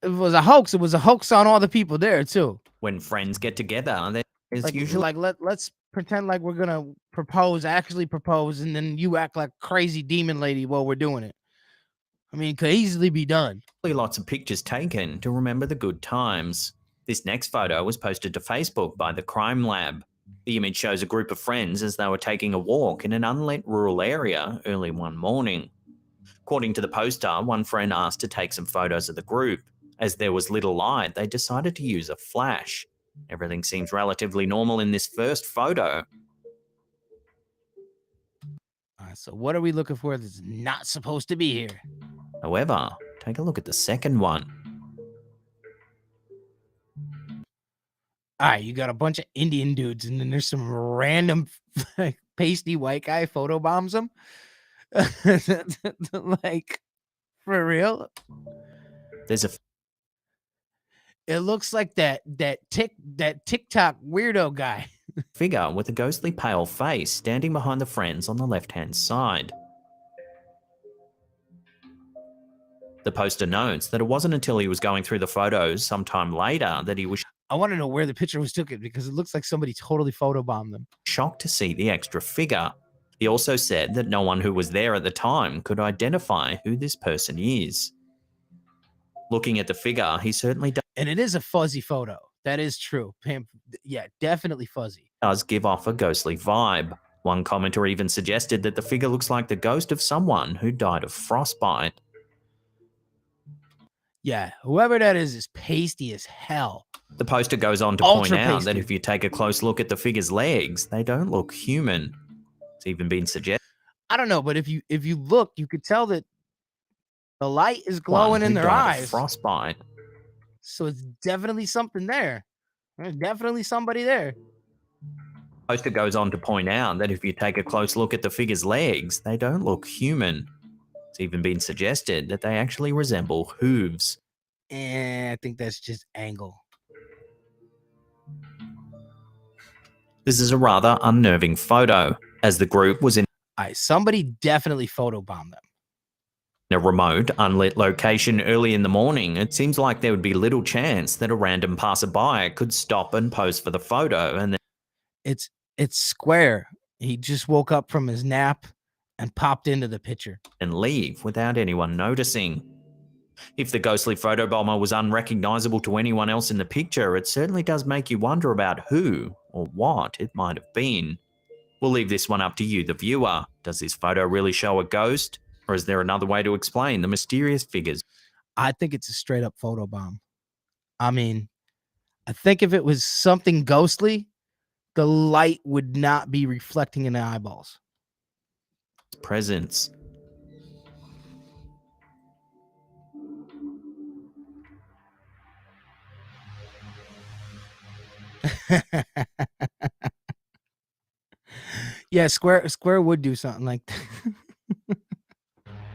if it was a hoax, it was a hoax on all the people there too. When friends get together, there's like, usually let's pretend like we're gonna actually propose, and then you act like crazy demon lady while we're doing it. I mean, it could easily be done. Lots of pictures taken to remember the good times. This next photo was posted to Facebook by the Crime Lab. The image shows a group of friends as they were taking a walk in an unlit rural area early one morning. According to the poster, one friend asked to take some photos of the group. As there was little light, they decided to use a flash. Everything seems relatively normal in this first photo. All right, so what are we looking for that's not supposed to be here? However, take a look at the second one. All right, you got a bunch of Indian dudes, and then there's some random like, pasty white guy photobombs them. Like, for real? There's a It looks like that TikTok weirdo guy. figure with a ghostly pale face standing behind the friends on the left-hand side. The poster notes that it wasn't until he was going through the photos sometime later that he was I want to know where the picture was taken because it looks like somebody totally photobombed them. shocked to see the extra figure. He also said that no one who was there at the time could identify who this person is. Looking at the figure, he certainly And it is a fuzzy photo. That is true. Yeah, definitely fuzzy. does give off a ghostly vibe. One commenter even suggested that the figure looks like the ghost of someone who died of frostbite. Yeah, whoever that is pasty as hell. The poster goes on to Ultra point out pasty. that if you take a close look at the figure's legs, they don't look human. It's even been suggested. I don't know, but if you look, you could tell that the light is glowing in their eyes. Frostbite. So it's definitely something there. There's definitely somebody there. The poster goes on to point out that if you take a close look at the figure's legs, they don't look human. It's even been suggested that they actually resemble hooves. And I think that's just angle. This is a rather unnerving photo, as the group was in somebody definitely photobombed them. a remote, unlit location early in the morning. It seems like there would be little chance that a random passerby could stop and pose for the photo, and then it's Square. He just woke up from his nap and popped into the picture and leave without anyone noticing. If the ghostly photobomber was unrecognizable to anyone else in the picture, it certainly does make you wonder about who or what it might have been. We'll leave this one up to you, the viewer. Does this photo really show a ghost? Or is there another way to explain the mysterious figures? I think it's a straight up photobomb. I mean, I think if it was something ghostly, the light would not be reflecting in the eyeballs. Presence. Yeah, Square would do something like that.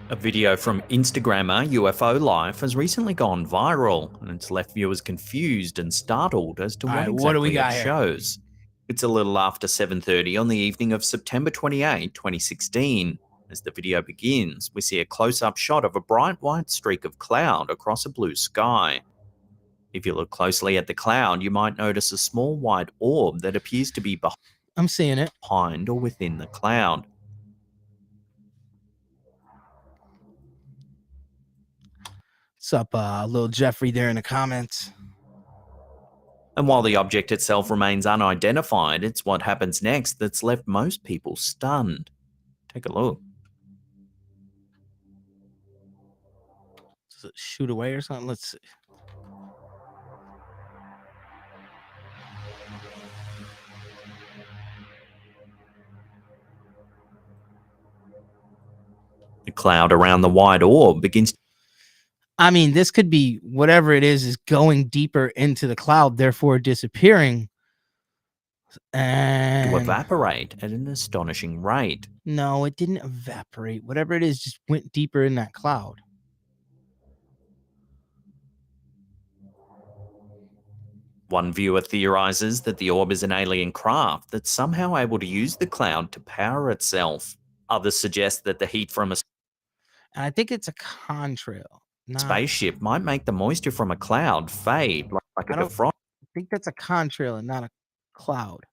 A video from Instagrammer UFO Life has recently gone viral, and it's left viewers confused and startled as to what do we exactly got it here? shows. It's a little after 7:30 on the evening of September 28, 2016. As the video begins, we see a close-up shot of a bright white streak of cloud across a blue sky. If you look closely at the cloud, you might notice a small white orb that appears to be I'm seeing it. behind or within the cloud. What's up, little Jeffrey there in the comments? And while the object itself remains unidentified, it's what happens next that's left most people stunned. Take a look. Does it shoot away or something? Let's see. The cloud around the white orb begins I mean, this could be whatever it is going deeper into the cloud, therefore disappearing. And to evaporate at an astonishing rate. No, it didn't evaporate. Whatever it is just went deeper in that cloud. One viewer theorizes that the orb is an alien craft that's somehow able to use the cloud to power itself. Others suggest that the heat from a And I think it's a contrail. spaceship might make the moisture from a cloud fade like a defroster I think that's a contrail and not a cloud.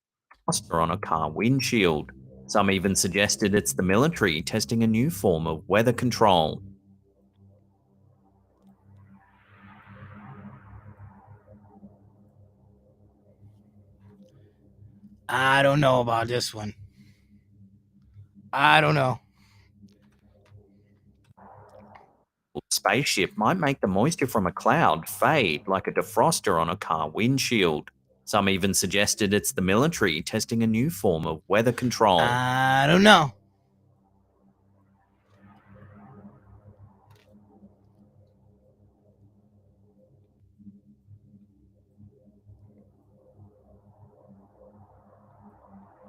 on a car windshield. Some even suggested it's the military testing a new form of weather control. I don't know about this one. I don't know. Spaceship might make the moisture from a cloud fade like a defroster on a car windshield. Some even suggested it's the military testing a new form of weather control. I don't know.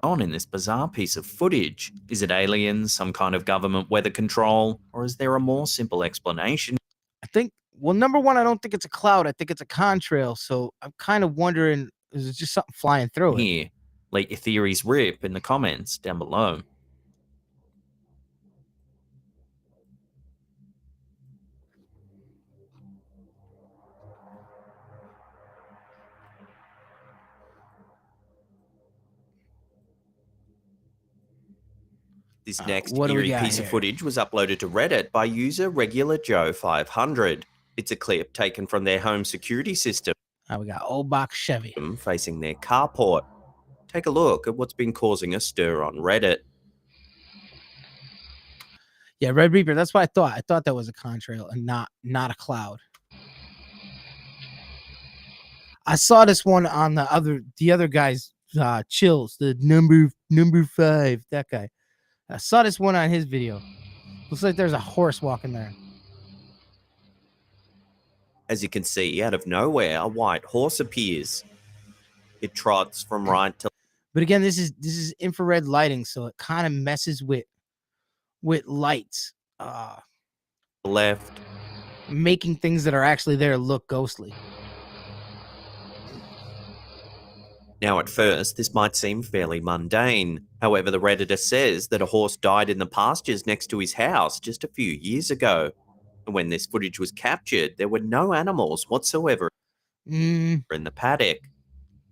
on in this bizarre piece of footage? Is it aliens, some kind of government weather control, or is there a more simple explanation? I think, well, number one, I don't think it's a cloud. I think it's a contrail. So I'm kind of wondering, is it just something flying through it? Here, let your theories rip in the comments down below. This next what do we eerie got piece here? of footage was uploaded to Reddit by user Regular Joe 500. It's a clip taken from their home security system. We got old box Chevy facing their carport. Take a look at what's been causing a stir on Reddit. Yeah, Red Reaper. That's what I thought. I thought that was a contrail and not a cloud. I saw this one on the other guy's chills, the number 5, that guy. I saw this one on his video. Looks like there's a horse walking there. As you can see, out of nowhere, a white horse appears. It trots from right to But again, this is infrared lighting, so it kind of messes with lights, left, making things that are actually there look ghostly. Now, at first, this might seem fairly mundane. However, the Redditor says that a horse died in the pastures next to his house just a few years ago. And when this footage was captured, there were no animals whatsoever in the paddock.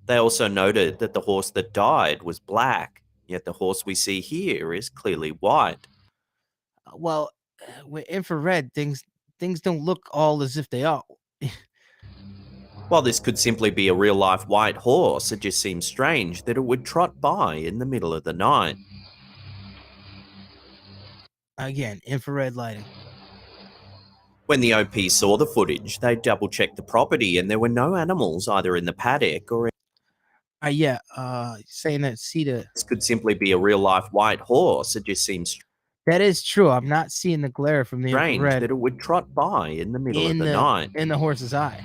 They also noted that the horse that died was black, yet the horse we see here is clearly white. Well, with infrared, things don't look all as if they are. While this could simply be a real-life white horse, it just seems strange that it would trot by in the middle of the night. Again, infrared lighting. When the OP saw the footage, they double-checked the property and there were no animals either in the paddock or saying that this could simply be a real-life white horse. It just seems that is true. I'm not seeing the glare from the strange infrared that it would trot by in the middle of the night. in the horse's eye.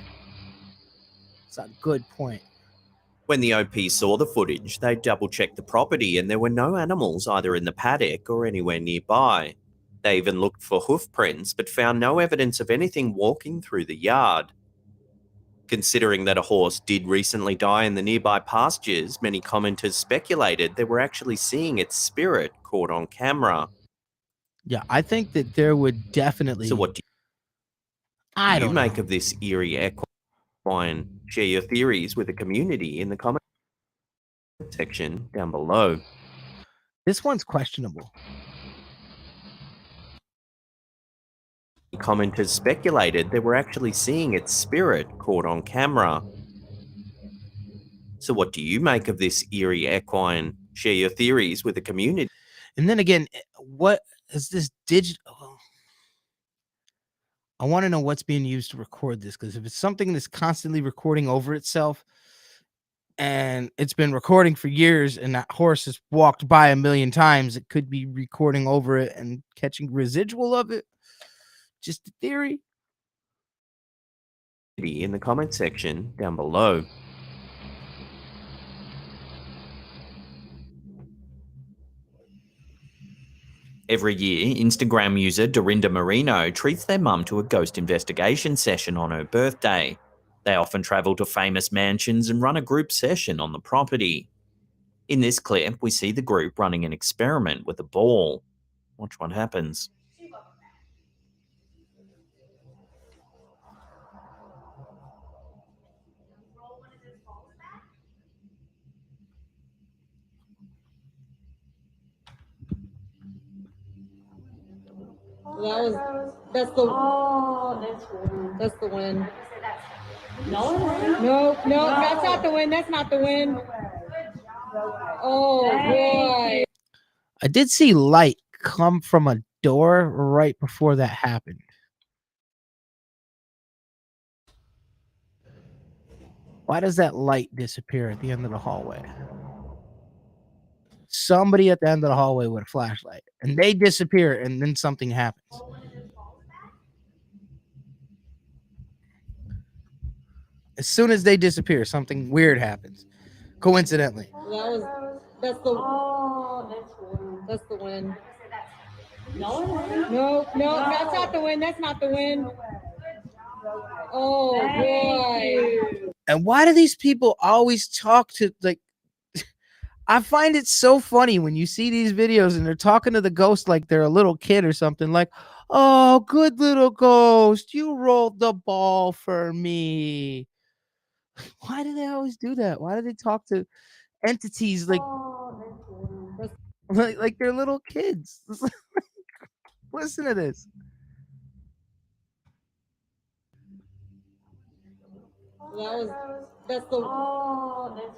It's a good point. When the OP saw the footage, they double-checked the property and there were no animals either in the paddock or anywhere nearby. They even looked for hoof prints but found no evidence of anything walking through the yard. Considering that a horse did recently die in the nearby pastures, many commenters speculated they were actually seeing its spirit caught on camera. Yeah, I think that there would definitely... So what do you make of this eerie equine? Share your theories with the community in the comment section down below. This one's questionable. Commenters speculated they were actually seeing its spirit caught on camera. So what do you make of this eerie equine? Share your theories with the community. And then again, what is this digital? I want to know what's being used to record this, because if it's something that's constantly recording over itself and it's been recording for years and that horse has walked by 1,000,000 times, it could be recording over it and catching residual of it. Just a theory. In the comment section down below. Every year, Instagram user Dorinda Marino treats their mum to a ghost investigation session on her birthday. They often travel to famous mansions and run a group session on the property. In this clip, we see the group running an experiment with a ball. Watch what happens. That's the win. No, that's not the win. That's not the win. Oh boy. I did see light come from a door right before that happened. Why does that light disappear at the end of the hallway? Somebody at the end of the hallway with a flashlight, and they disappear, and then something happens. As soon as they disappear, something weird happens. Coincidentally. That's the. Oh, that's the wind. No, that's not the wind. That's not the wind. Oh boy. And why do these people always talk to, like, I find it so funny when you see these videos and they're talking to the ghost like they're a little kid or something, like, oh, good little ghost, you rolled the ball for me. Why do they always do that? Why do they talk to entities like like they're little kids? Listen to this. That's the. Oh,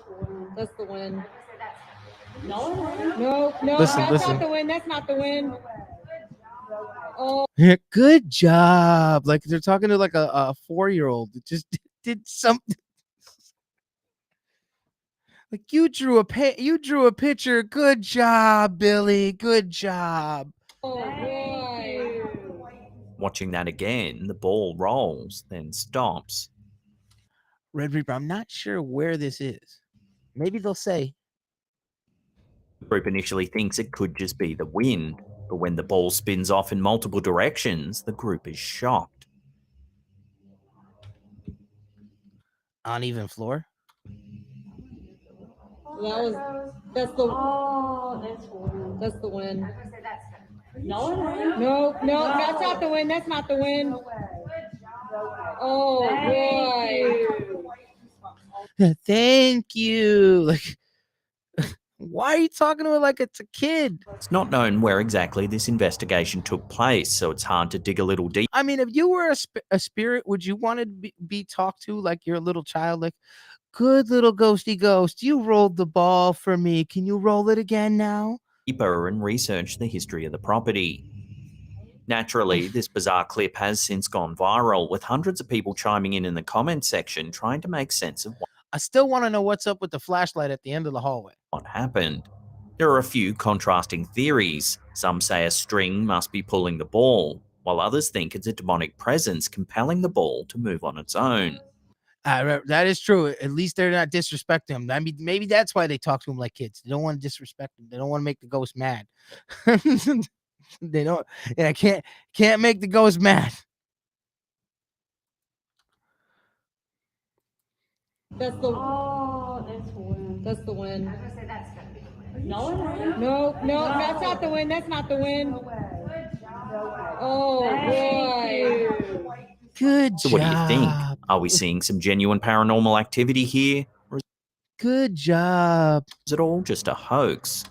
that's the wind. No, Listen, that's listen. not the wind. That's not the wind. Oh. Yeah, good job. Like they're talking to like a 4-year-old that just did something. Like you drew a picture. Good job, Billy. Good job. Oh boy. Watching that again, the ball rolls, then stops. Red Reaper, I'm not sure where this is. Maybe they'll say. The group initially thinks it could just be the wind, but when the ball spins off in multiple directions, the group is shocked. Uneven floor? That's the. Oh, that's the wind. No, that's not the wind. That's not the wind. Oh boy. Thank you. Like, why are you talking to her like it's a kid? It's not known where exactly this investigation took place, so it's hard to dig a little deeper. I mean, if you were a spirit, would you want to be talked to like you're a little child? Like, good little ghosty ghost, you rolled the ball for me. Can you roll it again now? And research the history of the property. Naturally, this bizarre clip has since gone viral, with hundreds of people chiming in the comments section trying to make sense of I still want to know what's up with the flashlight at the end of the hallway. what happened. There are a few contrasting theories. Some say a string must be pulling the ball, while others think it's a demonic presence compelling the ball to move on its own. That is true. At least they're not disrespecting him. I mean, maybe that's why they talk to him like kids. They don't want to disrespect him. They don't want to make the ghost mad. They don't. Yeah, can't make the ghost mad. That's the. Oh, that's the wind. No, that's not the wind. That's not the wind. Oh boy. Good job. So what do you think? Are we seeing some genuine paranormal activity here? Or Good job. is it all just a hoax?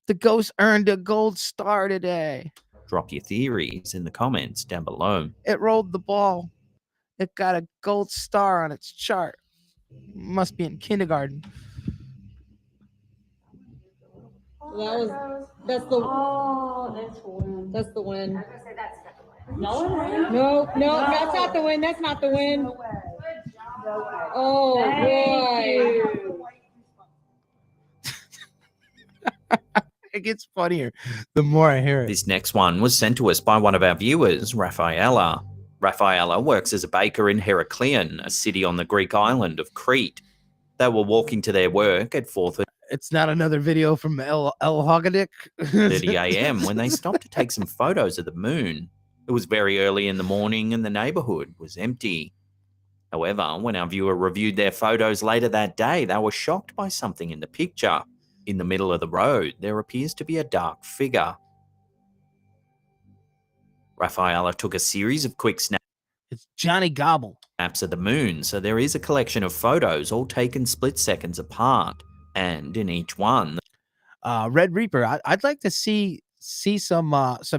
The ghost earned a gold star today. Drop your theories in the comments down below. It rolled the ball. It got a gold star on its chart. Must be in kindergarten. That's the. Oh, that's the wind. No, that's not the wind. That's not the wind. Oh boy. It gets funnier the more I hear it. This next one was sent to us by one of our viewers, Rafaela. Rafaela works as a baker in Heraklion, a city on the Greek island of Crete. They were walking to their work at 4:30 It's not another video from El Haggadik. 30 a.m. when they stopped to take some photos of the moon. It was very early in the morning and the neighborhood was empty. However, when our viewer reviewed their photos later that day, they were shocked by something in the picture. In the middle of the road, there appears to be a dark figure. Rafaela took a series of quick snaps. It's Johnny Gobble. Maps of the moon, so there is a collection of photos all taken split seconds apart, and in each one, Red Reaper, I'd like to see some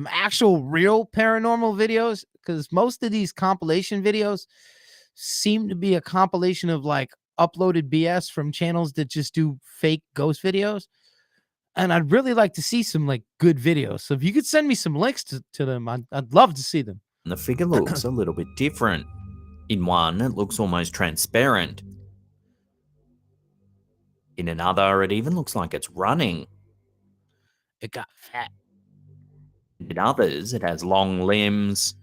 actual real paranormal videos, because most of these compilation videos seem to be a compilation of like uploaded BS from channels that just do fake ghost videos. And I'd really like to see some like good videos. So if you could send me some links to them, I'd love to see them. the figure looks a little bit different. In one, it looks almost transparent. In another, it even looks like it's running. It got fat. In others, it has long limbs.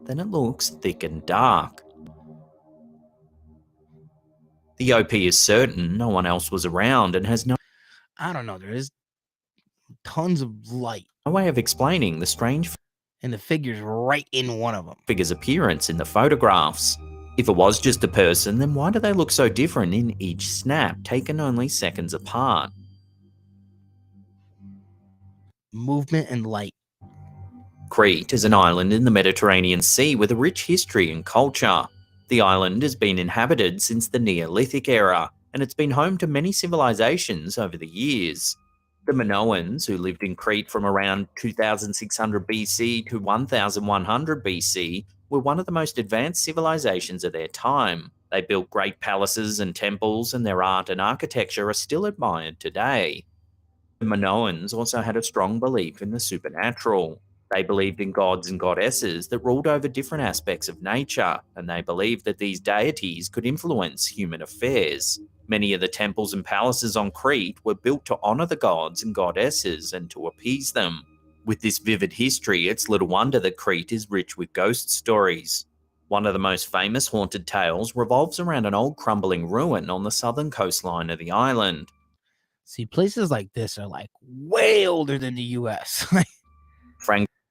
Then it looks thick and dark. The OP is certain no one else was around and has no I don't know. There is tons of light way of explaining the strange and the figure's right in one of them. figure's appearance in the photographs. If it was just a person, then why do they look so different in each snap, taken only seconds apart? Movement and light. Crete is an island in the Mediterranean Sea with a rich history and culture. The island has been inhabited since the Neolithic era, and it's been home to many civilizations over the years. The Minoans, who lived in Crete from around 2600 BC to 1100 BC, were one of the most advanced civilizations of their time. They built great palaces and temples, and their art and architecture are still admired today. The Minoans also had a strong belief in the supernatural. They believed in gods and goddesses that ruled over different aspects of nature, and they believed that these deities could influence human affairs. Many of the temples and palaces on Crete were built to honor the gods and goddesses and to appease them. With this vivid history, it's little wonder that Crete is rich with ghost stories. One of the most famous haunted tales revolves around an old crumbling ruin on the southern coastline of the island. See, places like this are like way older than the US.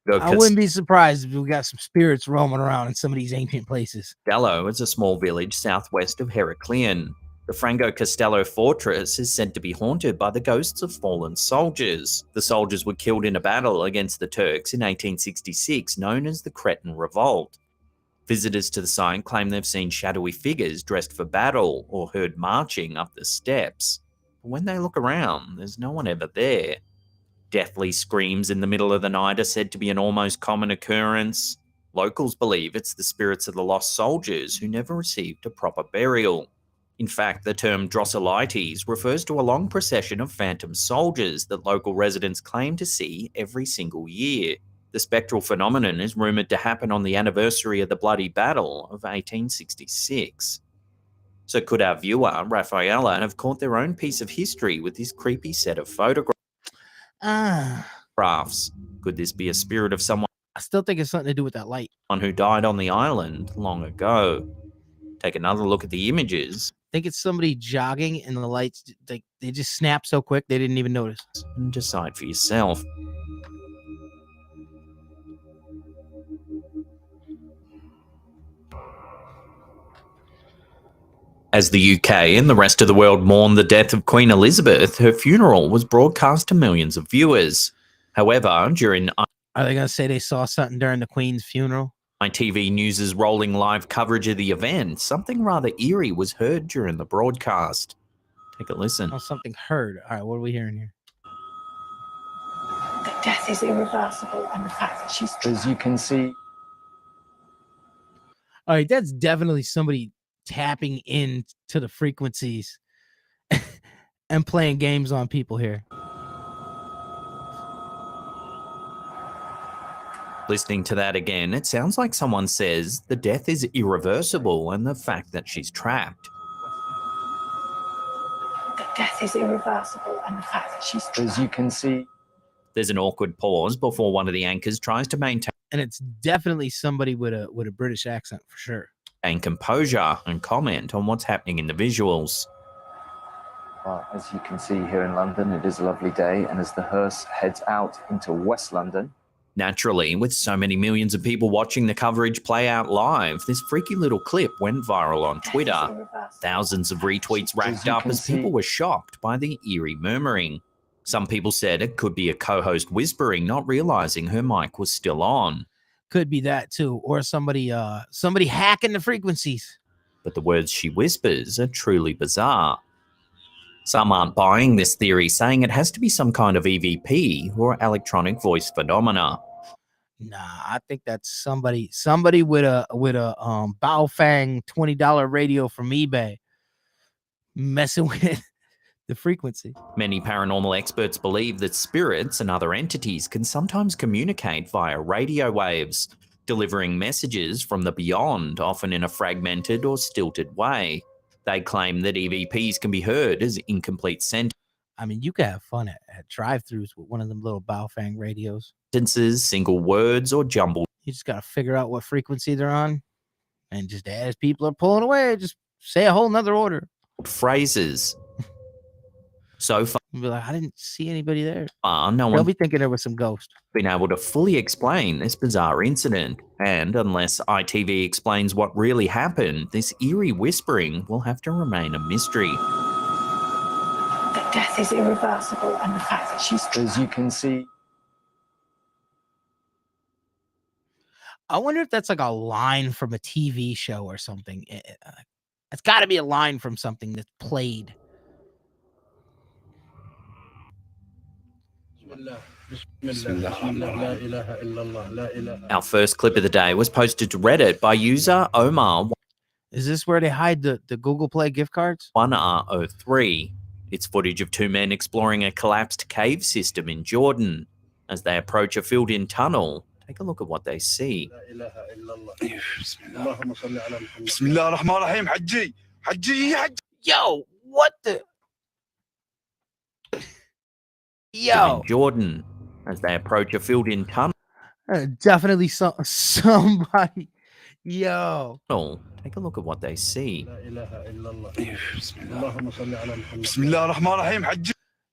I wouldn't be surprised if we got some spirits roaming around in some of these ancient places. Castello is a small village southwest of Heracleon. The Frango Castello fortress is said to be haunted by the ghosts of fallen soldiers. The soldiers were killed in a battle against the Turks in 1866, known as the Cretan Revolt. Visitors to the site claim they've seen shadowy figures dressed for battle or heard marching up the steps. But when they look around, there's no one ever there. Deathly screams in the middle of the night are said to be an almost common occurrence. Locals believe it's the spirits of the lost soldiers who never received a proper burial. In fact, the term Drosselites refers to a long procession of phantom soldiers that local residents claim to see every single year. The spectral phenomenon is rumoured to happen on the anniversary of the Bloody Battle of 1866. So could our viewer, Rafaela, have caught their own piece of history with this creepy set of photographs? Could this be a spirit of someone? I still think it's something to do with that light. Who died on the island long ago. Take another look at the images. I think it's somebody jogging and the lights, they just snap so quick they didn't even notice. And decide for yourself. As the UK and the rest of the world mourned the death of Queen Elizabeth, her funeral was broadcast to millions of viewers. However, during Are they going to say they saw something during the Queen's funeral? ITV News' rolling live coverage of the event, something rather eerie was heard during the broadcast. Take a listen. Oh, something heard. All right, what are we hearing here? The death is irreversible, and the fact that she's... As you can see... All right, that's definitely somebody tapping into the frequencies and playing games on people here. Listening to that again, it sounds like someone says the death is irreversible and the fact that she's trapped. The death is irreversible, and the fact that she's trapped. As you can see... There's an awkward pause before one of the anchors tries to maintain... And it's definitely somebody with a British accent for sure. And composure and comment on what's happening in the visuals. As you can see here in London, it is a lovely day, and as the hearse heads out into West London... Naturally, with so many millions of people watching the coverage play out live, this freaky little clip went viral on Twitter. Thousands of retweets racked up as people were shocked by the eerie murmuring. Some people said it could be a co-host whispering, not realizing her mic was still on. Could be that too, or somebody hacking the frequencies. But the words she whispers are truly bizarre. Some aren't buying this theory, saying it has to be some kind of EVP or electronic voice phenomena. Nah, I think that's somebody with a Baofeng $20 radio from eBay messing with the frequency. Many paranormal experts believe that spirits and other entities can sometimes communicate via radio waves, delivering messages from the beyond, often in a fragmented or stilted way. They claim that EVPs can be heard as incomplete sentences. I mean, you can have fun at drive-thrus with one of them little Baofeng radios. Sentences, single words, or jumbled. You just got to figure out what frequency they're on. And just as people are pulling away, just say a whole nother order. phrases. So far, Be like, I didn't see anybody there. no They'll one be thinking there was some ghost. been able to fully explain this bizarre incident. And unless ITV explains what really happened, this eerie whispering will have to remain a mystery. That death is irreversible, and the fact that she's As you can see, I wonder if that's like a line from a TV show or something. It's got to be a line from something that's played. Our first clip of the day was posted to Reddit by user Omar. Is this where they hide the Google Play gift cards? 1R03. It's footage of two men exploring a collapsed cave system in Jordan. As they approach a filled-in tunnel, take a look at what they see. Yo, what the? Yo. In Jordan, as they approach a filled-in tunnel. Definitely somebody. Yo. Take a look at what they see.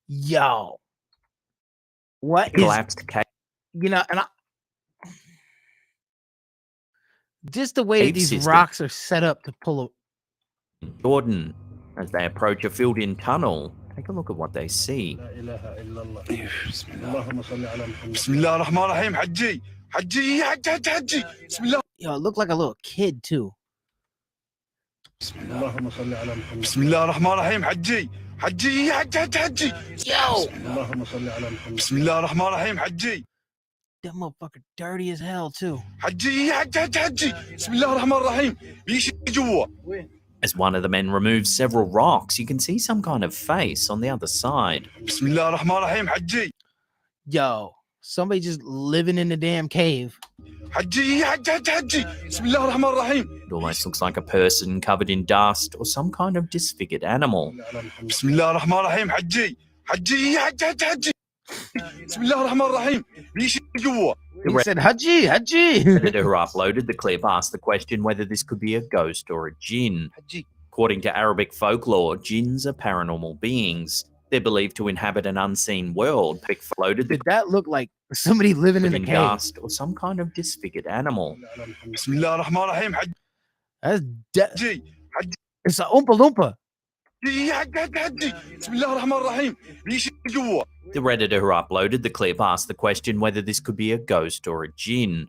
Yo. What collapsed cave? You know, and just the way these system. rocks are set up to pull a Jordan, as they approach a filled-in tunnel, take a look at what they see. Yo, it looked like a little kid too. Yo. That motherfucker dirty as hell too. As one of the men removes several rocks, you can see some kind of face on the other side. Yo, somebody just living in the damn cave. It almost looks like a person covered in dust or some kind of disfigured animal. He said, Haji, Haji. The editor who uploaded the clip asked the question whether this could be a ghost or a jinn. According to Arabic folklore, jinns are paranormal beings. They're believed to inhabit an unseen world. Did that look like somebody living in a cave? Dust or some kind of disfigured animal. That's it's a Oompa Loompa. The Redditor who uploaded the clip asked the question whether this could be a ghost or a jinn.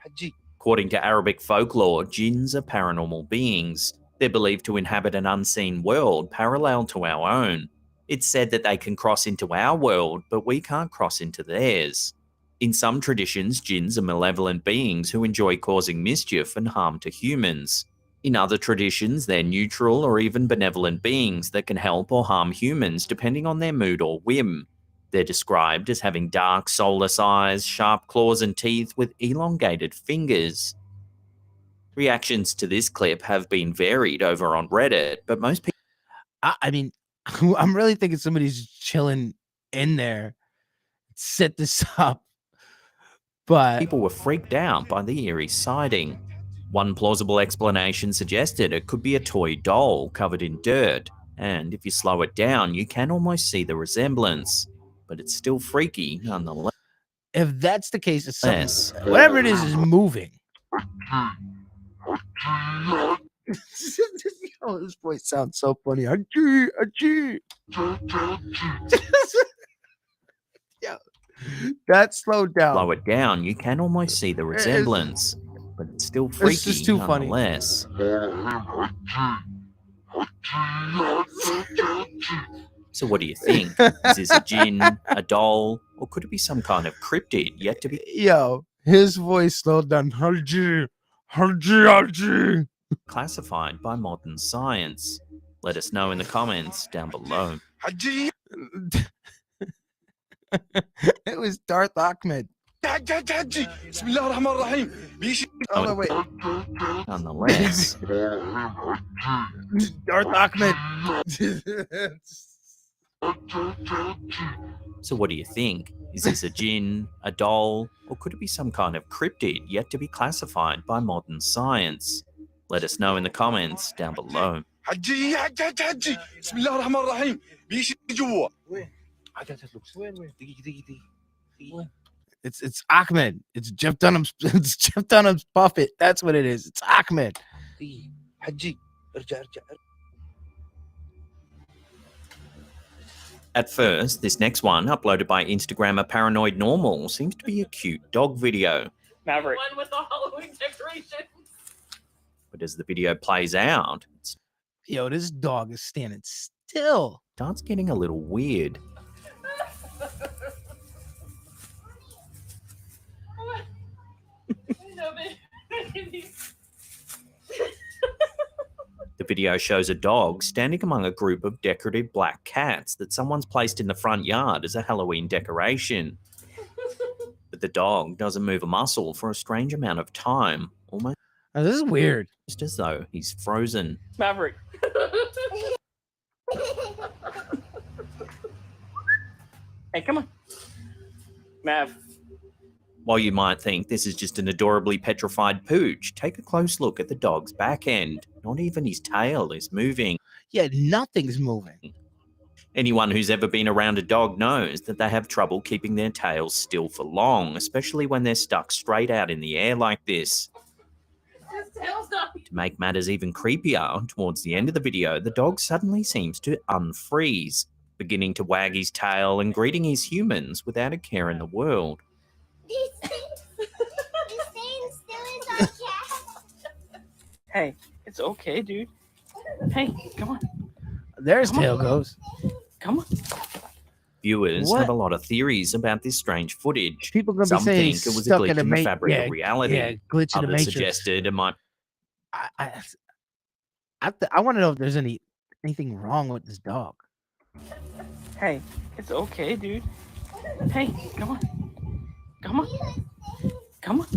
According to Arabic folklore, jinns are paranormal beings. They're believed to inhabit an unseen world parallel to our own. It's said that they can cross into our world, but we can't cross into theirs. In some traditions, jinns are malevolent beings who enjoy causing mischief and harm to humans. In other traditions, they're neutral or even benevolent beings that can help or harm humans depending on their mood or whim. They're described as having dark, soulless eyes, sharp claws and teeth with elongated fingers. Reactions to this clip have been varied over on Reddit, but most people... I mean, I'm really thinking somebody's chilling in there, set this up, but... People were freaked out by the eerie sighting. One plausible explanation suggested it could be a toy doll covered in dirt, and if you slow it down, you can almost see the resemblance. But it's still freaky nonetheless. If that's the case, it's something, whatever it is moving. Oh, this voice sounds so funny. Achoo, achoo. Yeah, that slowed down. Slow it down, you can almost see the resemblance. But it's still freaky it's just too nonetheless. So what do you think? Is this a jinn, a doll, or could it be some kind of cryptid yet to be... Yo, his voice slowed down. Haji, Haji, Haji. Classified by modern science. Let us know in the comments down below. It was Darth Ahmed. Oh, wait. Nonetheless. Darth Ahmed. So what do you think? Is this a jinn, a doll, or could it be some kind of cryptid yet to be classified by modern science? Let us know in the comments down below. حجي حجي بسم الله الرحمن الرحيم بيجي جوا وين؟ وين؟ دقيقة وين؟ It's Ahmed. It's Jeff Dunham's puppet. That's what it is. It's Ahmed. دقيقة حجي ارجع. At first, this next one, uploaded by Instagrammer Paranoid Normal, seems to be a cute dog video. Maverick. One with the Halloween decorations. But as the video plays out, Yo, this dog is standing still. It starts getting a little weird. The video shows a dog standing among a group of decorative black cats that someone's placed in the front yard as a Halloween decoration. But the dog doesn't move a muscle for a strange amount of time, almost. Oh, this is weird. Just as though he's frozen. Maverick. Hey, come on. Mav. While you might think this is just an adorably petrified pooch, take a close look at the dog's back end. Not even his tail is moving. Yeah, nothing's moving. Anyone who's ever been around a dog knows that they have trouble keeping their tails still for long, especially when they're stuck straight out in the air like this. To make matters even creepier, towards the end of the video, the dog suddenly seems to unfreeze, beginning to wag his tail and greeting his humans without a care in the world. Hey, it's okay, dude. Hey, come on. There's tail goes. Come on. Viewers have a lot of theories about this strange footage. People gonna be Some saying think it was a stuck glitch in a in the fabric of reality. Yeah, glitch in the Others matrix. suggested it might. I want to know if there's anything wrong with this dog. Hey, it's okay, dude. Hey, come on. Come on. Come on.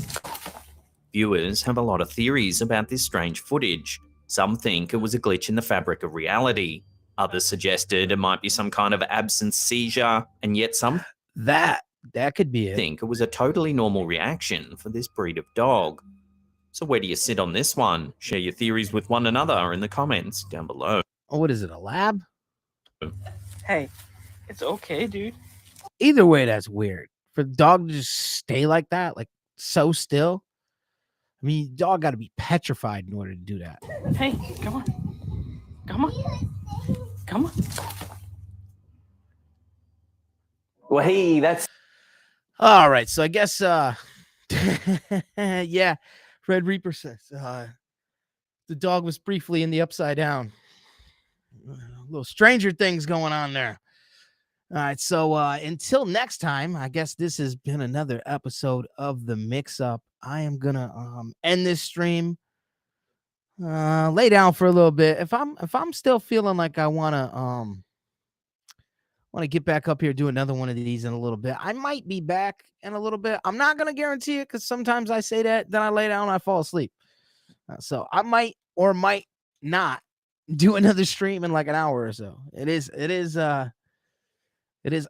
Viewers have a lot of theories about this strange footage. Some think it was a glitch in the fabric of reality. Others suggested it might be some kind of absence seizure, and yet some that could be it. Think it was a totally normal reaction for this breed of dog. So where do you sit on this one? Share your theories with one another in the comments down below. Oh, what is it, a lab? Hey, it's okay, dude. Either way, that's weird. For the dog to just stay like that, like so still. I mean, dog got to be petrified in order to do that. Hey, come on. Come on. Come on. Well, hey, that's... All right, so I guess, yeah, Red Reaper says, the dog was briefly in the Upside Down. A little Stranger Things going on there. All right, so until next time, I guess this has been another episode of The Mix-Up. I am gonna end this stream, lay down for a little bit. If I'm still feeling like I wanna get back up here, do another one of these in a little bit, I might be back in a little bit. I'm not gonna guarantee it because sometimes I say that, then I lay down and I fall asleep. So I might or might not do another stream in like an hour or so. It is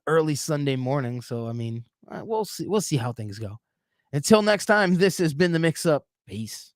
early Sunday morning, so I mean, we'll see how things go. Until next time, this has been The Mix-Up. Peace.